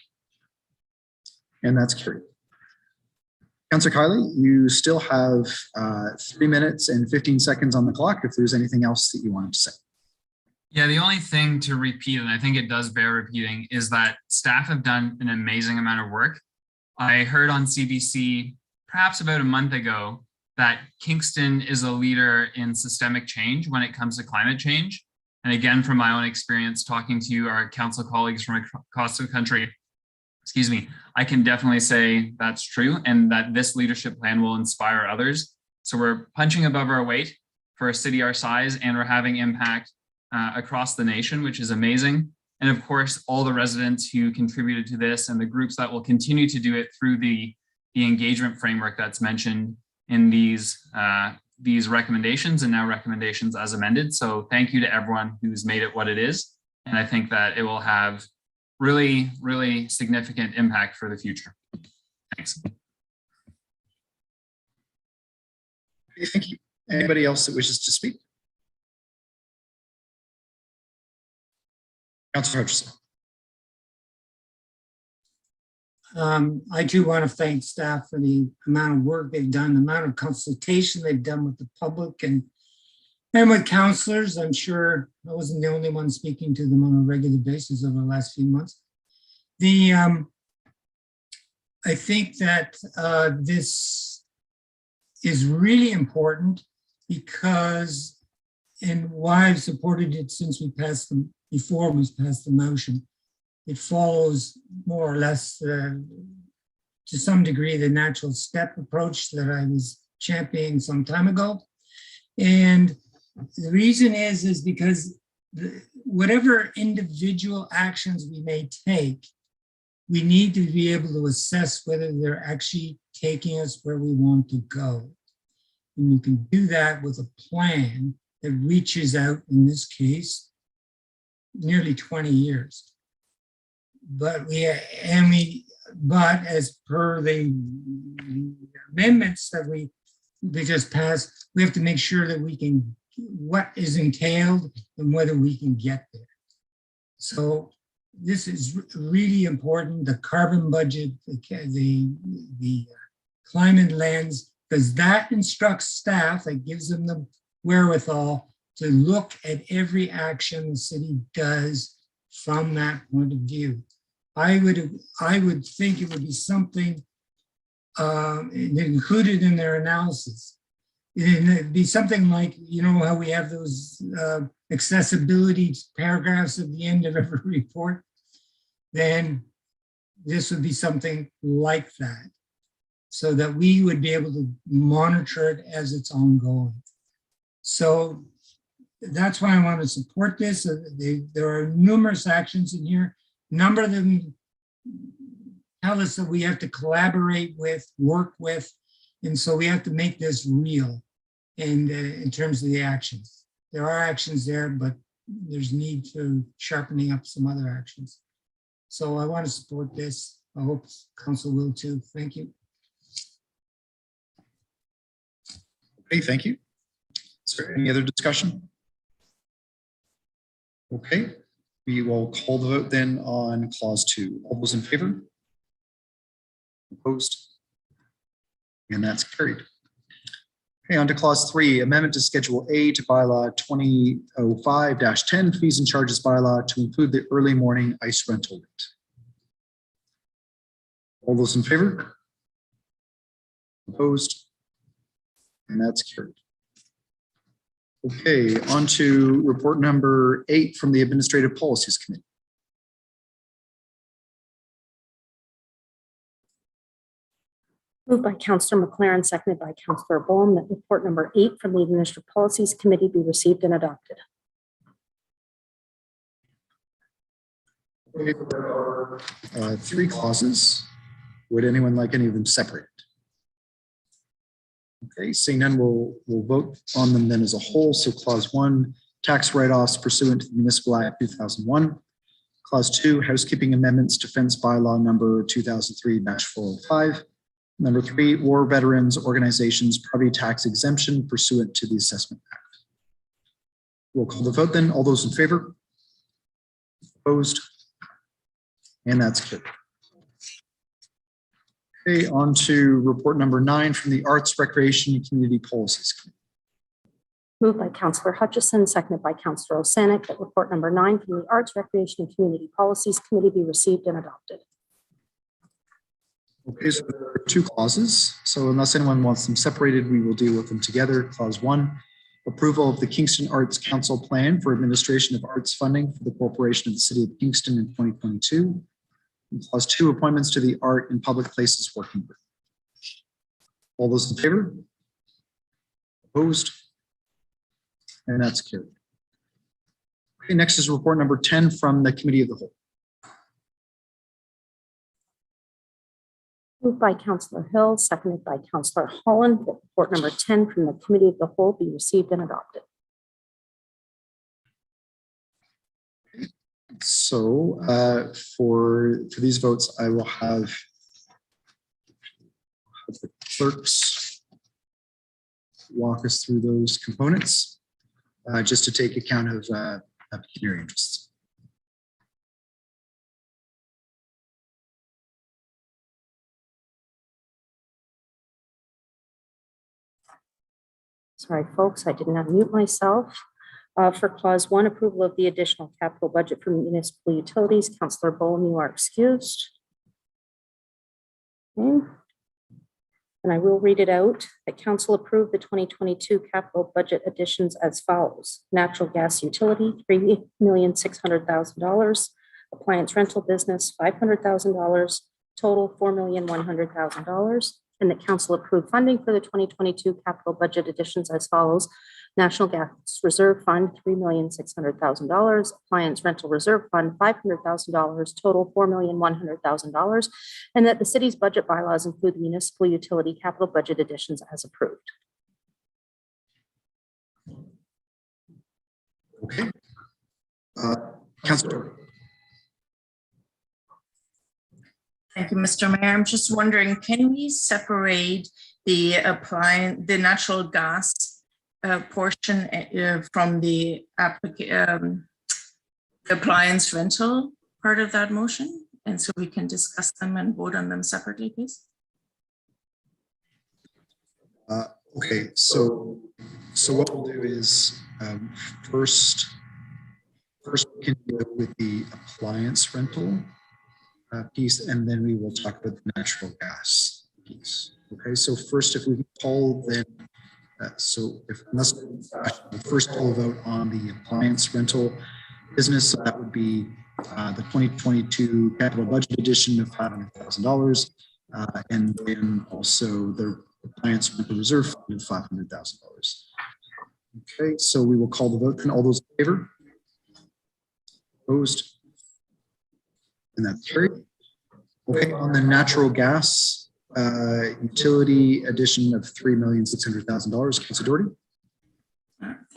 And that's carried. Councillor Kiley, you still have 3 minutes and 15 seconds on the clock if there's anything else that you wanted to say. Yeah, the only thing to repeat, and I think it does bear repeating, is that staff have done an amazing amount of work. I heard on CBC perhaps about a month ago that Kingston is a leader in systemic change when it comes to climate change. And again, from my own experience talking to our council colleagues from across the country, excuse me, I can definitely say that's true, and that this leadership plan will inspire others. So we're punching above our weight for a city our size, and we're having impact across the nation, which is amazing. And of course, all the residents who contributed to this and the groups that will continue to do it through the engagement framework that's mentioned in these recommendations, and now recommendations as amended. So thank you to everyone who's made it what it is. And I think that it will have really, really significant impact for the future. Thanks. Thank you. Anybody else that wishes to speak? Councilor Hutchison. I do want to thank staff for the amount of work they've done, the amount of consultation they've done with the public and with councillors. I'm sure I wasn't the only one speaking to them on a regular basis over the last few months. I think that this is really important because, and why I've supported it since we passed them, before we passed the motion, it follows more or less to some degree the natural step approach that I was championing some time ago. And the reason is because whatever individual actions we may take, we need to be able to assess whether they're actually taking us where we want to go. And you can do that with a plan that reaches out, in this case, nearly 20 years. But as per the amendments that we just passed, we have to make sure that we can, what is entailed and whether we can get there. So this is really important, the carbon budget, the climate lens, because that instructs staff, that gives them the wherewithal to look at every action the city does from that point of view. I would think it would be something included in their analysis. It'd be something like, you know, how we have those accessibility paragraphs at the end of every report. Then this would be something like that, so that we would be able to monitor it as it's ongoing. So that's why I want to support this. There are numerous actions in here. A number of them tell us that we have to collaborate with, work with, and so we have to make this real in terms of the actions. There are actions there, but there's need for sharpening up some other actions. So I want to support this. I hope council will too. Thank you. Okay, thank you. Is there any other discussion? Okay, we will call the vote then on clause 2. All those in favor? Opposed? And that's carried. Okay, on to clause 3, amendment to schedule A to bylaw 2005-10 fees and charges bylaw to include the early morning ice rental rate. All those in favor? Opposed? And that's carried. Okay, on to report number 8 from the Administrative Policies Committee. Moved by Councillor McLaren, seconded by Councillor Bohm, that report number 8 from the Administrative Policies Committee be received and adopted. Okay, there are 3 clauses. Would anyone like any of them separated? Okay, seeing none, we'll vote on them then as a whole. So clause 1, tax write-offs pursuant to the Municipal Act 2001. Clause 2, housekeeping amendments to fence bylaw number 2003-405. Number 3, war veterans organizations property tax exemption pursuant to the Assessment Act. We'll call the vote then. All those in favor? Opposed? And that's carried. Okay, on to report number 9 from the Arts, Recreation, and Community Policies Committee. Moved by Councillor Hutchison, seconded by Councillor Osanek, that report number 9 from the Arts, Recreation, and Community Policies Committee be received and adopted. Okay, so there are 2 clauses. So unless anyone wants them separated, we will deal with them together. Clause 1, approval of the Kingston Arts Council plan for administration of arts funding for the corporation of the City of Kingston in 2022. And clause 2, appointments to the Art in Public Places Working Group. All those in favor? Opposed? And that's carried. Okay, next is report number 10 from the Committee of the Whole. Moved by Councillor Hill, seconded by Councillor Holland, that report number 10 from the Committee of the Whole be received and adopted. So for these votes, I will have the clerks walk us through those components, just to take account of pecuniary interests. Sorry, folks, I did not mute myself. For clause 1, approval of the additional capital budget for municipal utilities, Councillor Bowen, you are excused. Okay. And I will read it out. That council approved the 2022 capital budget additions as follows. Natural gas utility, $3,600,000. Appliance rental business, $500,000. Total, $4,100,000. And that council approved funding for the 2022 capital budget additions as follows. National Gas Reserve Fund, $3,600,000. Appliance Rental Reserve Fund, $500,000. Total, $4,100,000. And that the city's budget bylaws include the municipal utility capital budget additions as approved. Okay. Councillor. Thank you, Mr. Mayor. I'm just wondering, can we separate the natural gas portion from the appliance rental part of that motion? And so we can discuss them and vote on them separately, please. Okay, so what we'll do is first we can deal with the appliance rental piece, and then we will talk about the natural gas piece. Okay, so first, if we can call then, unless we'll first call a vote on the appliance rental business, so that would be the 2022 capital budget addition of $500,000, and then also the appliance rental reserve fund of $500,000. Okay, so we will call the vote. And all those in favor? Opposed? And that's carried. Okay, on the natural gas utility addition of $3,600,000, Councilor Doherty.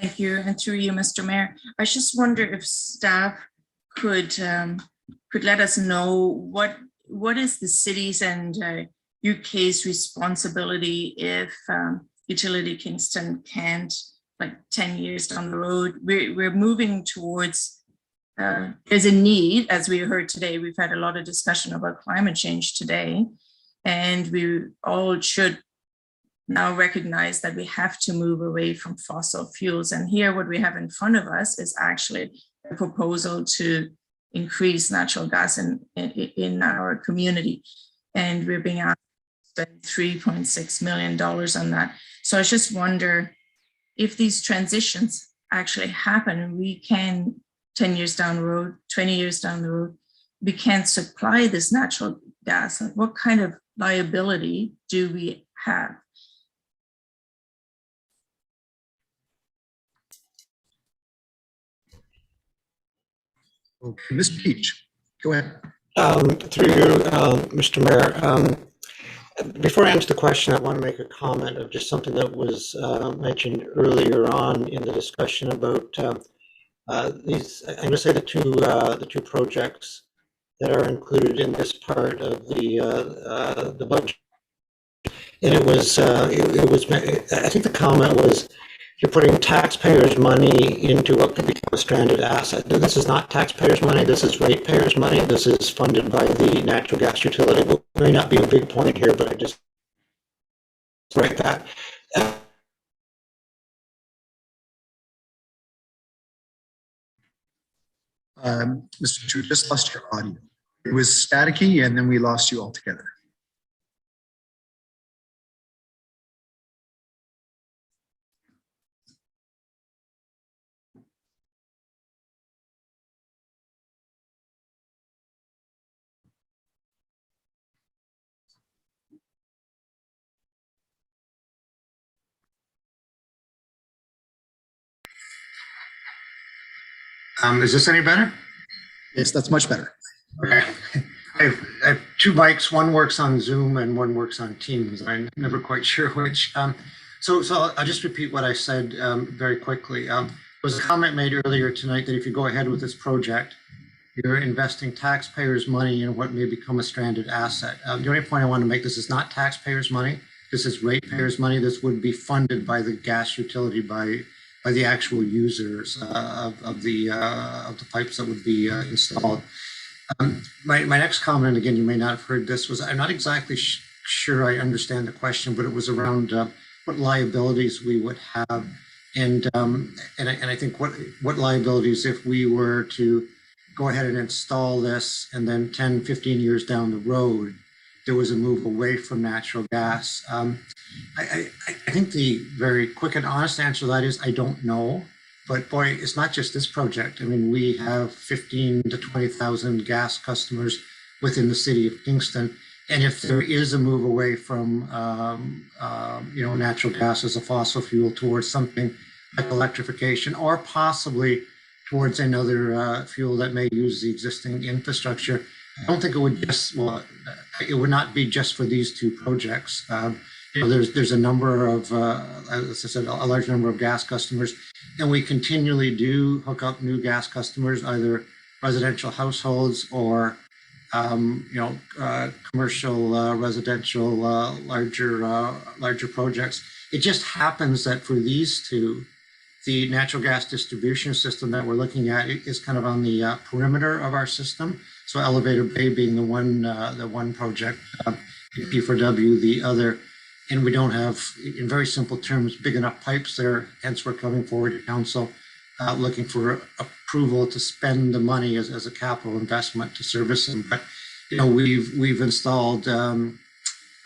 Thank you, and through you, Mr. Mayor. I just wonder if staff could let us know what is the city's and UK's responsibility if Utility Kingston can't, like 10 years down the road, we're moving towards. There's a need, as we heard today. We've had a lot of discussion about climate change today, and we all should now recognize that we have to move away from fossil fuels. And here, what we have in front of us is actually a proposal to increase natural gas in our community. And we're being asked to spend $3.6 million on that. So I just wonder if these transitions actually happen, we can 10 years down the road, 20 years down the road, we can't supply this natural gas. What kind of liability do we have? Okay, Ms. Peach, go ahead. Through you, Mr. Mayor. Before I answer the question, I want to make a comment of just something that was mentioned earlier on in the discussion about these. I'm going to say the two projects that are included in this part of the budget. And it was I think the comment was, you're putting taxpayers' money into what could become a stranded asset. This is not taxpayers' money. This is ratepayers' money. This is funded by the natural gas utility. It may not be a big point here, but I just write that. Mr. Chu, just lost your audio. It was staticky, and then we lost you altogether. Is this any better? Yes, that's much better. Okay. I have two mics. One works on Zoom and one works on Teams. I'm never quite sure which. So I'll just repeat what I said very quickly. There was a comment made earlier tonight that if you go ahead with this project, you're investing taxpayers' money in what may become a stranded asset. The only point I want to make, this is not taxpayers' money. this is ratepayers' money. This would be funded by the gas utility, by the actual users of the pipes that would be installed. My next comment, again, you may not have heard this, was I'm not exactly sure I understand the question, but it was around what liabilities we would have, and I think what liabilities if we were to go ahead and install this, and then 10, 15 years down the road, there was a move away from natural gas. I think the very quick and honest answer to that is I don't know. But boy, it's not just this project. I mean, we have 15 to 20,000 gas customers within the city of Kingston. And if there is a move away from, natural gas as a fossil fuel towards something like electrification, or possibly towards another fuel that may use the existing infrastructure, I don't think it would it would not be just for these two projects. There's a number of, as I said, a large number of gas customers, and we continually do hook up new gas customers, either residential households or, commercial, residential, larger projects. It just happens that for these two, the natural gas distribution system that we're looking at is kind of on the perimeter of our system. So Elevator Bay being the one project, P4W the other. And we don't have, in very simple terms, big enough pipes there. Hence, we're coming forward to council looking for approval to spend the money as a capital investment to service them. But we've installed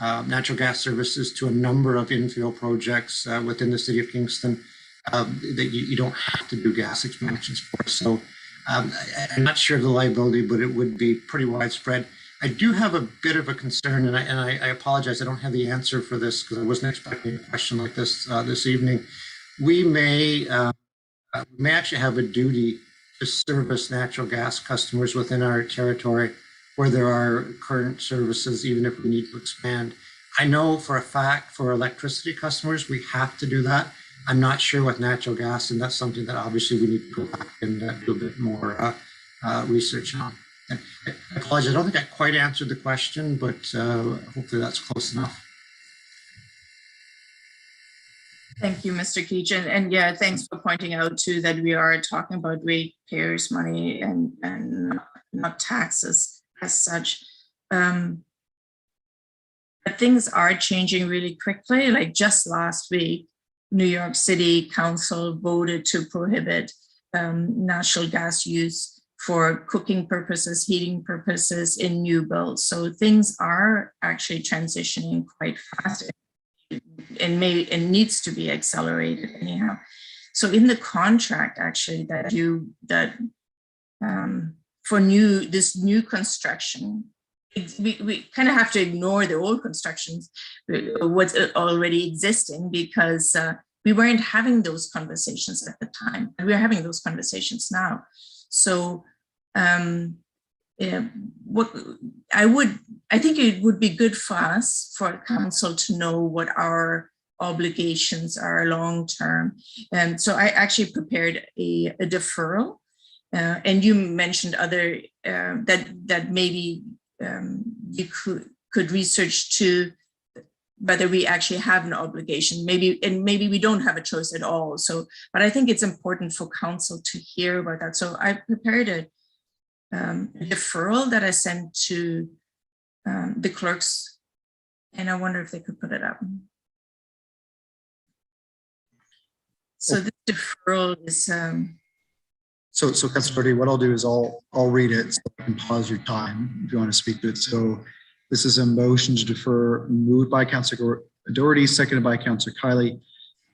natural gas services to a number of infill projects within the city of Kingston that you don't have to do gas expansions for. So I'm not sure of the liability, but it would be pretty widespread. I do have a bit of a concern, and I apologize. I don't have the answer for this because I wasn't expecting a question like this this evening. We may actually have a duty to service natural gas customers within our territory where there are current services, even if we need to expand. I know for a fact for electricity customers, we have to do that. I'm not sure with natural gas, and that's something that obviously we need to go back and do a bit more research on. I apologize. I don't think I quite answered the question, but hopefully that's close enough. Thank you, Mr. Keach. And yeah, thanks for pointing out too that we are talking about ratepayers' money and not taxes as such. But things are changing really quickly. Like just last week, New York City Council voted to prohibit natural gas use for cooking purposes, heating purposes in new builds. So things are actually transitioning quite fast and needs to be accelerated anyhow. So in the contract actually for this new construction, we kind of have to ignore the old constructions, what's already existing, because we weren't having those conversations at the time. We're having those conversations now. So I think it would be good for us, for council, to know what our obligations are long term. And so I actually prepared a deferral, and you mentioned other that maybe you could research to whether we actually have an obligation, maybe we don't have a choice at all. So, but I think it's important for council to hear about that. So I prepared a deferral that I sent to the clerks, and I wonder if they could put it up. So this deferral is. So Councilor Doherty, what I'll do is I'll read it so I can pause your time if you want to speak to it. So this is a motion to defer, moved by Councilor Doherty, seconded by Councilor Kiley.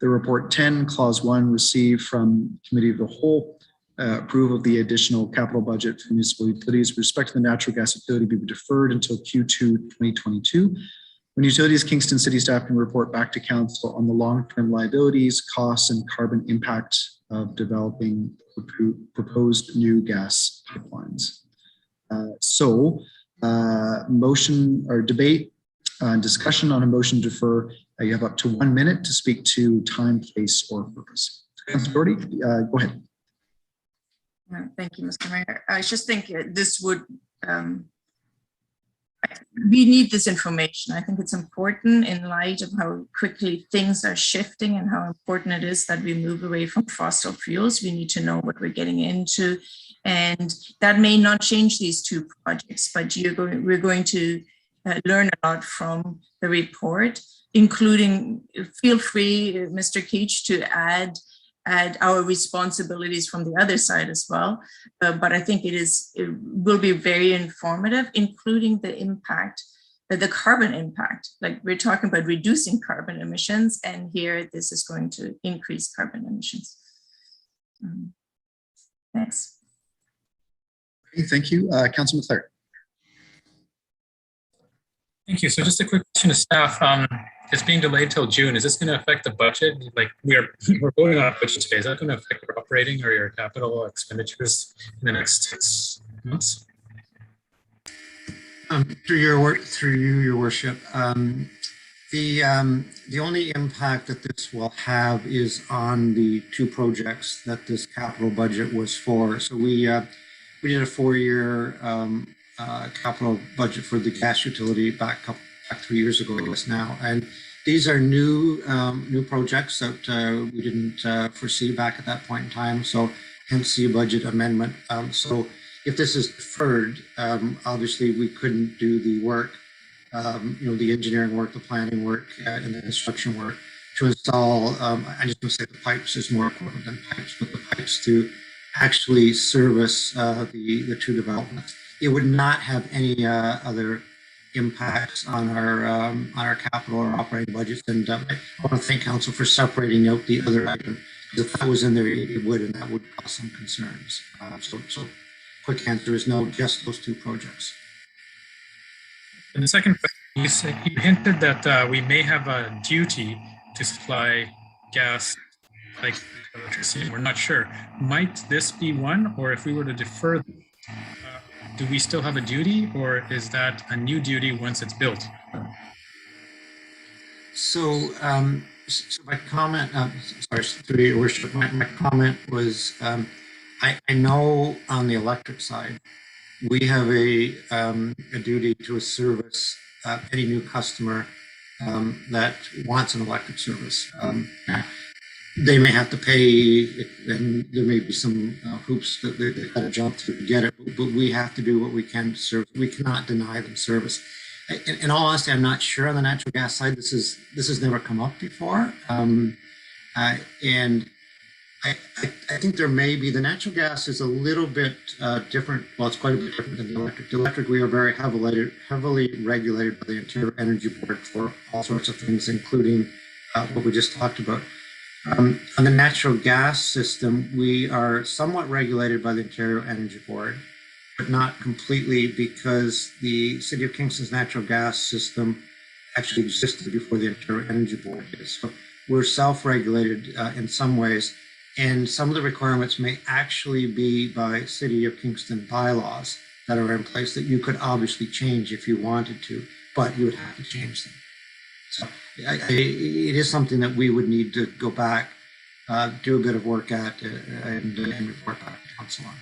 The report 10, clause 1, received from Committee of the Whole, approval of the additional capital budget for municipal utilities with respect to the natural gas utility be deferred until Q2 2022. When Utilities Kingston City staff can report back to council on the long-term liabilities, costs, and carbon impact of developing proposed new gas pipelines. Motion or debate, discussion on a motion to defer. You have up to 1 minute to speak to time, place, or purpose. Councilor Doherty, go ahead. Thank you, Mr. Mayor. I just think this would we need this information. I think it's important in light of how quickly things are shifting and how important it is that we move away from fossil fuels. We need to know what we're getting into. And that may not change these two projects, but we're going to learn a lot from the report, including, feel free, Mr. Keach, to add our responsibilities from the other side as well. But I think it will be very informative, including the impact, the carbon impact. Like we're talking about reducing carbon emissions, and here this is going to increase carbon emissions. Thanks. Okay, thank you. Councilman Clare. Thank you. So just a quick question to staff. It's being delayed till June. Is this going to affect the budget? Like we're voting on a budget today. Is that going to affect your operating or your capital expenditures in the next 6 months? Through you, your worship, the only impact that this will have is on the two projects that this capital budget was for. So we did a 4-year capital budget for the gas utility back 3 years ago, I guess now, and these are new projects that we didn't foresee back at that point in time. So hence the budget amendment. So if this is deferred, obviously we couldn't do the work, the engineering work, the planning work, and the construction work to install. I just want to say the pipes is more important than pipes, but the pipes to actually service the two developments. It would not have any other impacts on our capital or operating budgets. And I want to thank Council for separating out the other item. If that was in there, it would, and that would cause some concerns. So quick answer is no, just those two projects. And the second question, you hinted that we may have a duty to supply gas like electricity. We're not sure. Might this be one, or if we were to defer, do we still have a duty, or is that a new duty once it's built? So, so my comment, sorry, through your worship, my comment was, I know on the electric side, we have a duty to service any new customer that wants an electric service. They may have to pay, and there may be some hoops that they got to jump through to get it, but we have to do what we can to serve. We cannot deny them service. In all honesty, I'm not sure on the natural gas side. This has never come up before, and I think there may be. The natural gas is a little bit different. Well, it's quite a bit different than the electric. The electric, we are very heavily regulated by the Ontario Energy Board for all sorts of things, including what we just talked about. On the natural gas system, we are somewhat regulated by the Ontario Energy Board, but not completely, because the City of Kingston's natural gas system actually existed before the Ontario Energy Board did. So we're self-regulated in some ways, and some of the requirements may actually be by City of Kingston bylaws that are in place that you could obviously change if you wanted to, but you would have to change them. So it is something that we would need to go back, do a bit of work at, and report back to Council on.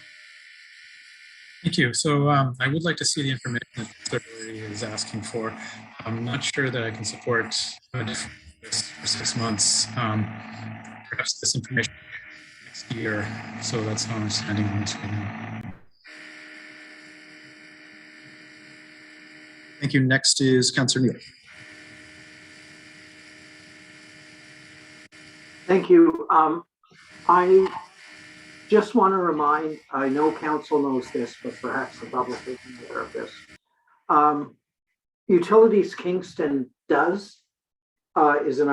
Thank you. So I would like to see the information that the Secretary is asking for. I'm not sure that I can support this for 6 months. Perhaps this information next year. So that's how I'm standing on this right now. Thank you. Next is Councillor Neal. Thank you. I just want to remind, I know Council knows this, but perhaps the public isn't aware of this. Utilities Kingston is an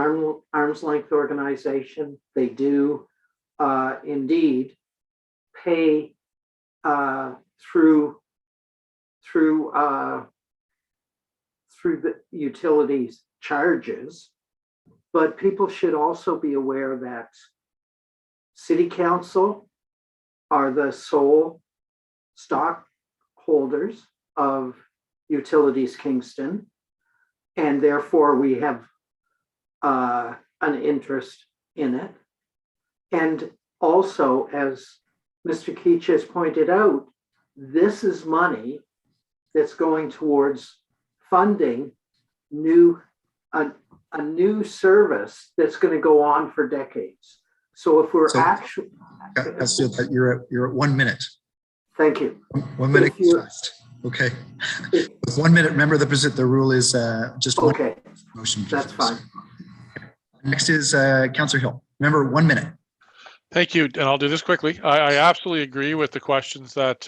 arm's length organization. They do indeed pay through the utilities charges. But people should also be aware that City Council are the sole stockholders of Utilities Kingston, and therefore we have an interest in it. And also, as Mr. Keach has pointed out, this is money that's going towards funding a new service that's going to go on for decades. So if we're actually, Councillor, you're at 1 minute. thank you. 1 minute. Okay. With 1 minute, remember the rule is just one okay. Motion. That's fine. Next is Councillor Hill. Remember, 1 minute. Thank you, and I'll do this quickly. I absolutely agree with the questions that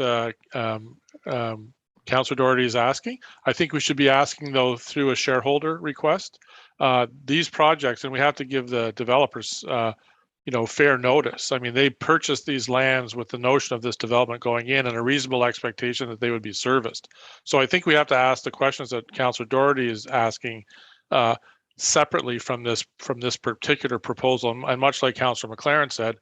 Councillor Doherty is asking. I think we should be asking though through a shareholder request. These projects, and we have to give the developers, fair notice. I mean, they purchased these lands with the notion of this development going in and a reasonable expectation that they would be serviced. So I think we have to ask the questions that Councillor Doherty is asking separately from this particular proposal. And much like Councillor McLaren said,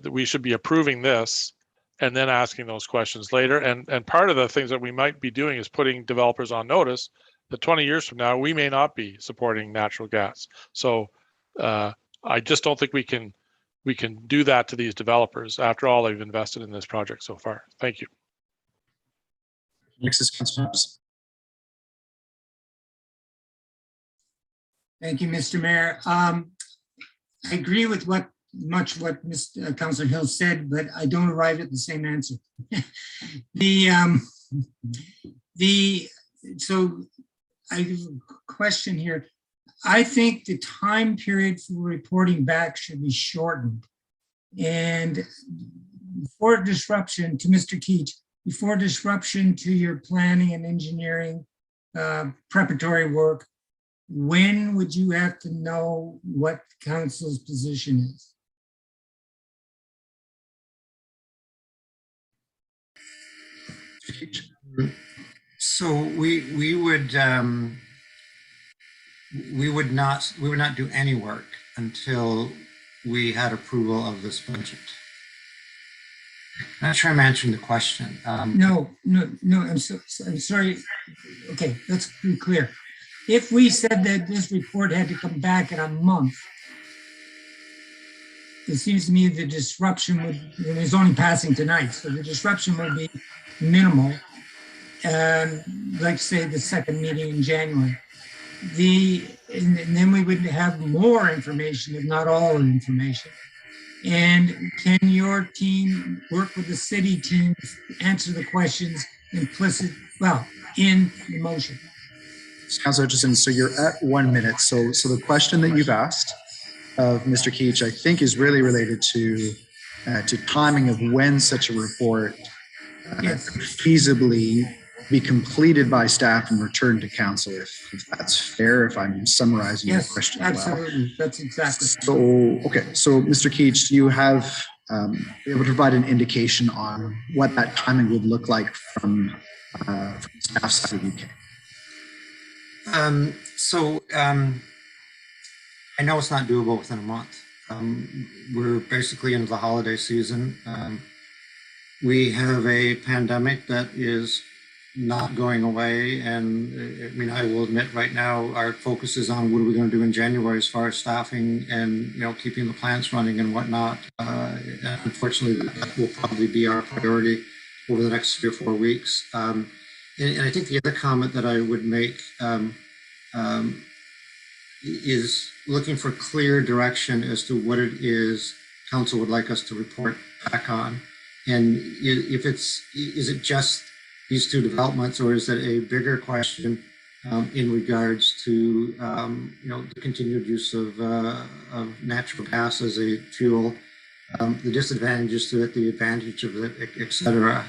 we should be approving this and then asking those questions later. And part of the things that we might be doing is putting developers on notice that 20 years from now, we may not be supporting natural gas. So I just don't think we can do that to these developers. After all, they've invested in this project so far. Thank you. Next is Councillor Thompson. Thank you, Mr. Mayor. I agree with much what Councillor Hill said, but I don't arrive at the same answer. So I have a question here. I think the time period for reporting back should be shortened. And before disruption, to Mr. Keach, before disruption to your planning and engineering preparatory work, when would you have to know what council's position is? So we would not do any work until we had approval of this budget. I'm not sure I'm answering the question. No, I'm sorry. Okay, let's be clear. If we said that this report had to come back in a month, it seems to me the disruption would, it's only passing tonight, so the disruption would be minimal. Like say the second meeting in January. And then we would have more information, if not all information. And can your team work with the city team to answer the questions in the motion? Councillor Hutchison, so you're at 1 minute. So the question that you've asked of Mr. Keach, I think, is really related to timing of when such a report could feasibly be completed by staff and returned to council, if that's fair, if I'm summarizing your question well. Absolutely. That's exactly. So, okay. So, Mr. Keach, do you have be able to provide an indication on what that timing would look like from staff side of the UK? I know it's not doable within a month. We're basically into the holiday season. We have a pandemic that is not going away, and I mean, I will admit right now our focus is on what are we going to do in January as far as staffing and keeping the plants running and whatnot. Unfortunately, that will probably be our priority over the next 3 or 4 weeks. And I think the other comment that I would make is looking for clear direction as to what it is council would like us to report back on. And if is it just these two developments, or is it a bigger question in regards to the continued use of natural gas as a fuel, the disadvantages to it, the advantage of it, et cetera.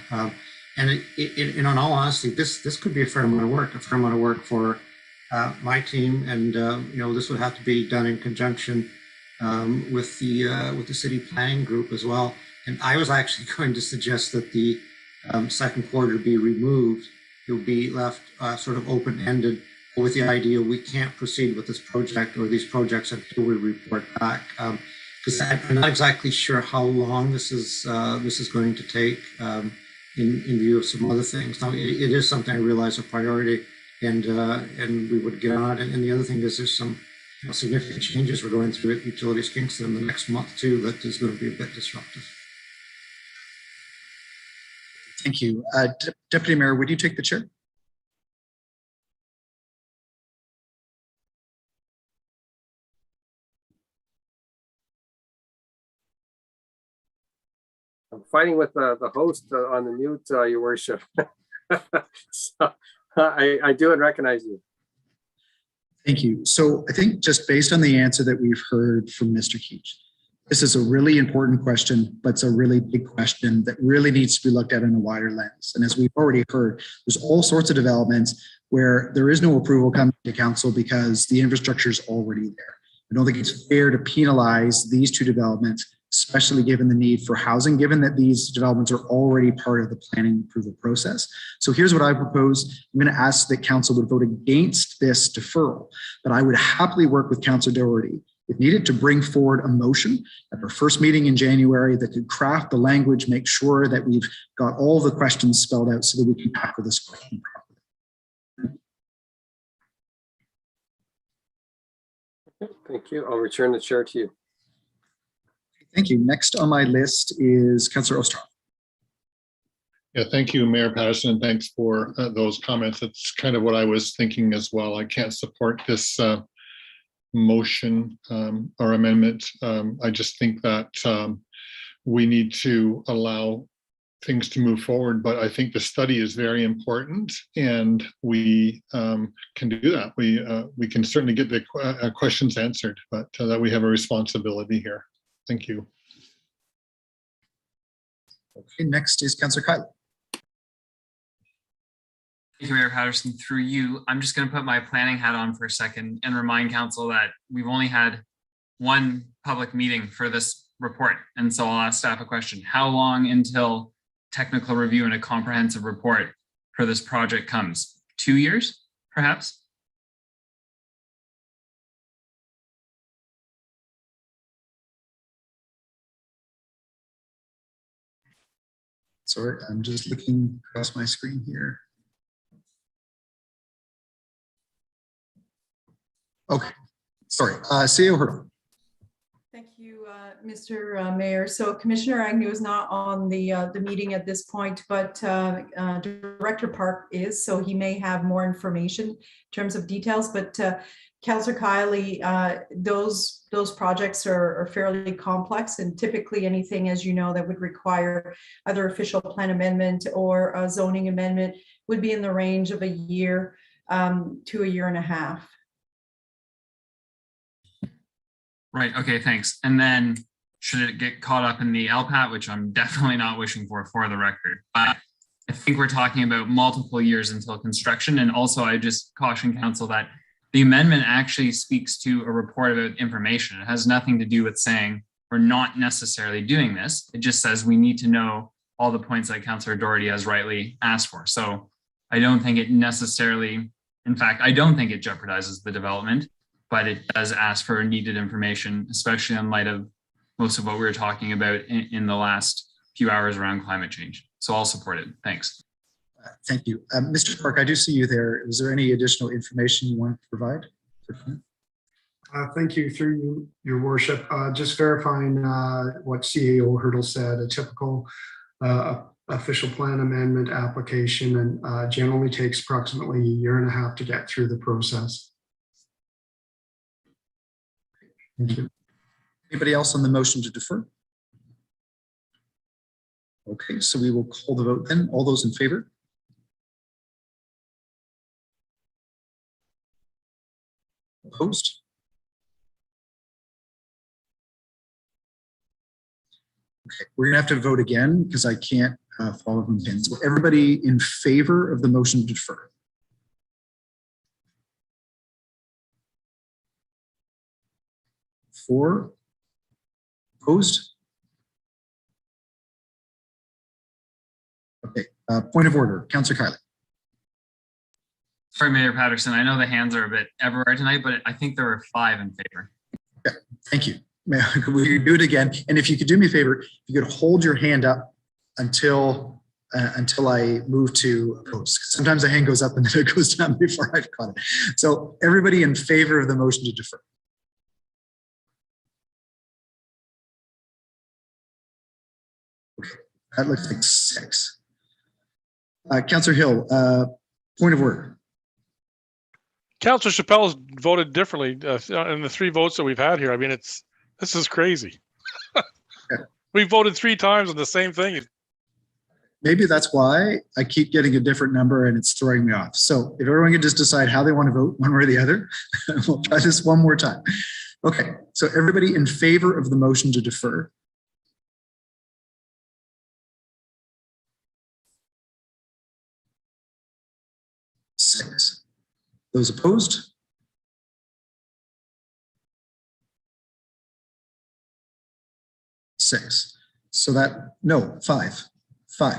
And in all honesty, this could be a fair amount of work for my team, and this would have to be done in conjunction with the city planning group as well. And I was actually going to suggest that the second quarter be removed. It will be left sort of open-ended with the idea we can't proceed with this project or these projects until we report back. Because I'm not exactly sure how long this is going to take in view of some other things. Now, it is something I realize a priority, and we would get on it. And the other thing is there's some significant changes we're going through at Utilities Kingston in the next month too that is going to be a bit disruptive. Thank you. Deputy Mayor, would you take the chair? I'm fighting with the host on the mute, Your Worship. So, I do recognize you. Thank you. So I think just based on the answer that we've heard from Mr. Keach, this is a really important question, but it's a really big question that really needs to be looked at in a wider lens. And as we've already heard, there's all sorts of developments where there is no approval coming to council because the infrastructure is already there. I don't think it's fair to penalize these two developments, especially given the need for housing, given that these developments are already part of the planning approval process. So here's what I propose. I'm going to ask that council would vote against this deferral, but I would happily work with Councillor Doherty if needed to bring forward a motion at our first meeting in January that could craft the language, make sure that we've got all the questions spelled out so that we can tackle this question properly. Thank you. I'll return the chair to you. Thank you. Next on my list is Councillor Ostroff. Yeah, thank you, Mayor Patterson, and thanks for those comments. That's kind of what I was thinking as well. I can't support this motion or amendment. I just think that we need to allow things to move forward, but I think the study is very important, and we can do that. We can certainly get the questions answered, but that we have a responsibility here. Thank you. Okay, next is Councillor Kylie. Thank you, Mayor Patterson. Through you, I'm just going to put my planning hat on for a second and remind council that we've only had one public meeting for this report. And so I'll ask staff a question. How long until technical review and a comprehensive report for this project comes? 2 years, perhaps? Sorry, I'm just looking across my screen here. Okay, sorry, CEO Hurdle. Thank you, Mr. Mayor. So Commissioner Agnew is not on the meeting at this point, but Director Park is, so he may have more information in terms of details. But Councillor Kiley, those projects are fairly complex, and typically anything, as you know, that would require either official plan amendment or a zoning amendment would be in the range of a year to a year and a half. Right. Okay, thanks. And then should it get caught up in the LPAT, which I'm definitely not wishing for the record, but I think we're talking about multiple years until construction. And also I just caution council that the amendment actually speaks to a report about information. It has nothing to do with saying we're not necessarily doing this. It just says we need to know all the points that Councillor Doherty has rightly asked for. So I don't think it necessarily, in fact, I don't think it jeopardizes the development, but it does ask for needed information, especially in light of most of what we were talking about in the last few hours around climate change. So I'll support it. Thanks. Thank you. Mr. Park, I do see you there. Is there any additional information you want to provide? Thank you, through you, Your Worship. Just verifying what CAO Hurdle said, a typical official plan amendment application and generally takes approximately a year and a half to get through the process. Thank you. Anybody else on the motion to defer? Okay, so we will call the vote then. All those in favor? Opposed? Okay, we're gonna have to vote again because I can't follow them in. So everybody in favor of the motion to defer? For? Opposed? Okay, point of order, Councillor Kiley. Sorry, Mayor Patterson. I know the hands are a bit everywhere tonight, but I think there were 5 in favor. Okay, thank you. We could do it again. And if you could do me a favor, if you could hold your hand up until I move to oppose. Sometimes the hand goes up and then it goes down before I've caught it. So everybody in favor of the motion to defer? Okay, that looks like 6. Councillor Hill, point of order. Councillor Chappelle has voted differently in the 3 votes that we've had here. I mean, this is crazy. Okay. We voted 3 times on the same thing. Maybe that's why I keep getting a different number and it's throwing me off. So if everyone can just decide how they want to vote, one way or the other, we'll try this one more time. Okay, so everybody in favor of the motion to defer? Six. Those opposed? Six. So that, no, five. Okay,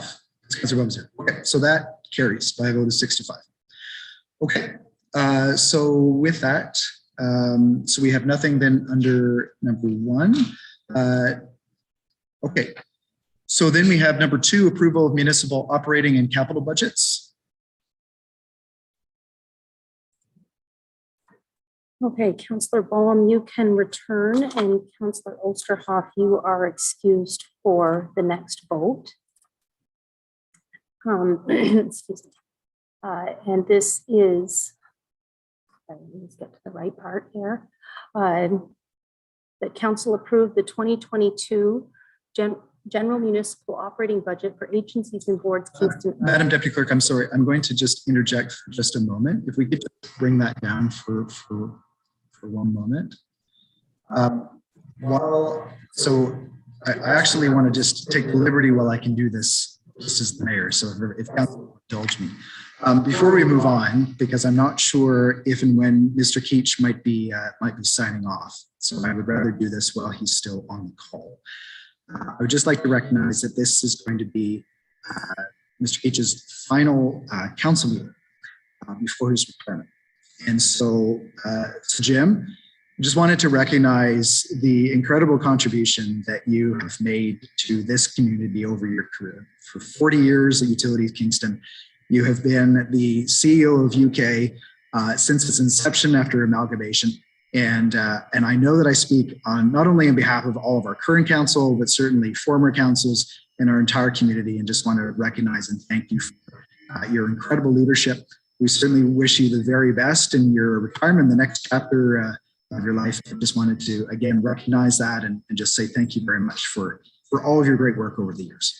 so that carries by a vote of 6 to 5. Okay, so with that, so we have nothing then under number 1. Okay, so then we have number 2, approval of municipal operating and capital budgets. Okay, Councillor Boehm, you can return, and Councillor Osterhoff, you are excused for the next vote. Excuse me. And this is, let's get to the right part here. That council approved the 2022 general municipal operating budget for agencies and boards. Kingston. Madam Deputy Clerk, I'm sorry. I'm going to just interject for just a moment. If we could just bring that down for one moment. So I actually want to just take the liberty while I can do this just as the mayor. So if council will indulge me. Before we move on, because I'm not sure if and when Mr. Keach might be signing off. So I would rather do this while he's still on the call. I would just like to recognize that this is going to be Mr. Keach's final council meeting before his retirement. And so, Jim, I just wanted to recognize the incredible contribution that you have made to this community over your career. For 40 years at Utilities Kingston, you have been the CEO of UK since its inception after amalgamation. And I know that I speak on not only on behalf of all of our current council, but certainly former councils and our entire community, and just want to recognize and thank you for your incredible leadership. We certainly wish you the very best in your retirement, the next chapter of your life. I just wanted to, again, recognize that and just say thank you very much for all of your great work over the years.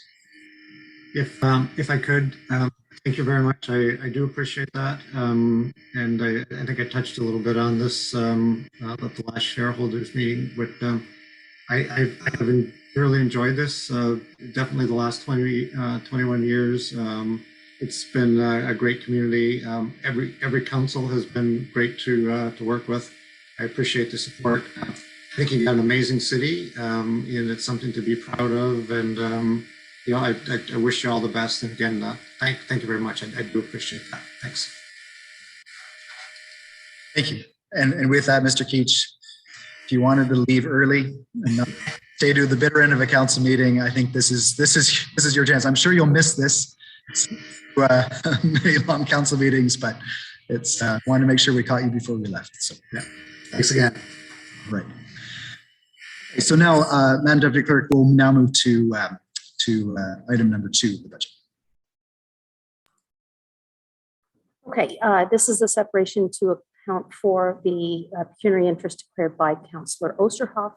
If I could, thank you very much. I do appreciate that. And I think I touched a little bit on this at the last shareholders meeting, but I've really enjoyed this. Definitely the last 21 years. It's been a great community. Every council has been great to work with. I appreciate the support. I think you've got an amazing city, and it's something to be proud of. And you know, I wish you all the best. And again, thank you very much. I do appreciate that. Thanks. Thank you. And with that, Mr. Keach, if you wanted to leave early and not stay to the bitter end of a council meeting, I think this is your chance. I'm sure you'll miss this. Many long council meetings, but it's wanted to make sure we caught you before we left. So yeah, thanks again. Right. Okay, so now, Madam Deputy Clerk, we'll now move to item number 2, the budget. Okay, this is a separation to account for the pecuniary interest declared by Councillor Osterhoff.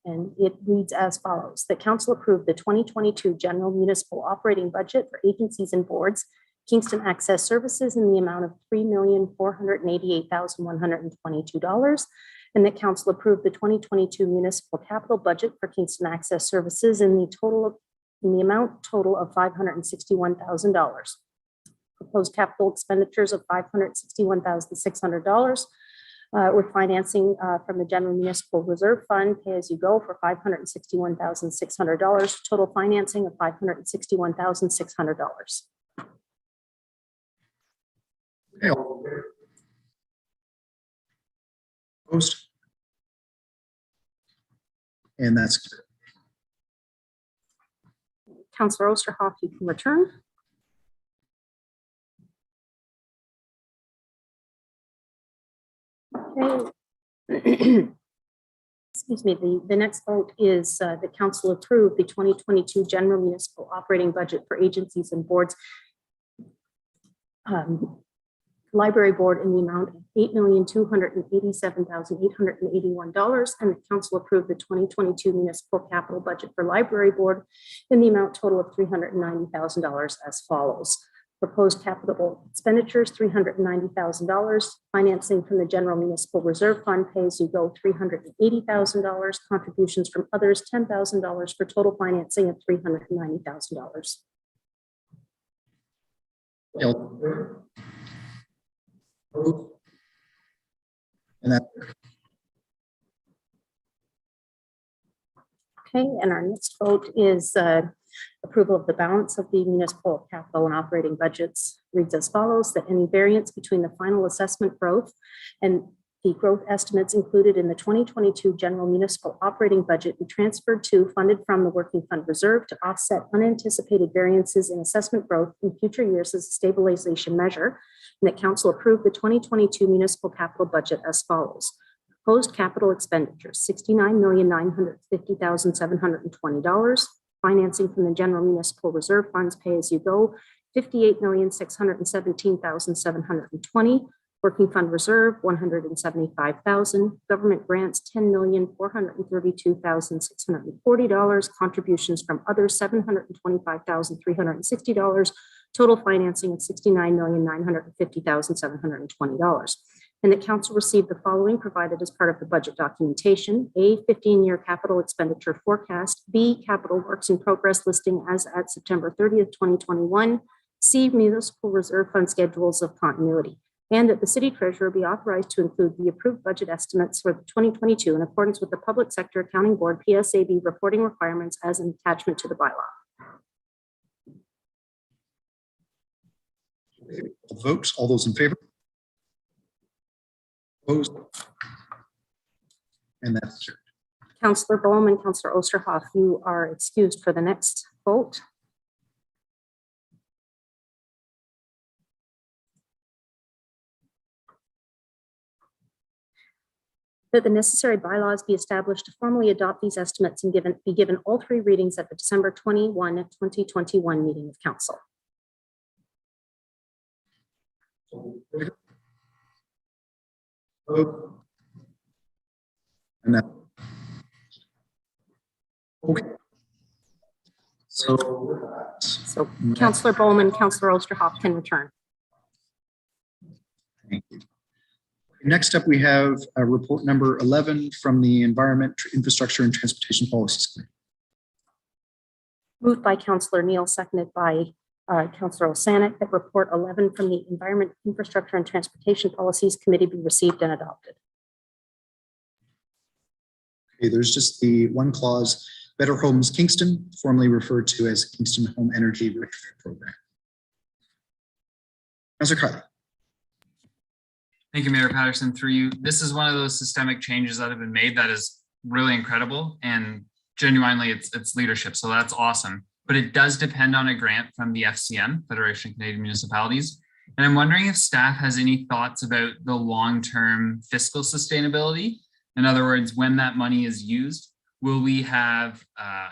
And it reads as follows. The council approved the 2022 general municipal operating budget for agencies and boards, Kingston Access Services, in the amount of $3,488,122. And that council approved the 2022 municipal capital budget for Kingston Access Services in the amount total of $561,000. Proposed capital expenditures of $561,600. With financing from the General Municipal Reserve Fund, pay as you go for $561,600, total financing of $561,600. Okay. Opposed? And that's good. Councillor Osterhoff, you can return. Okay. Excuse me, the next vote is the council approved the 2022 general municipal operating budget for agencies and boards. Library Board in the amount of $8,287,881, and the council approved the 2022 municipal capital budget for Library Board in the amount total of $390,000 as follows. Proposed capital expenditures, $390,000. Financing from the General Municipal Reserve Fund, pay-as-you-go, $380,000. Contributions from others, $10,000, for total financing of $390,000. And that, okay, and our next vote is approval of the balance of the municipal capital and operating budgets. Reads as follows: that any variance between the final assessment growth and the growth estimates included in the 2022 general municipal operating budget be transferred to, funded from the working fund reserve to offset unanticipated variances in assessment growth in future years as a stabilization measure, and that council approved the 2022 municipal capital budget as follows. Proposed capital expenditures, $69,950,720. Financing from the general municipal reserve funds, pay-as-you-go, $58,617,720. Working fund reserve, $175,000. Government grants, $10,432,640. Contributions from others, $725,360. Total financing of $69,950,720. And that council received the following provided as part of the budget documentation: A, 15-year capital expenditure forecast; B, capital works in progress listing as at September 30th, 2021; C, municipal reserve fund schedules of continuity; and that the city treasurer be authorized to include the approved budget estimates for 2022 in accordance with the Public Sector Accounting Board PSAB reporting requirements as an attachment to the bylaw. votes, all those in favor? Opposed? And that's carried. Councillor Bohm and Councillor Osterhoff, you are excused for the next vote. That the necessary bylaws be established to formally adopt these estimates and be given all three readings at the December 21, 2021 meeting of council. And that. Okay. So Councillor Bowman, Councillor Osterhoff can return. Thank you. Next up, we have report number 11 from the Environment, Infrastructure and Transportation Policies Committee. Moved by Councillor Neal, seconded by Councillor Osanek, that report 11 from the Environment, Infrastructure and Transportation Policies Committee be received and adopted. Okay, there's just the one clause, Better Homes Kingston, formerly referred to as Kingston Home Energy Retrofit Program. Councillor Carly. Thank you, Mayor Patterson. Through you, this is one of those systemic changes that have been made that is really incredible, and genuinely it's leadership, so that's awesome. But it does depend on a grant from the FCM, Federation of Canadian Municipalities. And I'm wondering if staff has any thoughts about the long-term fiscal sustainability. In other words, when that money is used, will we have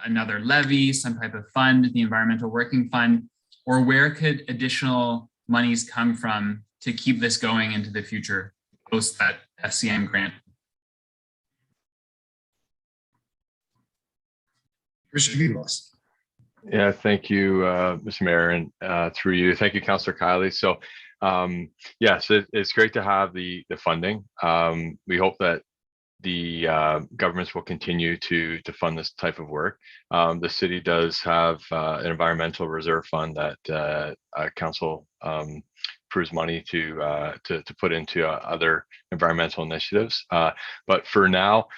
another levy, some type of fund, the Environmental Working Fund, or where could additional monies come from to keep this going into the future post that FCM grant? Yeah, thank you, Mr. Mayor, and through you, thank you, Councillor Kiley. So, yes, it's great to have the funding. We hope that the governments will continue to fund this type of work. The city does have an environmental reserve fund that council approves money to put into other environmental initiatives. But for now,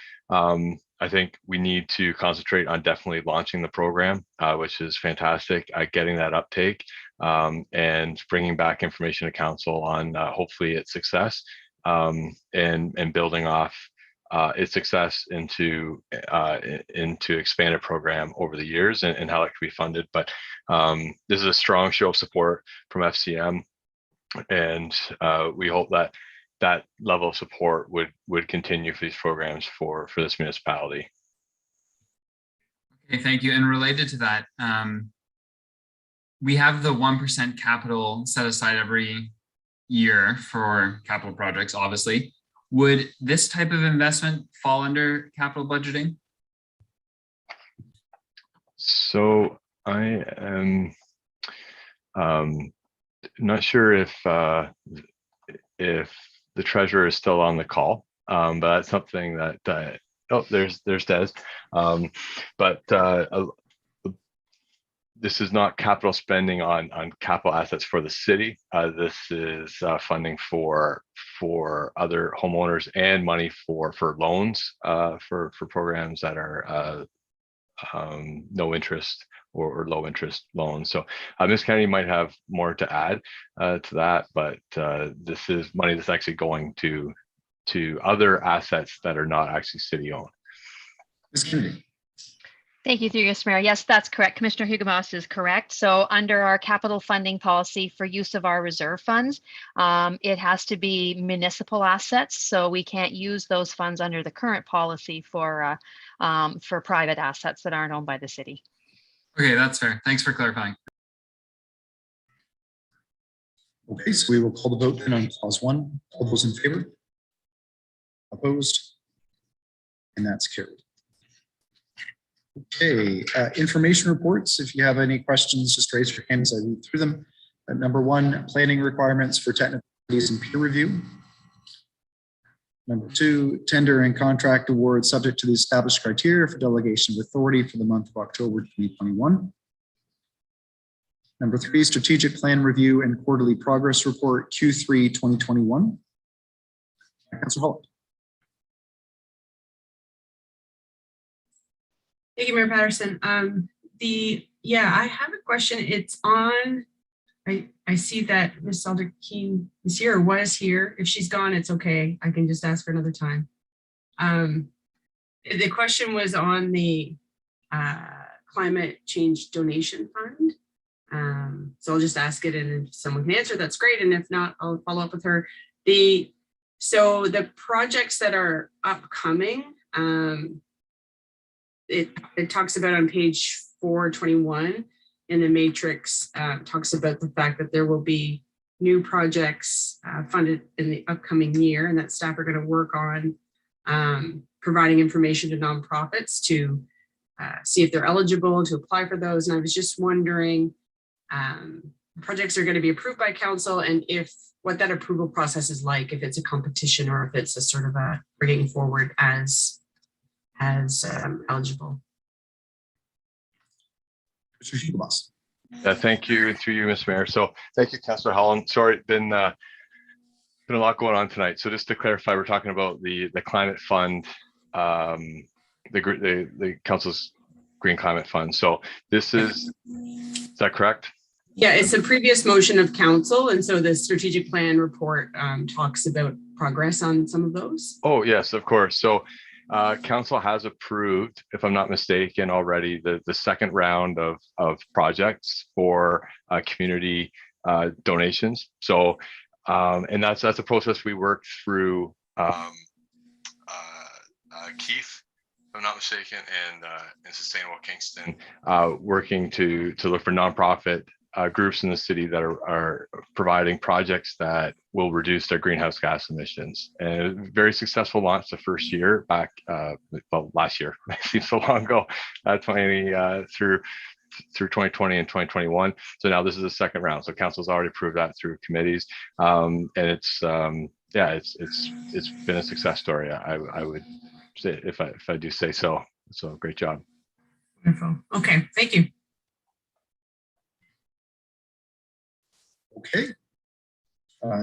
I think we need to concentrate on definitely launching the program, which is fantastic, getting that uptake and bringing back information to council on hopefully its success and building off its success into expanded program over the years and how it can be funded. But this is a strong show of support from FCM, and we hope that that level of support would continue for these programs for this municipality. Okay, thank you. And related to that, we have the 1% capital set aside every year for capital projects, obviously. Would this type of investment fall under capital budgeting? So I am not sure if the treasurer is still on the call, but that's something that oh, there's Des, but this is not capital spending on capital assets for the city. This is funding for other homeowners and money for loans for programs that are no interest or low interest loans. So Ms. Kennedy might have more to add to that, but this is money that's actually going to other assets that are not actually city owned. Ms. Kennedy. Thank you, through you, Mr. Mayor. Yes, that's correct. Commissioner Huguemos is correct. So under our capital funding policy for use of our reserve funds, it has to be municipal assets. So we can't use those funds under the current policy for private assets that aren't owned by the city. Okay, that's fair. Thanks for clarifying. Okay, so we will call the vote then on clause 1. All those in favor? Opposed? And that's carried. Okay, information reports. If you have any questions, just raise your hand as I read through them. Number 1, planning requirements for technical studies and peer review. Number 2, tender and contract award subject to the established criteria for delegation of authority for the month of October 2021. Number 3, strategic plan review and quarterly progress report Q3 2021. Councilor Holland. Thank you, Mayor Patterson. I have a question. It's on, I see that Ms. Alderkeen is here or was here. If she's gone, it's okay. I can just ask her another time. The question was on the climate change donation fund. So I'll just ask it, and if someone can answer, that's great. And if not, I'll follow up with her. So the projects that are upcoming, it talks about on page 421 in the matrix, talks about the fact that there will be new projects funded in the upcoming year, and that staff are going to work on providing information to nonprofits to see if they're eligible to apply for those. And I was just wondering, projects are going to be approved by council, and what that approval process is like, if it's a competition or if it's a sort of a bringing forward as eligible. Thank you, through you, Mr. Mayor. So thank you, Councillor Holland. Sorry, been a lot going on tonight. So just to clarify, we're talking about the climate fund, the council's green climate fund. So this is that correct? Yeah, it's a previous motion of council, and so the strategic plan report talks about progress on some of those. Oh yes, of course. So council has approved, if I'm not mistaken, already the second round of projects for community donations. So and that's a process we worked through Keith, if I'm not mistaken, and Sustainable Kingston, working to look for nonprofit groups in the city that are providing projects that will reduce their greenhouse gas emissions. And very successful launch the first year back, well, last year, it seems so long ago, through 2020 and 2021. So now this is the second round. So council's already approved that through committees. And it's been a success story. I would say, if I do say so. So great job. Wonderful. Okay, thank you. Okay.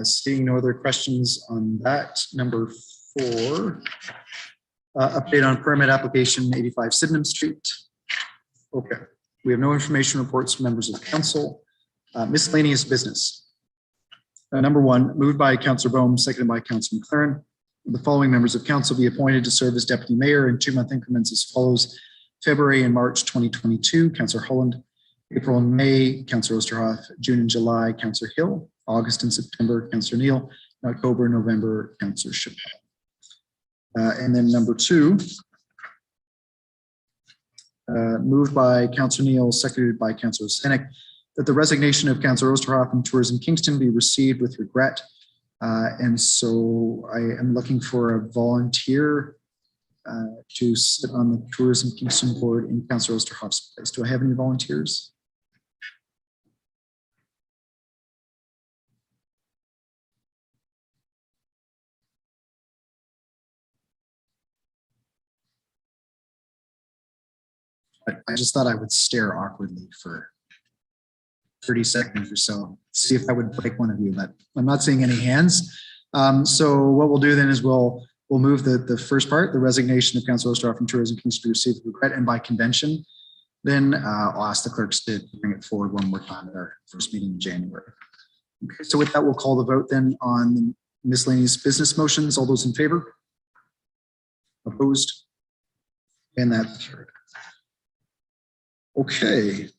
Seeing no other questions on that. Number 4, update on permit application 85 Sydenham Street. Okay, we have no information reports from members of council. Miscellaneous business. Number 1, moved by Councillor Bohm, seconded by Councillor McLaren. The following members of council be appointed to serve as deputy mayor in 2-month increments as follows: February and March 2022, Councillor Holland; April and May, Councillor Osterhoff; June and July, Councillor Hill; August and September, Councillor Neal; October, November, Councillor Chappelle. And then number 2, moved by Councillor Neal, seconded by Councillor Senek, that the resignation of Councillor Osterhoff from Tourism Kingston be received with regret. And so I am looking for a volunteer to sit on the Tourism Kingston board in Councillor Osterhoff's place. Do I have any volunteers? I just thought I would stare awkwardly for 30 seconds or so, see if that would break one of you, but I'm not seeing any hands. So what we'll do then is we'll move the first part, the resignation of Councillor Osterhoff from Tourism Kingston to receive with regret and by convention. Then I'll ask the clerks to bring it forward one more time at our first meeting in January. Okay, so with that, we'll call the vote then on the miscellaneous business motions. All those in favor? Opposed? And that's carried. Okay,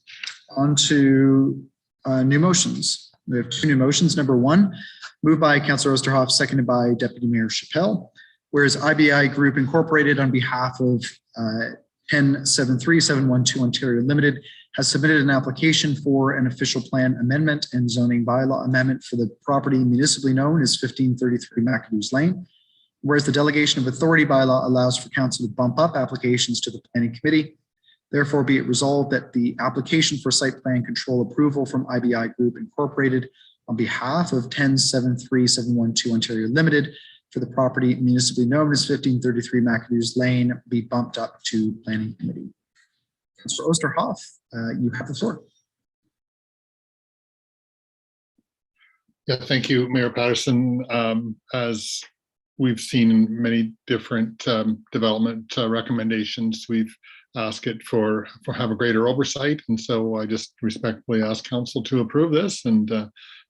on to new motions. We have two new motions. Number one, moved by Councillor Osterhoff, seconded by Deputy Mayor Chappelle. Whereas IBI Group Incorporated on behalf of 1073712 Ontario Limited has submitted an application for an official plan amendment and zoning bylaw amendment for the property municipally known as 1533 McAdoo's Lane. Whereas the delegation of authority bylaw allows for council to bump up applications to the planning committee. Therefore, be it resolved that the application for site plan control approval from IBI Group Incorporated on behalf of 1073712 Ontario Limited for the property municipally known as 1533 McAdoo's Lane be bumped up to planning committee. Councillor Osterhoff, you have the floor. Yeah, thank you, Mayor Patterson. As we've seen in many different development recommendations, we've asked it for have a greater oversight, and so I just respectfully ask council to approve this, and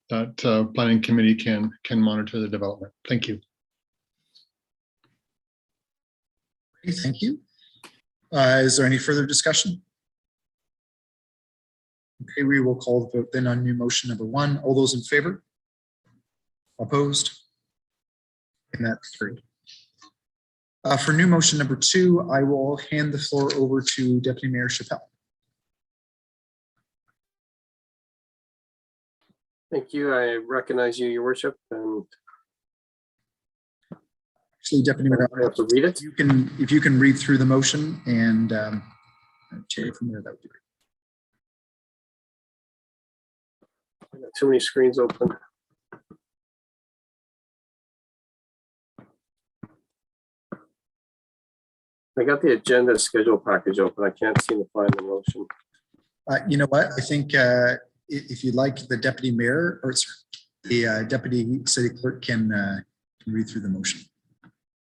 that planning committee can monitor the development. Thank you. Okay, thank you. Is there any further discussion? Okay, we will call the vote then on new motion number one. All those in favor? Opposed? And that's carried. For new motion number two, I will hand the floor over to Deputy Mayor Chappelle. Thank you. I recognize you, Your Worship, and actually, Deputy Mayor, I have to read it. If you can read through the motion and take it from there, that would be great. I got too many screens open. I got the agenda schedule package open. I can't seem to find the motion. You know what? I think if you'd like, the deputy mayor or the deputy city clerk can read through the motion.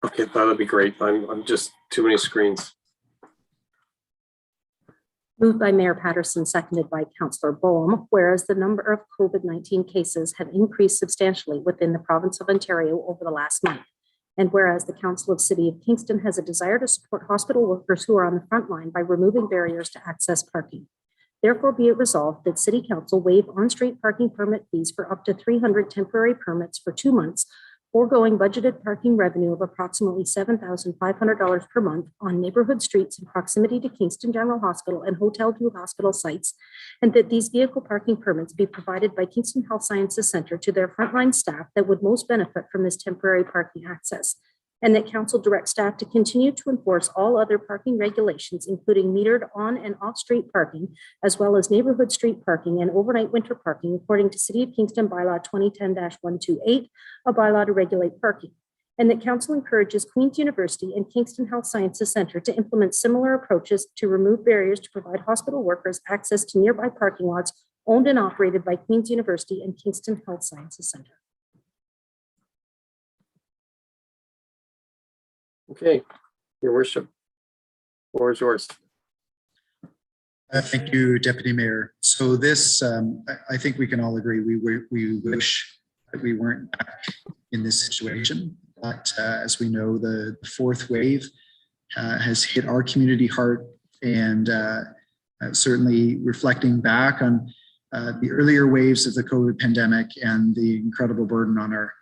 Okay, that'd be great. I'm just too many screens. Moved by Mayor Patterson, seconded by Councillor Boehm, whereas the number of COVID-19 cases have increased substantially within the province of Ontario over the last month. And whereas the Council of City of Kingston has a desire to support hospital workers who are on the front line by removing barriers to access parking. Therefore, be it resolved that City Council waive on-street parking permit fees for up to 300 temporary permits for 2 months, foregoing budgeted parking revenue of approximately $7,500 per month on neighborhood streets in proximity to Kingston General Hospital and Hotel 2 hospital sites, and that these vehicle parking permits be provided by Kingston Health Sciences Centre to their frontline staff that would most benefit from this temporary parking access, and that council direct staff to continue to enforce all other parking regulations, including metered on and off-street parking, as well as neighborhood street parking and overnight winter parking, according to City of Kingston Bylaw 2010-128, a bylaw to regulate parking. And that council encourages Queen's University and Kingston Health Sciences Centre to implement similar approaches to remove barriers to provide hospital workers access to nearby parking lots owned and operated by Queen's University and Kingston Health Sciences Centre. Okay, Your Worship, floor is yours. Thank you, Deputy Mayor. So this, I think we can all agree, we wish that we weren't back in this situation. But as we know, the fourth wave has hit our community hard, and certainly reflecting back on the earlier waves of the COVID pandemic and the incredible burden on our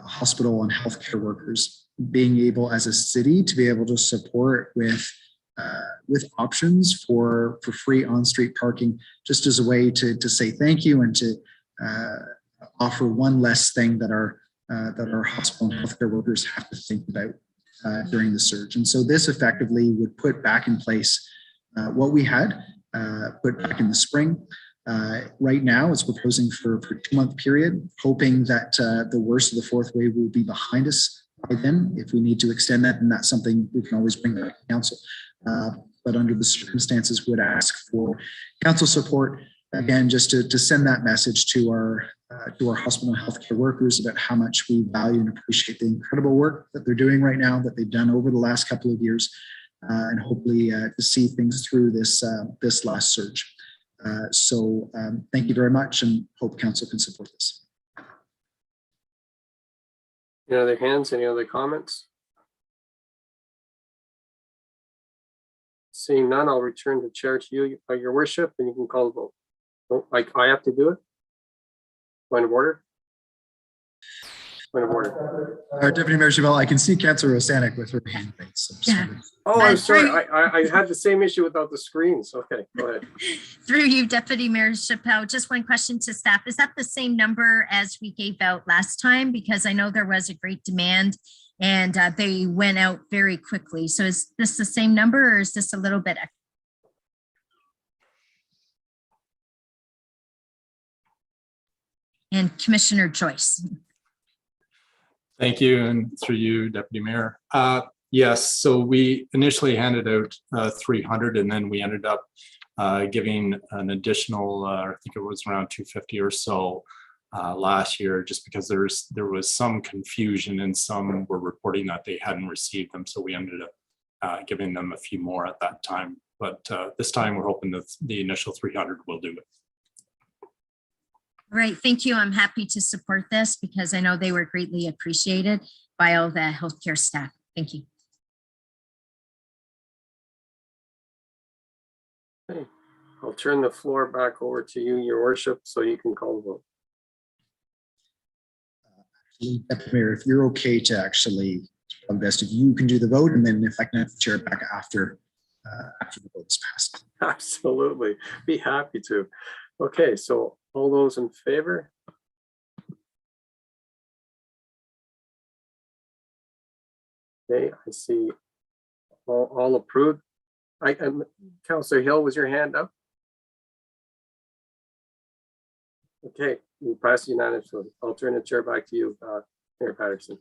hospital and healthcare workers, being able as a city to be able to support with with options for free on-street parking, just as a way to say thank you and to offer one less thing that our hospital and healthcare workers have to think about during the surge. And so this effectively would put back in place what we had put back in the spring. Right now, it's proposing for a 2-month period, hoping that the worst of the fourth wave will be behind us by then. If we need to extend that, then that's something we can always bring back to council. But under the circumstances, would ask for council support, again, just to send that message to our hospital and healthcare workers about how much we value and appreciate the incredible work that they're doing right now, that they've done over the last couple of years, and hopefully to see things through this last surge. So thank you very much, and hope council can support this. Any other hands? Any other comments? Seeing none, I'll return the chair to you, your worship, and you can call the vote. Oh, I have to do it? Point of order? Point of order. Deputy Mayor Chavelle, I can see Councillor Osanek with her hand raised. So Oh, I'm sorry. I had the same issue without the screens. Okay, go ahead. Through you, Deputy Mayor Chappelle, just one question to staff. Is that the same number as we gave out last time? Because I know there was a great demand and they went out very quickly. So is this the same number or is this a little bit extra? And Commissioner Joyce. Thank you, and through you, Deputy Mayor. Yes, so we initially handed out 300, and then we ended up giving an additional, I think it was around 250 or so last year, just because there was some confusion and some were reporting that they hadn't received them, so we ended up giving them a few more at that time. But this time we're hoping that the initial 300 will do it. All right, thank you. I'm happy to support this because I know they were greatly appreciated by all the healthcare staff. Thank you. Okay. I'll turn the floor back over to you, your worship, so you can call the vote. Deputy Mayor, if you're okay to actually, best if you can do the vote, and then if I can have the chair back after the vote is passed. Absolutely, be happy to. Okay, so all those in favor? Okay, I see all approved. Councillor Hill, was your hand up? Okay, you pass unanimously. I'll turn the chair back to you, Mayor Patterson.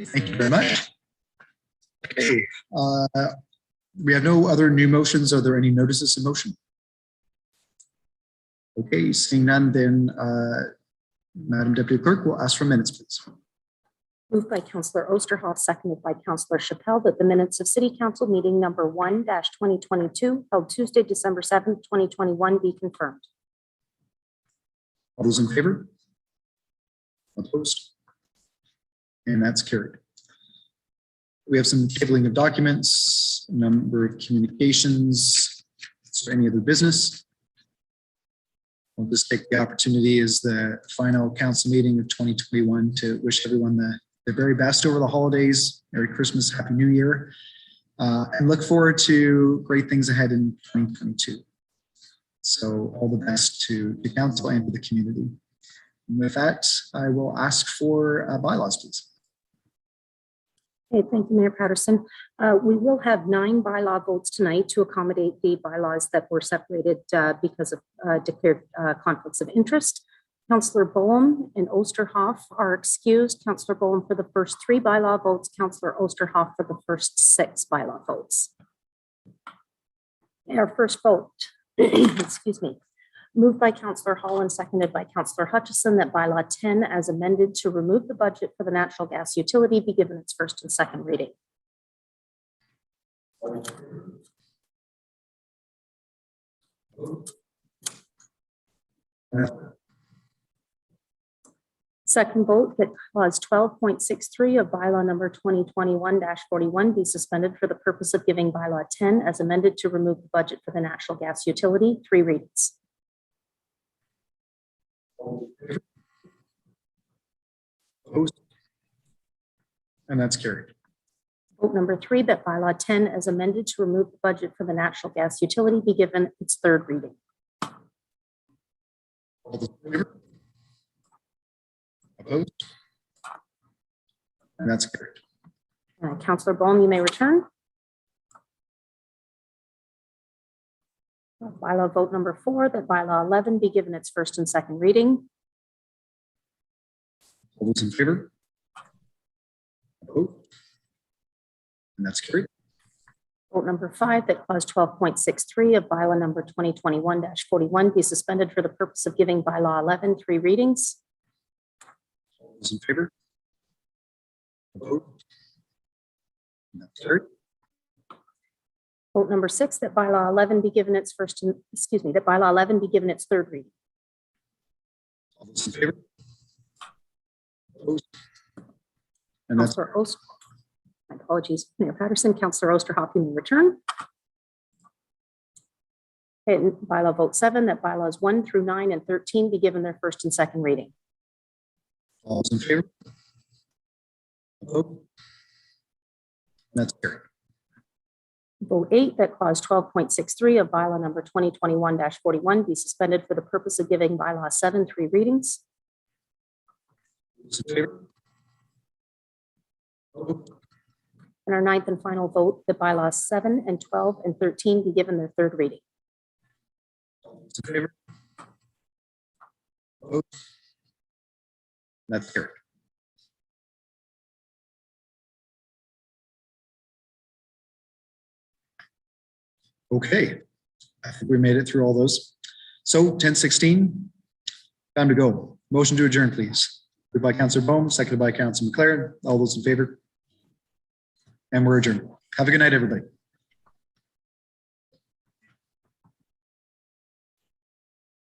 Thank you very much. Okay, we have no other new motions. Are there any notices of motion? Okay, seeing none, then Madam Deputy Clerk will ask for minutes, please. Moved by Councillor Osterhoff, seconded by Councillor Chappelle, that the minutes of City Council meeting number 1-2022 held Tuesday, December 7th, 2021 be confirmed. All those in favor? Opposed? And that's carried. We have some tabling of documents, a number of communications. Is there any other business? I'll just take the opportunity as the final council meeting of 2021 to wish everyone the very best over the holidays. Merry Christmas, Happy New Year, and look forward to great things ahead in 2022. So all the best to the council and to the community. And with that, I will ask for bylaws, please. Okay, thank you, Mayor Patterson. We will have 9 bylaw votes tonight to accommodate the bylaws that were separated because of declared conflicts of interest. Councillor Boehm and Osterhoff are excused. Councillor Boehm for the first 3 bylaw votes, Councillor Osterhoff for the first 6 bylaw votes. Our first vote, excuse me, moved by Councillor Hall and seconded by Councillor Hutchison that bylaw 10 as amended to remove the budget for the natural gas utility be given its first and second reading. Second vote that clause 12.63 of bylaw number 2021-41 be suspended for the purpose of giving bylaw 10 as amended to remove the budget for the natural gas utility 3 readings. Opposed? And that's carried. Vote number 3, that bylaw 10 as amended to remove the budget for the natural gas utility be given its third reading. All those in favor? Opposed? And that's carried. Councillor Bohm, you may return. Bylaw vote number 4, that bylaw 11 be given its first and second reading. All those in favor? Opposed? And that's carried. Vote number 5, that clause 12.63 of bylaw number 2021-41 be suspended for the purpose of giving bylaw 11 3 readings. All those in favor? Opposed? And that's carried. Vote number 6, that bylaw 11 be given its first and, that bylaw 11 be given its third reading. All those in favor? Opposed? And that's Councillor Oster, my apologies, Mayor Patterson, Councillor Osterhoff, you may return. And bylaw vote 7, that bylaws 1 through 9 and 13 be given their first and second reading. all those in favor? Opposed? And that's carried. Vote 8, that clause 12.63 of bylaw number 2021-41 be suspended for the purpose of giving bylaw 7 3 readings. Those in favor? Opposed? And our 9th and final vote, that bylaws 7 and 12 and 13 be given their third reading. All those in favor? Opposed? That's carried. Okay, I think we made it through all those. So 10:16, time to go. Motion to adjourn, please. Moved by Councillor Bohm, seconded by Councillor McLaren. All those in favor? And we're adjourned. Have a good night, everybody.